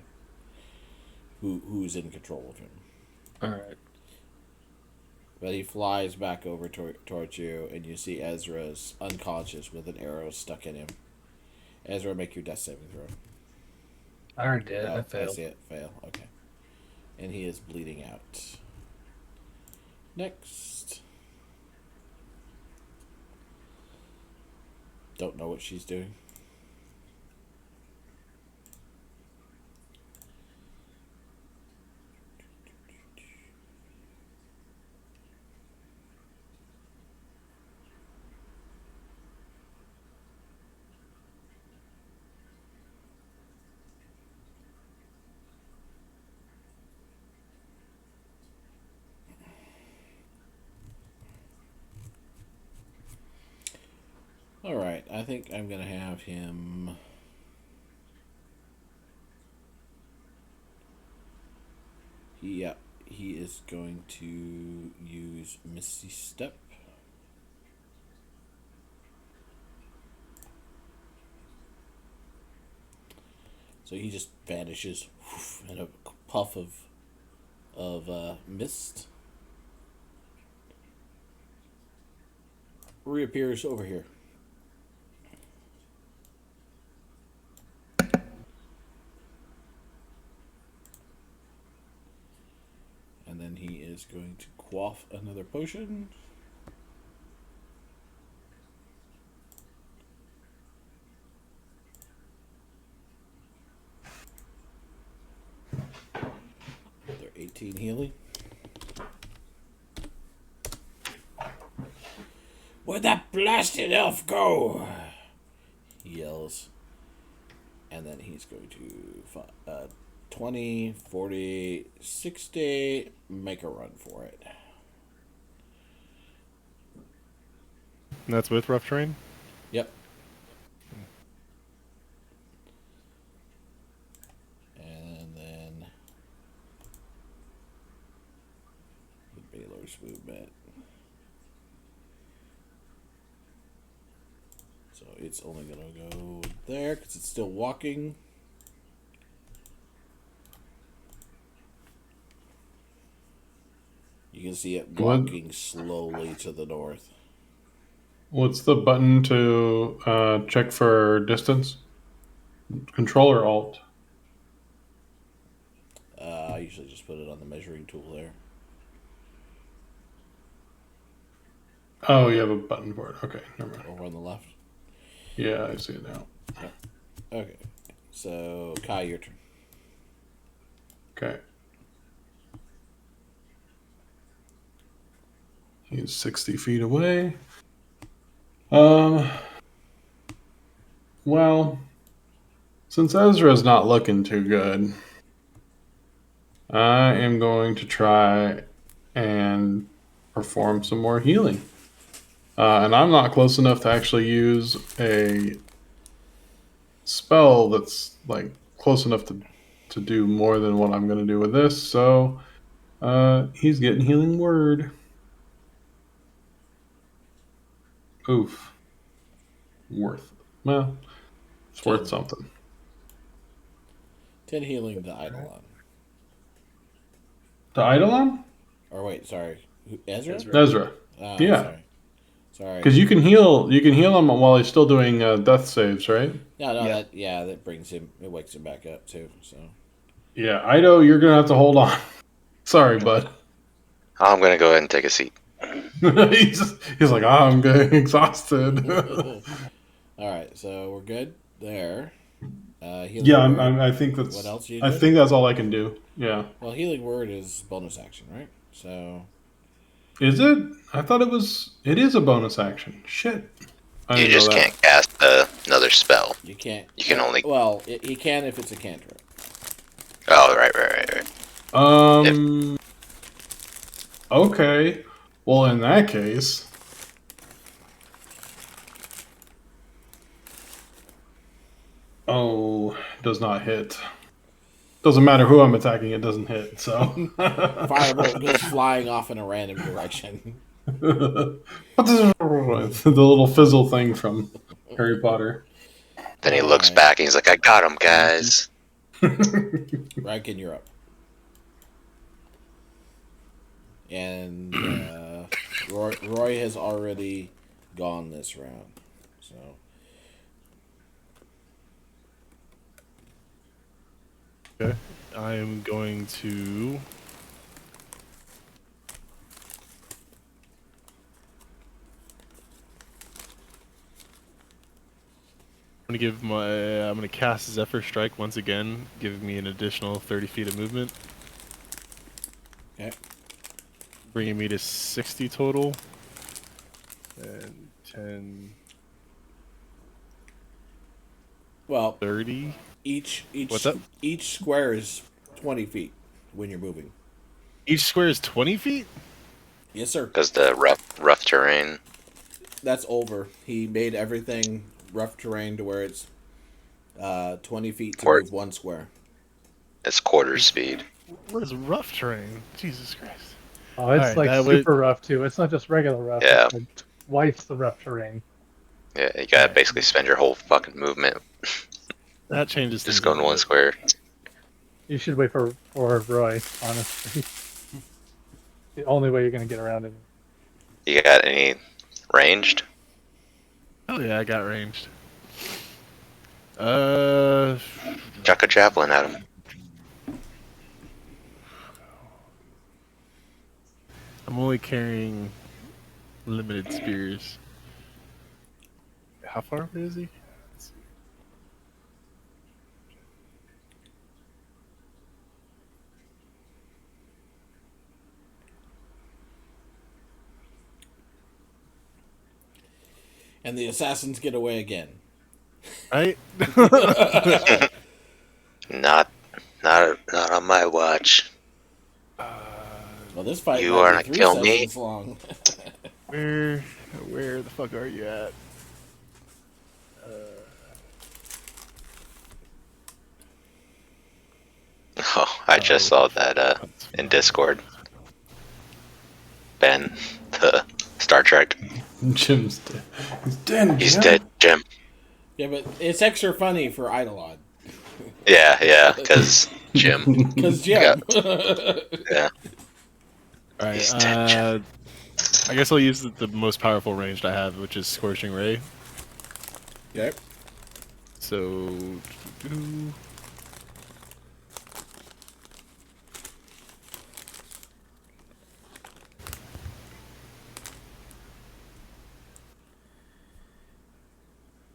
Speaker 1: Who's in control of him.
Speaker 3: Alright.
Speaker 1: But he flies back over towards you, and you see Ezra's unconscious with an arrow stuck in him. Ezra, make your death saving throw.
Speaker 3: I already did.
Speaker 1: Oh,
Speaker 3: I failed.
Speaker 1: see it. Fail. Okay. And he is bleeding out. Next. Don't know what she's doing. Alright, I think I'm going to have him... He he is going to use Misty Step. So he just vanishes in a puff of mist. Reappears over here. And then he is going to quaff another potion. Another 18 healing. Where'd that blasted elf go? He yells. And then he's going to 20, 40, 60, make a run for it.
Speaker 2: And that's with rough terrain?
Speaker 1: Yep. And then the Baylor's movement. So it's only going to go there because it's still walking. You can see it walking slowly to the north.
Speaker 6: What's the button to check for distance? Control or Alt?
Speaker 1: I usually just put it on the measuring tool there.
Speaker 6: Oh, you have a button for it. Okay, never mind.
Speaker 1: Over on the left.
Speaker 6: Yeah, I see it now.
Speaker 1: Yep. Okay. So, Kai, your turn.
Speaker 6: Okay. He's 60 feet away. Well, since Ezra's not looking too good, I am going to try and perform some more healing. And I'm not close enough to actually use a spell that's like close enough to do more than what I'm going to do with this. So he's getting healing word. Oof. Well, it's worth something.
Speaker 1: 10 healing to Eidolon.
Speaker 6: To Eidolon?
Speaker 1: Or wait, sorry. Ezra?
Speaker 6: Ezra.
Speaker 1: Oh,
Speaker 6: Yeah.
Speaker 1: Sorry.
Speaker 6: Because you can heal him while he's still doing death saves, right?
Speaker 1: No, that brings him, it wakes him back up too, so.
Speaker 6: Yeah, Ido, you're going to have to hold on. Sorry, bud.
Speaker 4: I'm gonna go ahead and take a seat.
Speaker 6: he's like, I'm getting exhausted.
Speaker 1: Alright, so we're good there.
Speaker 6: Yeah, I think that's.
Speaker 1: What else you
Speaker 6: I
Speaker 1: did?
Speaker 6: think that's all I can do. Yeah.
Speaker 1: Well, healing word is bonus action, right? So.
Speaker 6: Is it? I thought it was. It is a bonus action. Shit. I
Speaker 4: You
Speaker 6: didn't know
Speaker 4: just
Speaker 6: that.
Speaker 4: can't cast another spell.
Speaker 1: You can't.
Speaker 4: You can only.
Speaker 1: Well, he can if it's a cantrip.
Speaker 4: Oh, right.
Speaker 6: Okay. Well, in that case. Oh, does not hit. Doesn't matter who I'm attacking, it doesn't hit, so.
Speaker 1: Firebolt goes flying off in a random direction.
Speaker 6: The little fizzle thing from Harry Potter.
Speaker 4: Then he looks back and he's like, I got him, guys.
Speaker 1: Rankin, you're up. And Roy has already gone this round. So.
Speaker 2: Okay. I am going to... I'm gonna cast Zephyr Strike once again, giving me an additional 30 feet of movement.
Speaker 1: Okay.
Speaker 2: Bringing me to 60 total. And 10...
Speaker 1: Well,
Speaker 2: 30.
Speaker 1: each
Speaker 2: What's up?
Speaker 1: Each square is 20 feet when you're moving.
Speaker 2: Each square is 20 feet?
Speaker 1: Yes, sir.
Speaker 4: Because the rough terrain.
Speaker 1: That's over. He made everything rough terrain to where it's 20 feet to move one square.
Speaker 4: It's quarter speed.
Speaker 2: What is rough terrain? Jesus Christ.
Speaker 5: Oh, it's
Speaker 2: Alright,
Speaker 5: like
Speaker 2: that
Speaker 5: super rough too. It's not just regular rough.
Speaker 4: Yeah.
Speaker 5: It's like twice the rough terrain.
Speaker 4: Yeah, you gotta
Speaker 2: Alright.
Speaker 4: basically spend your whole fucking movement
Speaker 2: That changes things.
Speaker 4: just going
Speaker 2: a
Speaker 4: one
Speaker 2: bit.
Speaker 4: square.
Speaker 5: You should wait for Roy, honestly. The only way you're gonna get around it.
Speaker 4: You got any ranged?
Speaker 2: Oh yeah, I got ranged.
Speaker 4: Chuck a javelin at him.
Speaker 2: I'm only carrying limited spears. How far away is he? Let's see.
Speaker 1: And the assassins get away again.
Speaker 2: Right?
Speaker 4: Not on my watch.
Speaker 1: Well, this fight
Speaker 4: You
Speaker 1: might
Speaker 4: are
Speaker 1: be
Speaker 4: not
Speaker 1: 3
Speaker 4: kill me.
Speaker 1: sessions long.
Speaker 2: Where the fuck are you at?
Speaker 4: Oh, I just saw that in Discord. Ben, the Star Trek.
Speaker 6: Jim's dead. He's dead.
Speaker 4: He's
Speaker 6: Jim.
Speaker 4: dead, Jim.
Speaker 1: Yeah, but it's extra funny for Eidolon.
Speaker 4: Yeah, because Jim.
Speaker 1: Because Jim.
Speaker 4: Yeah.
Speaker 2: Alright,
Speaker 4: He's dead, Jim.
Speaker 2: I guess I'll use the most powerful ranged I have, which is Scorching Ray.
Speaker 1: Okay.
Speaker 2: So...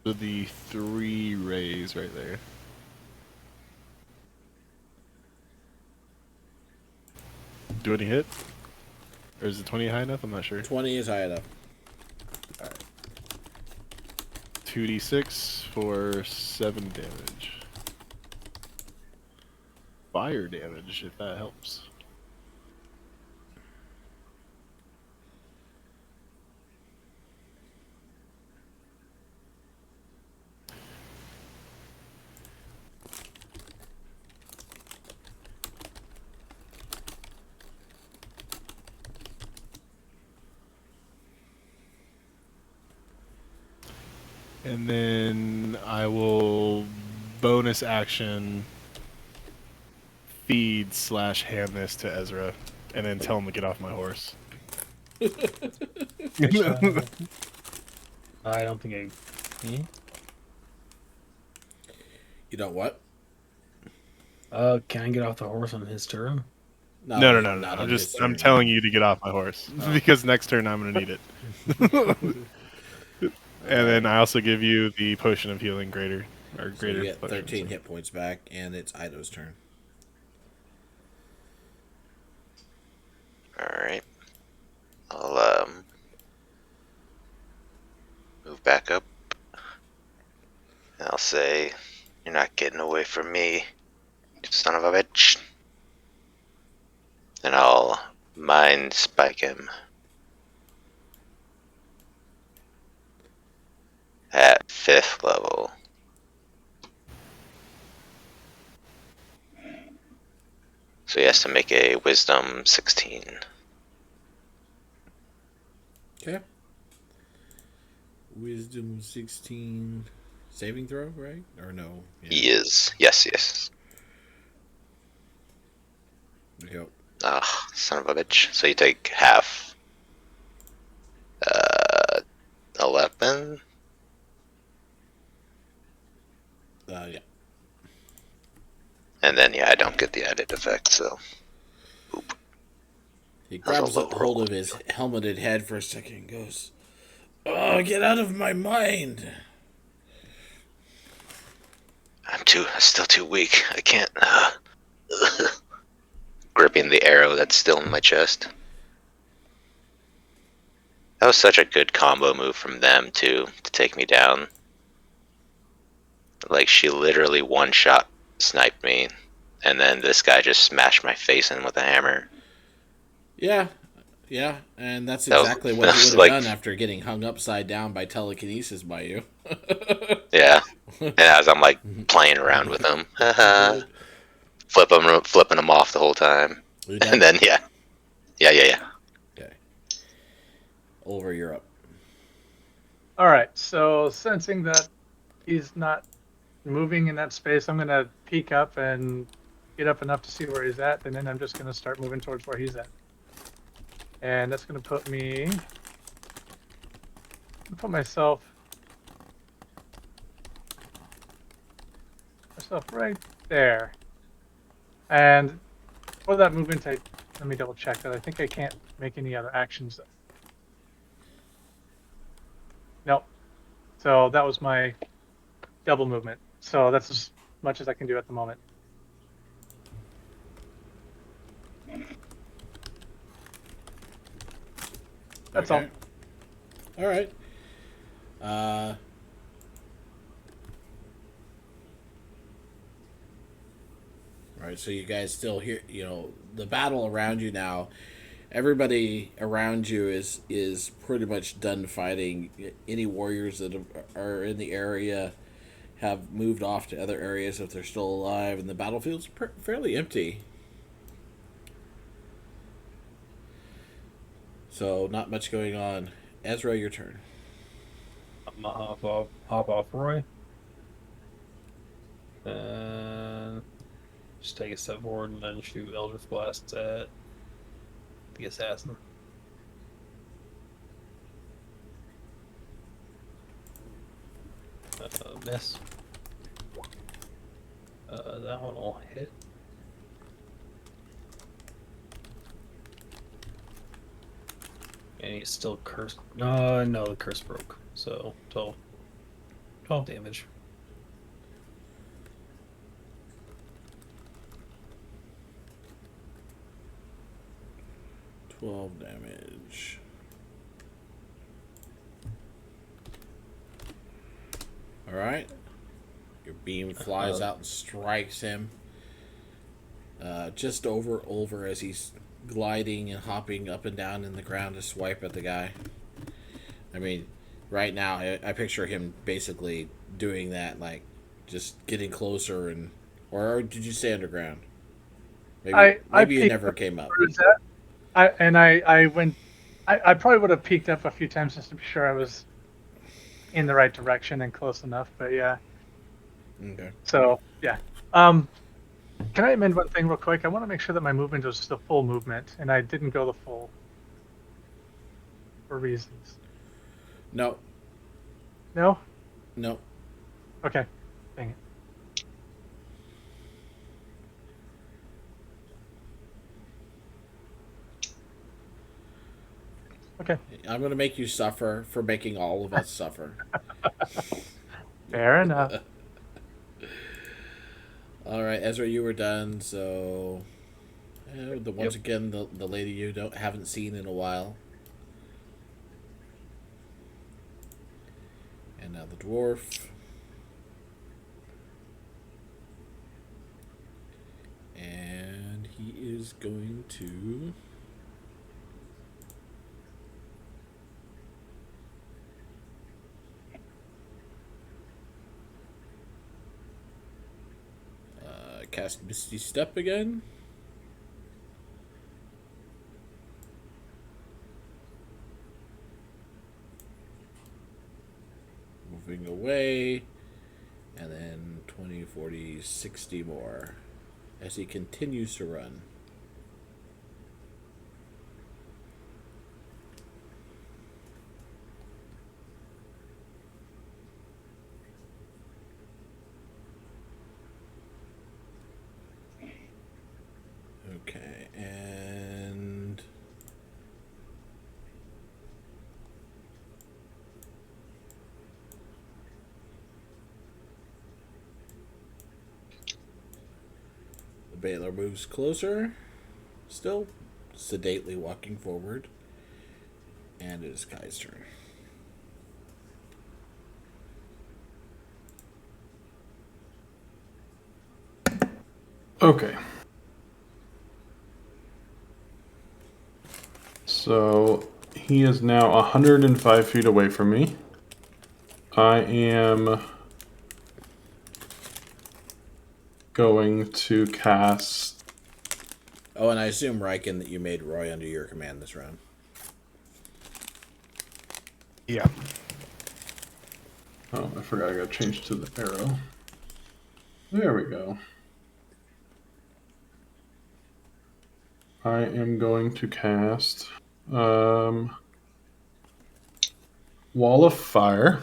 Speaker 2: So the 3 rays right there. Do any hit? Or is it 20 high enough? I'm not sure.
Speaker 1: 20 is high enough.
Speaker 2: 2d6 for 7 damage. Fire damage, if that helps. And then I will bonus action feed / hand this to Ezra, and then tell him to get off my horse.
Speaker 3: I don't think I.
Speaker 1: You know what?
Speaker 3: Can I get off the horse on his turn?
Speaker 1: No.
Speaker 2: No.
Speaker 1: not
Speaker 2: I'm
Speaker 1: on
Speaker 2: just
Speaker 1: this
Speaker 2: I'm
Speaker 1: turn.
Speaker 2: telling you to get off my horse because next turn I'm gonna need it. And then I also give you the potion of healing greater or
Speaker 1: So
Speaker 2: greater.
Speaker 1: you get
Speaker 2: potion,
Speaker 1: 13
Speaker 2: so.
Speaker 1: hit points back, and it's Ido's turn.
Speaker 4: Alright. I'll move back up. And I'll say, "You're not getting away from me, you son of a bitch." And I'll mind spike him at 5th level. So he has to make a wisdom 16.
Speaker 1: Okay. Wisdom 16 saving throw, right? Or no? Yeah.
Speaker 4: He is. Yes.
Speaker 1: There you go.
Speaker 4: Ah, son of a bitch. So you take half. 11?
Speaker 1: Yeah.
Speaker 4: And then, yeah, I don't get the added effect, so.
Speaker 1: He
Speaker 4: That's a
Speaker 1: grabs
Speaker 4: low
Speaker 1: hold
Speaker 4: roll.
Speaker 1: of his helmeted head for a second and goes, "Oh, get out of my mind!"
Speaker 4: I'm still too weak. I can't. Gripping the arrow that's still in my chest. That was such a good combo move from them, too, to take me down. Like, she literally one-shot sniped me, and then this guy just smashed my face in with a hammer.
Speaker 1: Yeah, and that's
Speaker 4: That was-
Speaker 1: exactly what
Speaker 4: that
Speaker 1: he
Speaker 4: was
Speaker 1: would have
Speaker 4: like-
Speaker 1: done after getting hung upside down by telekinesis by you.
Speaker 4: Yeah. And as I'm, like, playing around with him. Haha. flipping them off the whole time.
Speaker 1: You done?
Speaker 4: And then yeah.
Speaker 1: Okay. Over, you're up.
Speaker 5: All right. So sensing that he's not moving in that space, I'm gonna peek up and get up enough to see where he's at, and then I'm just gonna start moving towards where he's at. And that's gonna put myself right there. And for that movement, let me double check that. I think I can't make any other actions. Nope. So that was my double movement. So that's as much as I can do at the moment. That's
Speaker 1: all. All right. All right, so you guys still hear, the battle around you now. Everybody around you is pretty much done fighting. Any warriors that are in the area have moved off to other areas if they're still alive, and the battlefield's fairly empty. So not much going on. Ezra, your turn.
Speaker 3: I'm gonna hop off Roy. And just take a step forward and then shoot Eldritch Blasts at the assassin. Miss. That one will hit. And he's still cursed. No, the curse broke. So 12 damage.
Speaker 1: Damage. All right. Your beam flies out and strikes him. Just over as he's gliding and hopping up and down in the ground to swipe at the guy. I mean, right now I picture him basically doing that, like just getting closer or did you stay underground? Maybe you never came up.
Speaker 5: I probably would have peeked up a few times just to be sure I was in the right direction and close enough, but yeah.
Speaker 1: Okay.
Speaker 5: So, yeah. Can I amend one thing real quick? I want to make sure that my movement was the full movement, and I didn't go the full for reasons.
Speaker 1: No.
Speaker 5: No?
Speaker 1: No.
Speaker 5: Okay. Dang it. Okay.
Speaker 1: I'm going to make you suffer for making all of us suffer.
Speaker 5: Fair enough.
Speaker 1: All right, Ezra, you were done. So, once again, the lady you haven't seen in a while, and now the dwarf, and he is going to. Cast Misty Step again. Moving away. And then 20, 40, 60 more. As he continues to run. Okay, and the Baylor moves closer, still sedately walking forward, and it is Kai's turn.
Speaker 6: Okay. So he is now 105 feet away from me. I am going to cast.
Speaker 1: Oh, and I assume, Riken, that you made Roy under your command this round.
Speaker 2: Yeah.
Speaker 6: Oh, I forgot I got to change to the arrow. There we go. I am going to cast Wall of Fire.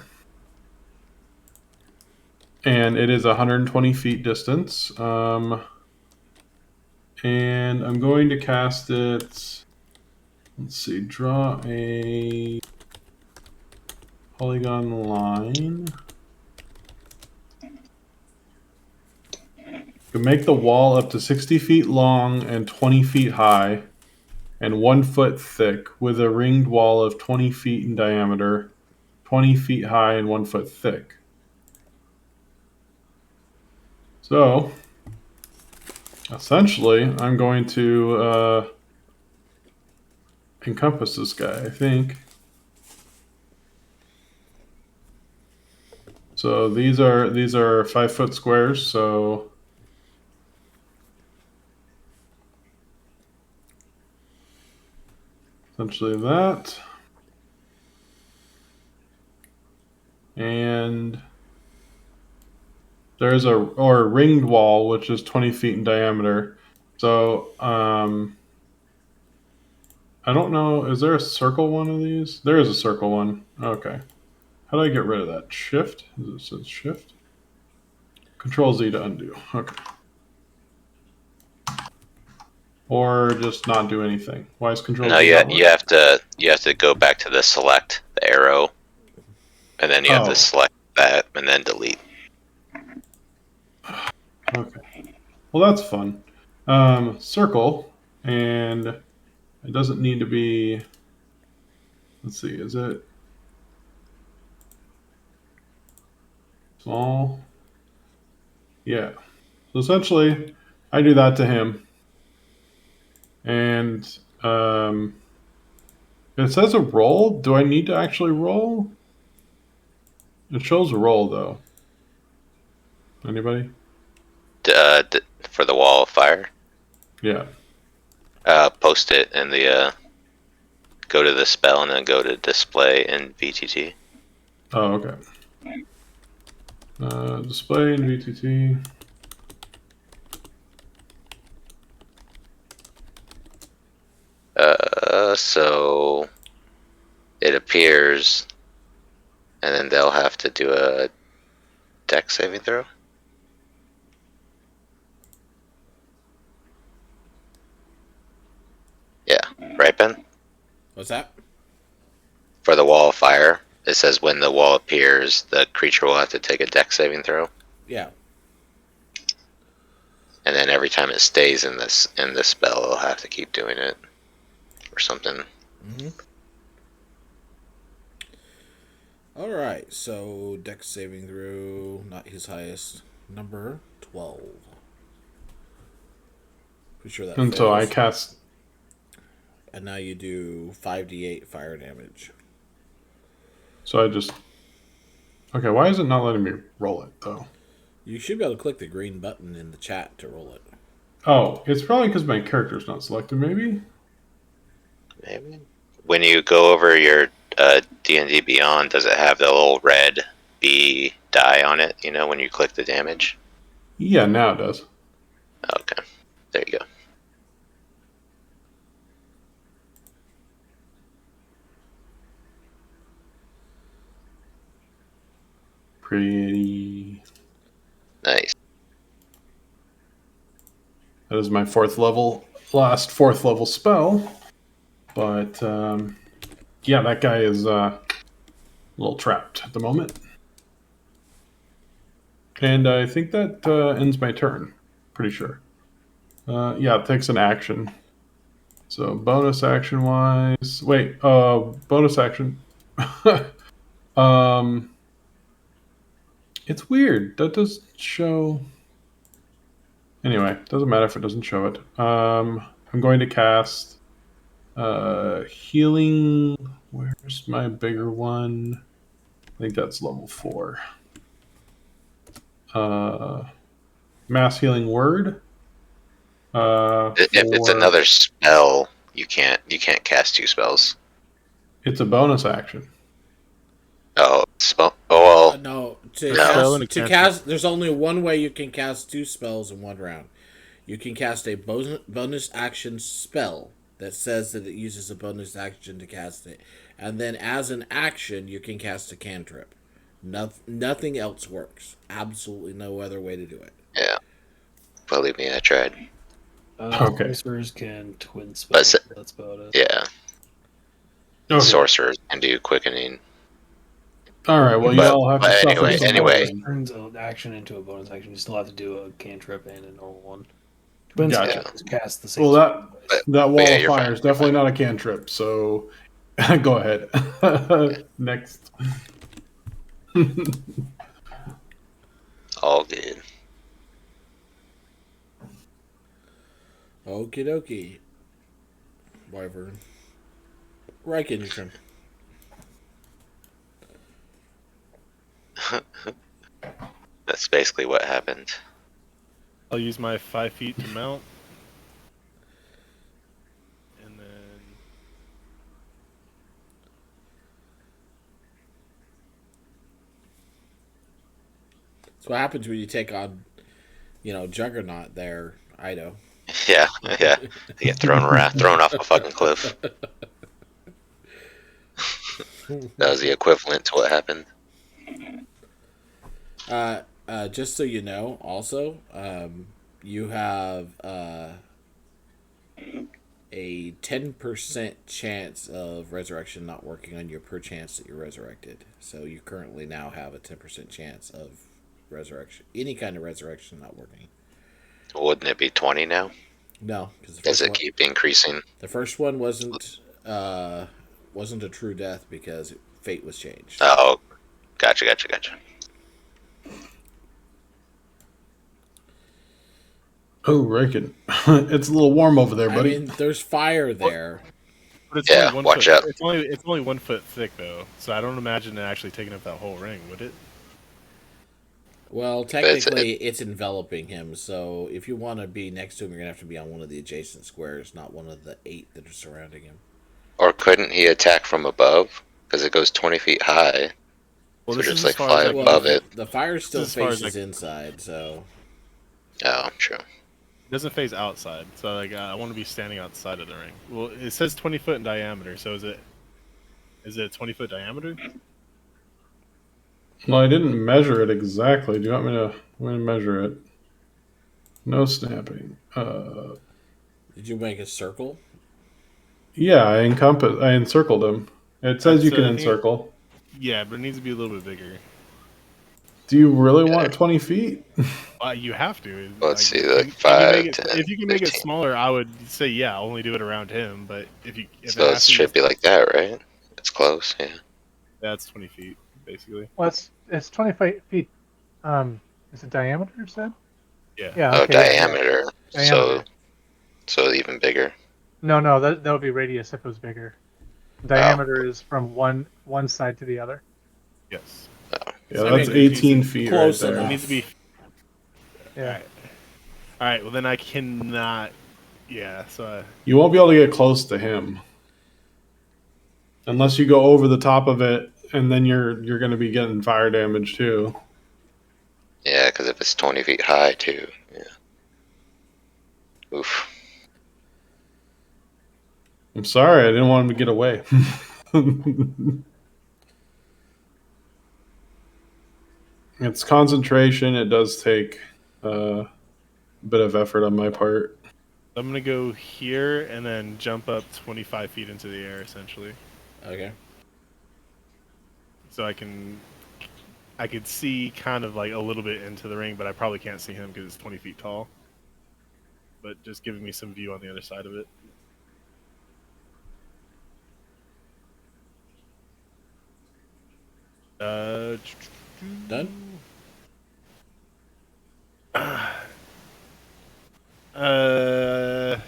Speaker 6: And it is 120 feet distance. And I'm going to cast it. Let's see, draw a polygon line. You make the wall up to 60 feet long and 20 feet high and 1 foot thick with a ringed wall of 20 feet in diameter, 20 feet high and 1 foot thick. So, essentially, I'm going to encompass this guy, I think. So these are 5 foot squares, so essentially that. And there's a ringed wall which is 20 feet in diameter. So I don't know, is there a circle one of these? There is a circle one. Okay. How do I get rid of that? Shift? It says shift? Control Z to undo. Okay. Or just not do anything. Why is Control
Speaker 4: No,
Speaker 6: Z not
Speaker 4: you have to go back to the select, the arrow, and then you have to select that and then delete.
Speaker 6: Okay. Well, that's fun. Circle, and it doesn't need to be. Let's see, is it small? Yeah. So essentially, I do that to him, and it says a roll. Do I need to actually roll? It shows a roll though. Anybody?
Speaker 4: For the wall of fire.
Speaker 6: Yeah.
Speaker 4: Post it in the go to the spell and then go to display in VTT.
Speaker 6: Oh, okay. Display in VTT.
Speaker 4: So it appears, and then they'll have to do a deck saving throw. Yeah, right, Ben?
Speaker 1: What's that?
Speaker 4: For the wall of fire, it says when the wall appears, the creature will have to take a deck saving throw.
Speaker 1: Yeah.
Speaker 4: And then every time it stays in this spell, it'll have to keep doing it, or something.
Speaker 1: Mm-hmm. All right. So dex saving throw, not his highest number, 12. Pretty sure that.
Speaker 6: And so I
Speaker 1: fails.
Speaker 6: cast.
Speaker 1: And now you do 5d8 fire damage.
Speaker 6: So I just. Okay, why is it not letting me roll it though?
Speaker 1: You should be able to click the green button in the chat to roll it.
Speaker 6: Oh, it's probably because my character's not selected, maybe?
Speaker 4: Maybe. When you go over your D&D Beyond, does it have the little red B die on it, you know, when you click the damage?
Speaker 6: Yeah, now it does.
Speaker 4: Okay. There you go.
Speaker 6: Pretty.
Speaker 4: Nice.
Speaker 6: That is my last fourth level spell. But, yeah, that guy is a little trapped at the moment. And I think that ends my turn. Pretty sure. Yeah, it takes an action. So bonus action wise. Wait, bonus action. It's weird. That does show. Anyway, doesn't matter if it doesn't show it. I'm going to cast healing. Where's my bigger one? I think that's level 4. mass healing word.
Speaker 4: If it's another spell, you can't cast 2 spells.
Speaker 6: It's a bonus action.
Speaker 4: Oh, spell. Oh well.
Speaker 1: No,
Speaker 2: A spell and a
Speaker 1: to
Speaker 2: cantrip.
Speaker 1: cast. There's only one way you can cast 2 spells in one round. You can cast a bonus action spell that says that it uses a bonus action to cast it, and then as an action, you can cast a cantrip. Nothing else works. Absolutely no other way to do it.
Speaker 4: Yeah. Believe me, I tried.
Speaker 6: Okay.
Speaker 3: Sorcerers can twin
Speaker 4: But
Speaker 3: spell. That's about it.
Speaker 4: Yeah.
Speaker 6: Okay.
Speaker 4: Sorcerers can do quickening.
Speaker 6: All right. Well,
Speaker 4: But-
Speaker 6: y'all have to
Speaker 4: but
Speaker 6: suffer
Speaker 4: anyway-
Speaker 6: some
Speaker 4: anyway.
Speaker 6: pain.
Speaker 3: Turns an action into a bonus action. You still have to do a cantrip and a normal one. Twin
Speaker 6: Gotcha.
Speaker 3: spell is cast the same.
Speaker 6: Well,
Speaker 3: spell.
Speaker 6: that wall
Speaker 4: yeah,
Speaker 6: of
Speaker 4: you're
Speaker 6: fire
Speaker 4: fine,
Speaker 6: is definitely not a cantrip. So, go ahead. Next.
Speaker 4: All good.
Speaker 1: Okie dokie. Wyvern. Riken, your turn.
Speaker 4: That's basically what happened.
Speaker 2: I'll use my 5 feet to mount. And then
Speaker 1: That's what happens when you take on, Juggernaut there, Ido.
Speaker 4: Yeah, yeah. They get thrown off a fucking cliff. That was the equivalent to what happened.
Speaker 1: Just so you know, also, you have a 10% chance of resurrection not working on you per chance that you're resurrected. So you currently now have a 10% chance of resurrection, any kind of resurrection not working.
Speaker 4: Wouldn't it be 20 now?
Speaker 1: No, because
Speaker 4: Does it keep increasing?
Speaker 1: the first one wasn't a true death because fate was changed.
Speaker 4: Oh, gotcha.
Speaker 6: Oh, Riken. It's a little warm over there,
Speaker 1: I
Speaker 6: buddy.
Speaker 1: mean, there's fire there.
Speaker 2: but it's
Speaker 4: Yeah,
Speaker 2: only 1
Speaker 4: watch
Speaker 2: foot.
Speaker 4: out.
Speaker 2: It's only 1 foot thick though, so I don't imagine it actually taking up that whole ring, would it?
Speaker 1: Well, technically, it's enveloping him. So if you want to be next to him, you're gonna have to be on one of the adjacent squares, not one of the 8 that are surrounding him.
Speaker 4: Or couldn't he attack from above? Because it goes 20 feet high.
Speaker 2: Well,
Speaker 4: So
Speaker 2: this
Speaker 4: just,
Speaker 2: is
Speaker 4: like,
Speaker 2: as far
Speaker 4: fly
Speaker 2: as I
Speaker 4: above
Speaker 2: can-
Speaker 4: Love it.
Speaker 1: The fire still
Speaker 2: as far as
Speaker 1: faces
Speaker 2: I-
Speaker 1: inside, so
Speaker 4: Oh, true.
Speaker 2: It doesn't face outside, so like I want to be standing outside of the ring. Well, it says 20 foot in diameter, so is it a 20-foot diameter?
Speaker 6: Well, I didn't measure it exactly. Do you want me to measure it? No snapping.
Speaker 1: did you make a circle?
Speaker 6: Yeah, I encircled him. It says you
Speaker 2: That's,
Speaker 6: can
Speaker 2: I think-
Speaker 6: encircle.
Speaker 2: Yeah, but it needs to be a little bit bigger.
Speaker 6: Do you really want 20 feet?
Speaker 2: You have to.
Speaker 4: Let's see,
Speaker 2: can-
Speaker 4: like
Speaker 2: can you
Speaker 4: 5,
Speaker 2: make it-
Speaker 4: 10,
Speaker 2: if you can make it
Speaker 4: 15.
Speaker 2: smaller, I would say yeah, only do it around him. But if
Speaker 4: So
Speaker 2: it
Speaker 4: it
Speaker 2: has to
Speaker 4: should be like that, right? It's close, yeah.
Speaker 2: that's 20 feet basically.
Speaker 5: Well, it's 25 feet. Is it diameter? You said?
Speaker 2: Yeah.
Speaker 5: Yeah.
Speaker 4: Oh,
Speaker 5: Okay, yeah, yeah.
Speaker 4: diameter.
Speaker 5: Diameter.
Speaker 4: So even bigger.
Speaker 5: No, that would be radius if it was bigger. Diameter is from one side to the other.
Speaker 2: Yes.
Speaker 6: Yeah,
Speaker 2: I
Speaker 6: that's
Speaker 2: mean,
Speaker 6: 18 feet
Speaker 1: close
Speaker 6: right
Speaker 2: It
Speaker 6: there.
Speaker 2: needs to be.
Speaker 5: Yeah.
Speaker 2: All right. Well, then I cannot. Yeah. So.
Speaker 6: You won't be able to get close to him unless you go over the top of it, and then you're going to be getting fire damage too.
Speaker 4: Yeah, because if it's 20 feet high, too. Yeah. Oof.
Speaker 6: I'm sorry, I didn't want him to get away. It's concentration. It does take a bit of effort on my part.
Speaker 2: I'm gonna go here and then jump up 25 feet into the air, essentially,
Speaker 1: Okay.
Speaker 2: so I could see kind of like a little bit into the ring, but I probably can't see him because it's 20 feet tall. But just giving me some view on the other side of it.
Speaker 1: Done?
Speaker 2: I'm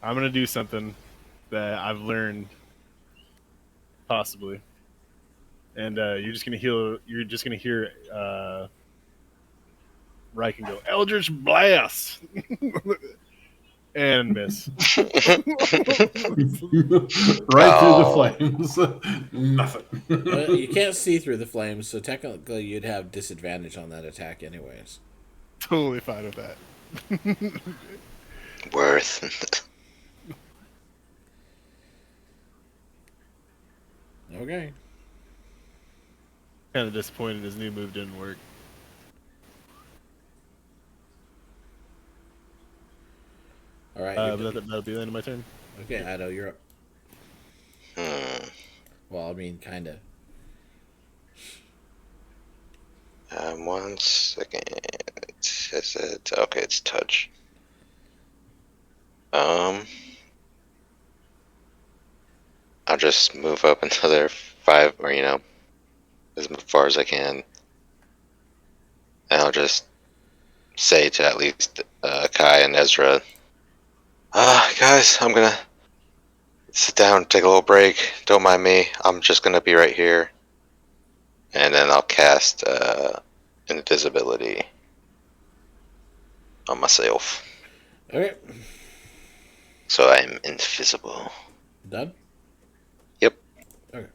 Speaker 2: gonna do something that I've learned, possibly, and you're just gonna hear Right can go Eldritch Blast and miss.
Speaker 6: Right through the
Speaker 4: Oh.
Speaker 6: flames. Nothing.
Speaker 1: You can't see through the flames, so technically you'd have disadvantage on that attack, anyways.
Speaker 2: Totally fine with that.
Speaker 4: Worth.
Speaker 1: Okay.
Speaker 2: Kind of disappointed his new move didn't work.
Speaker 1: All right.
Speaker 2: But that'll be the end of my turn.
Speaker 1: Okay, Ido, you're up.
Speaker 4: Hmm.
Speaker 1: Well, I mean, kind of.
Speaker 4: 1 second. Is it okay? It's touch. I'll just move up another 5, or as far as I can, and I'll just say to at least Kai and Ezra, guys, I'm gonna sit down, take a little break. Don't mind me. I'm just gonna be right here, and then I'll cast invisibility on myself,
Speaker 1: Okay.
Speaker 4: so I'm invisible.
Speaker 1: Done?
Speaker 4: Yep.
Speaker 1: Okay.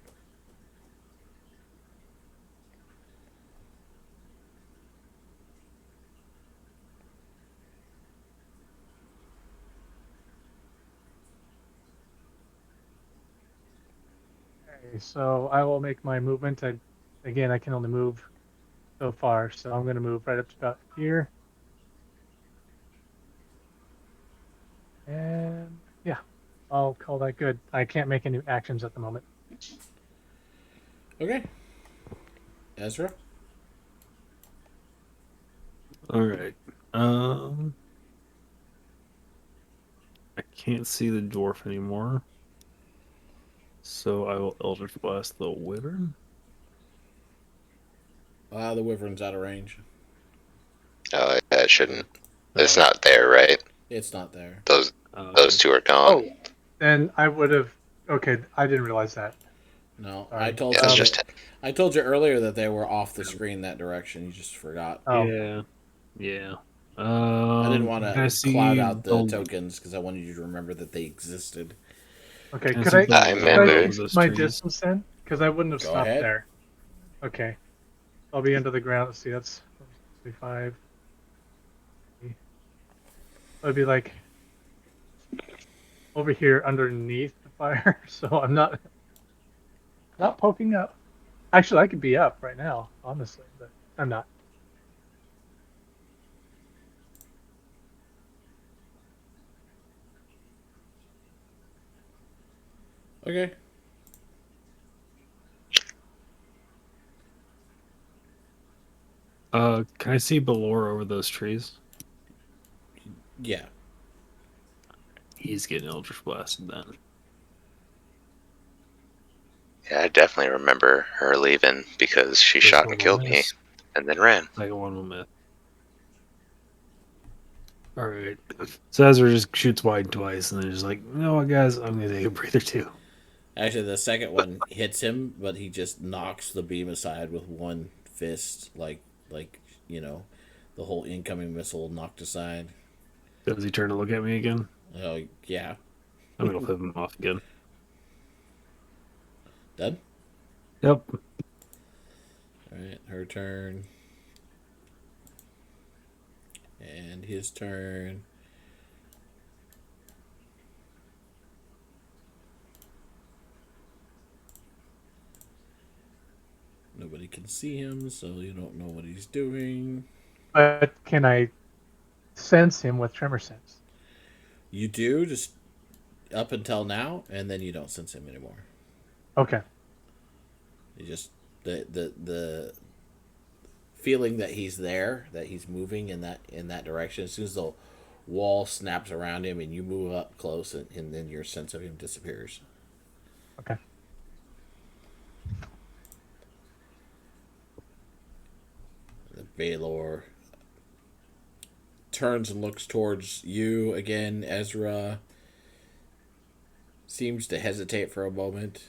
Speaker 5: Okay, so I will make my movement. Again, I can only move so far, so I'm going to move right up to about here. And yeah, I'll call that good. I can't make any actions at the moment.
Speaker 1: Okay. Ezra?
Speaker 3: All right. I can't see the dwarf anymore, so I will Eldritch Blast the wyvern.
Speaker 1: The wyvern's out of range.
Speaker 4: Oh, yeah, it shouldn't. It's
Speaker 3: Oh.
Speaker 4: not there, right?
Speaker 1: It's not there.
Speaker 4: Those two are gone.
Speaker 5: Oh, then I would have. Okay, I didn't realize that.
Speaker 1: No,
Speaker 5: Sorry.
Speaker 1: I told
Speaker 4: Yeah,
Speaker 1: you.
Speaker 4: it's just
Speaker 1: I told you earlier that they were off the screen that direction. You just forgot.
Speaker 5: Oh,
Speaker 3: Yeah.
Speaker 1: I didn't want
Speaker 3: can I
Speaker 1: to
Speaker 3: see
Speaker 1: cloud out the
Speaker 3: the-
Speaker 1: tokens because I wanted you to remember that they existed.
Speaker 5: okay.
Speaker 3: can
Speaker 5: Could
Speaker 3: see
Speaker 5: I,
Speaker 3: the
Speaker 4: I
Speaker 5: could
Speaker 4: remember.
Speaker 5: I
Speaker 3: of
Speaker 5: keep
Speaker 3: those
Speaker 5: my
Speaker 3: trees?
Speaker 5: distance then? Because I wouldn't have
Speaker 1: Go
Speaker 5: stopped
Speaker 1: ahead.
Speaker 5: there. Okay. I'll be under the ground. Let's see. That's 25. I'd be like over here underneath the fire, so I'm not poking up. Actually, I could be up right now, honestly, but I'm not.
Speaker 1: Okay.
Speaker 3: Can I see Belor over those trees?
Speaker 1: Yeah.
Speaker 3: He's getting Eldritch Blasted then.
Speaker 4: Yeah, I definitely remember her leaving because she
Speaker 3: First
Speaker 4: shot
Speaker 3: one
Speaker 4: and
Speaker 3: will
Speaker 4: killed me
Speaker 3: miss.
Speaker 4: and then ran.
Speaker 3: Second one will miss. Alright. So Ezra just shoots wide twice and then just like, you know what, guys, I'm gonna take a breather too.
Speaker 1: Actually, the second one hits him, but he just knocks the beam aside with one fist, like the whole incoming missile knocked aside.
Speaker 3: Does he turn to look at me again?
Speaker 1: Oh yeah.
Speaker 3: I'm gonna flip him off again.
Speaker 1: Done.
Speaker 3: Yep.
Speaker 1: All right, her turn. And his turn. Nobody can see him, so you don't know what he's doing.
Speaker 5: But can I sense him with tremor sense?
Speaker 1: You do, just up until now, and then you don't sense him anymore.
Speaker 5: Okay.
Speaker 1: You just the feeling that he's there, that he's moving in that direction. As soon as the wall snaps around him and you move up close, and then your sense of him disappears.
Speaker 5: Okay.
Speaker 1: The Baylor turns and looks towards you again. Ezra seems to hesitate for a moment.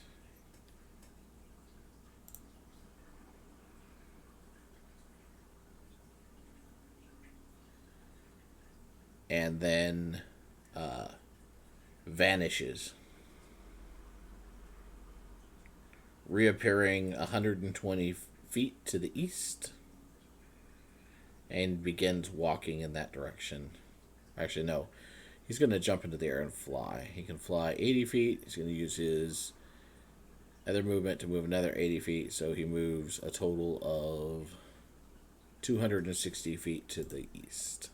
Speaker 1: and then vanishes, reappearing 120 feet to the east, and begins walking in that direction. Actually, no. He's going to jump into the air and fly. He can fly 80 feet. He's going to use his other movement to move another 80 feet. So he moves a total of 260 feet to the east.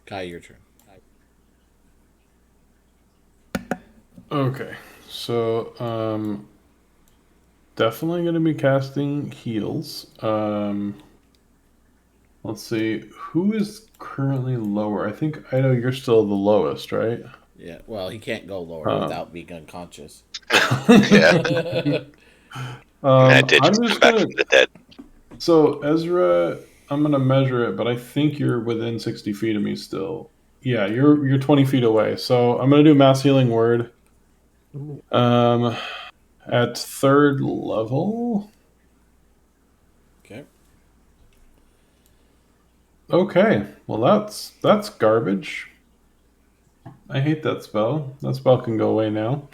Speaker 1: Kai, your turn.
Speaker 6: Okay, so definitely going to be casting heals. Let's see, who is currently lower? I think I know you're still the lowest, right?
Speaker 1: Yeah, well, he can't go lower without being unconscious.
Speaker 4: Yeah. I mean, I did
Speaker 6: I'm
Speaker 4: just
Speaker 6: just
Speaker 4: come back
Speaker 6: gonna.
Speaker 4: from the dead.
Speaker 6: So Ezra, I'm gonna measure it, but I think you're within 60 feet of me still. Yeah, you're 20 feet away. So I'm gonna do mass healing word. Um, at third level.
Speaker 1: Okay.
Speaker 6: Okay, well that's garbage. I hate that spell. That spell can go away now.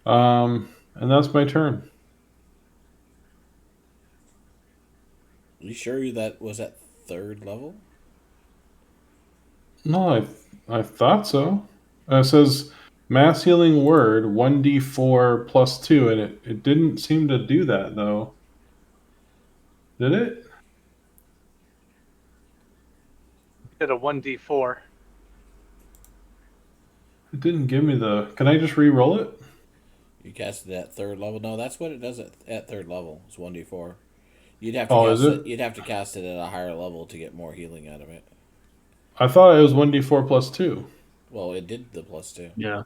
Speaker 6: And that's my turn.
Speaker 1: You sure that was at third level?
Speaker 6: No, I thought so. It says mass healing word 1d4 plus 2, and it didn't seem to do that though. Did it?
Speaker 5: Did a 1d4.
Speaker 6: It didn't give me the. Can I just re-roll it?
Speaker 1: You cast it at third level? No, that's what it does at third level. It's 1d4. You'd have to
Speaker 6: Oh,
Speaker 1: cast
Speaker 6: is
Speaker 1: it.
Speaker 6: it?
Speaker 1: You'd have to cast it at a higher level to get more healing out of it.
Speaker 6: I thought it was 1d4 plus 2.
Speaker 1: Well, it did the +2.
Speaker 3: Yeah.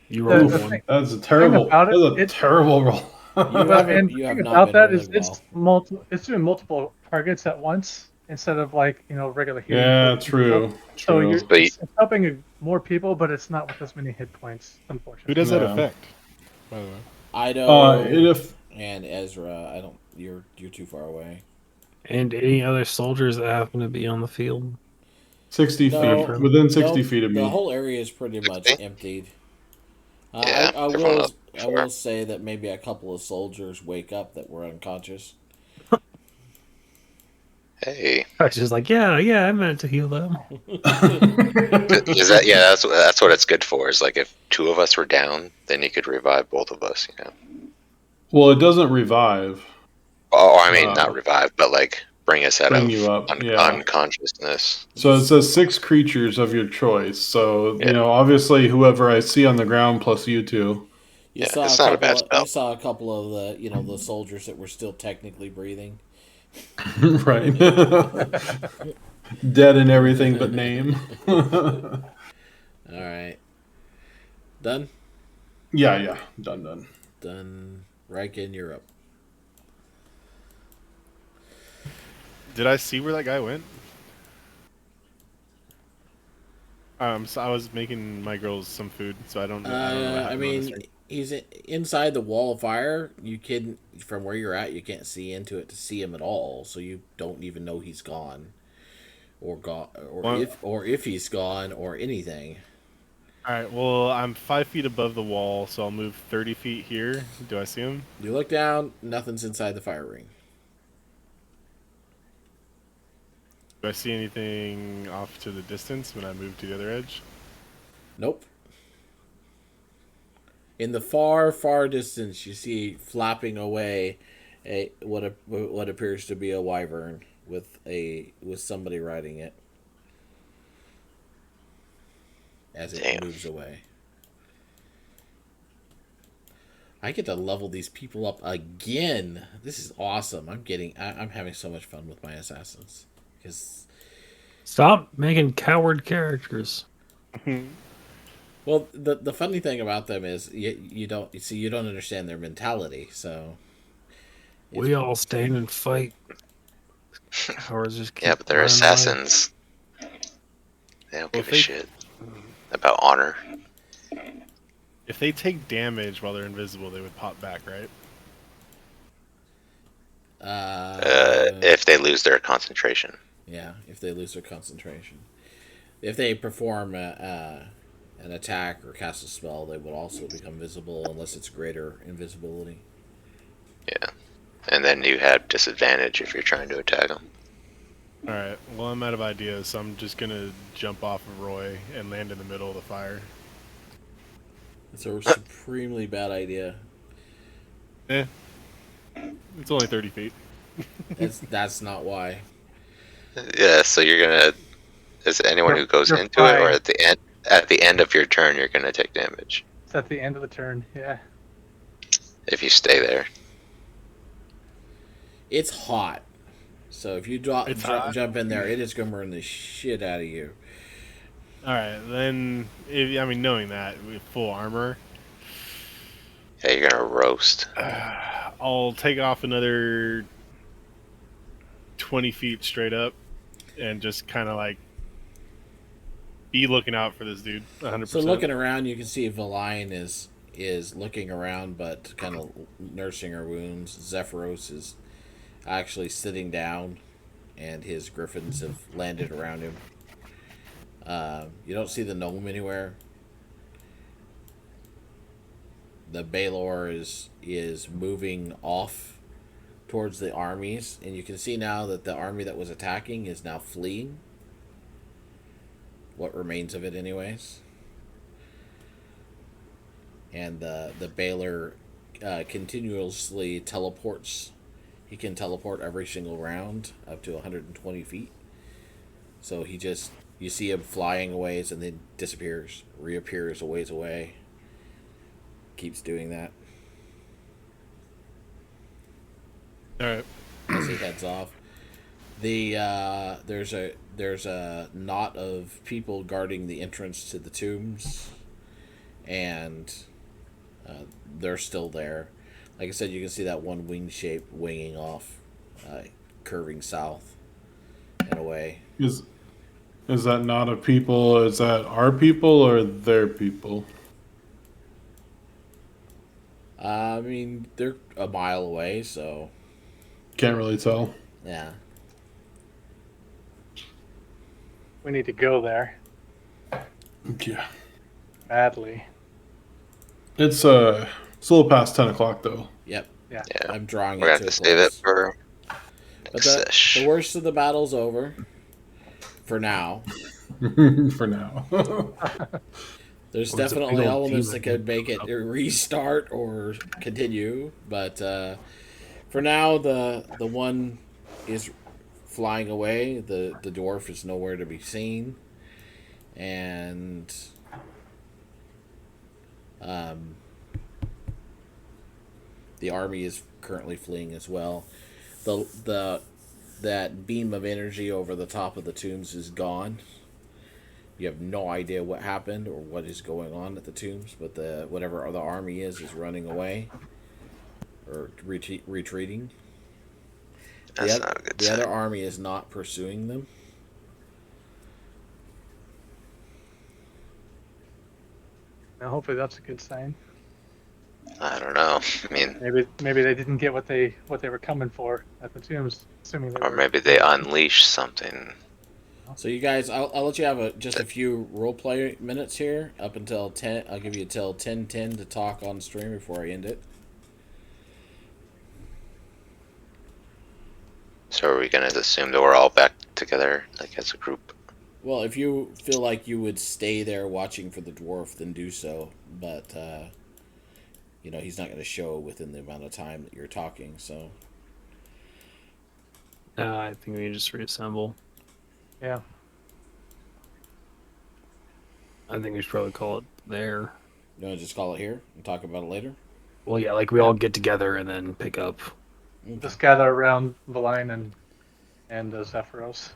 Speaker 3: You
Speaker 5: The,
Speaker 3: rolled
Speaker 5: the
Speaker 3: one.
Speaker 5: thing,
Speaker 6: That's a
Speaker 5: thing
Speaker 6: terrible.
Speaker 5: about it,
Speaker 6: That's a terrible roll.
Speaker 5: and
Speaker 1: You
Speaker 5: the
Speaker 1: have
Speaker 5: thing
Speaker 1: not
Speaker 5: about
Speaker 1: been
Speaker 5: that
Speaker 1: rolling
Speaker 5: is
Speaker 1: well.
Speaker 5: it's doing multiple targets at once instead of like regular healing.
Speaker 6: Yeah,
Speaker 5: for
Speaker 6: true.
Speaker 5: people. So
Speaker 6: True.
Speaker 5: it's helping more people, but it's not with as many hit points,
Speaker 2: Who
Speaker 5: unfortunately.
Speaker 2: does that
Speaker 6: Yeah.
Speaker 2: affect, by the way?
Speaker 1: Ido
Speaker 6: If
Speaker 1: and Ezra. I don't. You're too far away.
Speaker 3: And any other soldiers that happen to be on the field.
Speaker 6: 60
Speaker 1: No,
Speaker 6: feet, within 60
Speaker 1: nope.
Speaker 6: feet of
Speaker 1: The
Speaker 6: me.
Speaker 1: whole area is pretty much
Speaker 4: 60?
Speaker 1: emptied.
Speaker 4: Yeah, everyone else
Speaker 1: I
Speaker 4: before.
Speaker 1: will say that maybe a couple of soldiers wake up that were unconscious.
Speaker 4: Hey,
Speaker 3: I was just like, yeah, I meant to heal them.
Speaker 4: is that yeah? That's what it's good for. Is like if two of us were down, then you could revive both of us. You know.
Speaker 6: Well, it doesn't revive.
Speaker 4: Oh, I mean, not
Speaker 6: Uh,
Speaker 4: revive, but like bring us out
Speaker 6: bring you
Speaker 4: of
Speaker 6: up. Yeah.
Speaker 4: unconsciousness.
Speaker 6: So it
Speaker 1: Just
Speaker 6: says 6 creatures of your choice. So,
Speaker 4: Yeah,
Speaker 6: obviously whoever I see on the ground plus you two.
Speaker 4: yeah, it's not a bad spell.
Speaker 1: you saw a couple of the soldiers that were still technically breathing.
Speaker 6: Right. Dead and everything but name.
Speaker 1: All right, done.
Speaker 6: Yeah. Done.
Speaker 1: Done. Riken, you're up.
Speaker 2: Did I see where that guy went? So I was making my girls some food, so I don't know. I don't know what
Speaker 1: I
Speaker 2: happened on this
Speaker 1: mean,
Speaker 2: ring.
Speaker 1: he's inside the wall of fire. You can, from where you're at, you can't see into it to see him at all. So you don't even know he's gone, or
Speaker 2: Well-
Speaker 1: if he's gone, or anything.
Speaker 2: All right. Well, I'm 5 feet above the wall, so I'll move 30 feet here. Do I see him?
Speaker 1: You look down. Nothing's inside the fire ring.
Speaker 2: Do I see anything off to the distance when I move to the other edge?
Speaker 1: Nope. In the far, far distance, you see flapping away what appears to be a wyvern with somebody riding it as it
Speaker 4: Damn.
Speaker 1: moves away. I get to level these people up again. This is awesome. I'm having so much fun with my assassins because.
Speaker 3: Stop making coward characters.
Speaker 1: Well, the funny thing about them is you don't understand their mentality. So
Speaker 3: We all stand and fight. Cowards just keep
Speaker 4: Yeah, but they're
Speaker 3: running away.
Speaker 4: assassins. They don't give a shit about honor.
Speaker 2: If they take damage while they're invisible, they would pop back, right?
Speaker 4: If they lose their concentration.
Speaker 1: Yeah, if they lose their concentration. If they perform an attack or cast a spell, they would also become visible unless it's greater invisibility.
Speaker 4: Yeah. And then you have disadvantage if you're trying to attack them.
Speaker 2: Alright, well, I'm out of ideas, so I'm just gonna jump off of Roy and land in the middle of the fire.
Speaker 1: It's a supremely bad idea.
Speaker 2: It's only 30 feet.
Speaker 1: That's not why.
Speaker 4: Yeah, so you're gonna. Is it anyone who goes
Speaker 5: You're
Speaker 4: into it, or
Speaker 5: fine.
Speaker 4: at the end? At the end of your turn, you're gonna take damage
Speaker 5: It's at the end of the turn. Yeah.
Speaker 4: if you stay there.
Speaker 1: It's hot. So if you
Speaker 2: It's hot?
Speaker 1: jump in there, it is going to burn the shit out of you.
Speaker 2: Alright, then, knowing that, with full armor,
Speaker 4: Yeah, you're gonna roast.
Speaker 2: I'll take off another 20 feet straight up and just kind of like be looking out for this dude 100%.
Speaker 1: So looking around, you can see Valine is looking around, but kind of nursing her wounds. Zephyros is actually sitting down, and his griffins have landed around him. You don't see the gnome anywhere. The Baelor is moving off towards the armies, and you can see now that the army that was attacking is now fleeing. What remains of it, anyways. And the Baelor continuously teleports. He can teleport every single round up to 120 feet. So you see him flying a ways and then disappears, reappears a ways away. Keeps doing that
Speaker 2: Alright.
Speaker 1: as he heads off. There's a knot of people guarding the entrance to the tombs, and they're still there. Like I said, you can see that one wing shape winging off, curving south and away.
Speaker 6: Is that not a people? Is that our people or their people?
Speaker 1: I mean, they're a mile away, so
Speaker 6: Can't really tell.
Speaker 1: yeah.
Speaker 5: We need to go there
Speaker 6: Yeah.
Speaker 5: badly.
Speaker 6: It's a little past 10 o'clock though.
Speaker 1: Yep.
Speaker 5: Yeah.
Speaker 4: Yeah,
Speaker 1: I'm drawing
Speaker 4: we're
Speaker 1: it
Speaker 4: gonna
Speaker 1: to
Speaker 4: have to
Speaker 1: a
Speaker 4: save it
Speaker 1: close.
Speaker 4: for
Speaker 1: But
Speaker 4: next sesh.
Speaker 1: the worst of the battle's over. For now.
Speaker 6: For now.
Speaker 1: There's
Speaker 3: Or it's a big
Speaker 1: definitely
Speaker 3: old
Speaker 1: elements
Speaker 3: demon
Speaker 1: that could make it restart or continue, but for now the one is flying away. The dwarf is nowhere to be seen, and the army is currently fleeing as well. That beam of energy over the top of the tombs is gone. You have no idea what happened or what is going on at the tombs, but whatever the army is running away or retreating.
Speaker 4: That's not a good
Speaker 1: The
Speaker 4: sign.
Speaker 1: other army is not pursuing them.
Speaker 5: Now, hopefully that's a good sign.
Speaker 4: I don't know. I mean,
Speaker 5: Maybe they didn't get what they were coming for at the tombs, assuming they
Speaker 4: or
Speaker 5: were.
Speaker 4: maybe they unleash something.
Speaker 1: So you guys, I'll let you have just a few roleplay minutes here up until 10. I'll give you till 10:10 to talk on stream before I end it.
Speaker 4: So are we gonna assume that we're all back together, like as a group?
Speaker 1: Well, if you feel like you would stay there watching for the dwarf, then do so. But he's not going to show within the amount of time that you're talking. So
Speaker 3: I think we can just reassemble.
Speaker 5: Yeah.
Speaker 3: I think we should probably call it there.
Speaker 1: you want to just call it here and talk about it later?
Speaker 3: Well, yeah, like we all get together and then pick up.
Speaker 5: Just gather around Valine and Zephyros.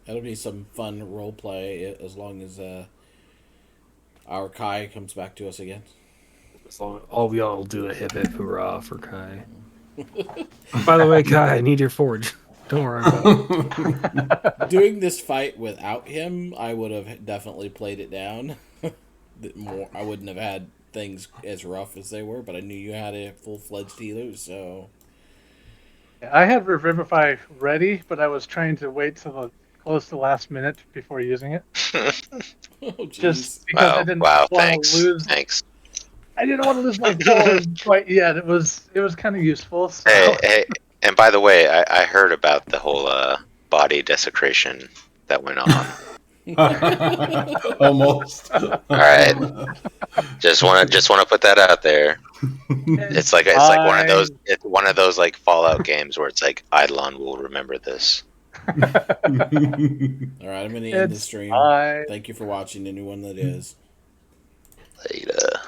Speaker 1: That'll be some fun role play as long as our Kai comes back to us again.
Speaker 3: As long all we all do a hip hip hurrah for Kai. By the way, Kai, I need your forge. Don't worry about it.
Speaker 1: Doing this fight without him, I would have definitely played it down. I wouldn't have had things as rough as they were, but I knew you had a full-fledged healer, so
Speaker 5: I had Revivify ready, but I was trying to wait till the close to the last minute before using it,
Speaker 1: Oh,
Speaker 5: just
Speaker 1: jeez.
Speaker 5: because I
Speaker 4: Wow,
Speaker 5: didn't
Speaker 4: wow,
Speaker 5: want to
Speaker 4: thanks.
Speaker 5: lose.
Speaker 4: Thanks.
Speaker 5: I didn't want to lose my board quite yet. It was kind of useful. So
Speaker 4: Hey, and by the way, I heard about the whole body desecration that went on.
Speaker 6: Almost.
Speaker 4: All right, just wanna put that out there. It's like one of those
Speaker 5: fine.
Speaker 4: it's one of those like Fallout games where it's like Eidolon will remember this.
Speaker 1: All right, I'm going to end the
Speaker 5: It's
Speaker 1: stream.
Speaker 5: fine.
Speaker 1: Thank you for watching, anyone that is.
Speaker 4: Later.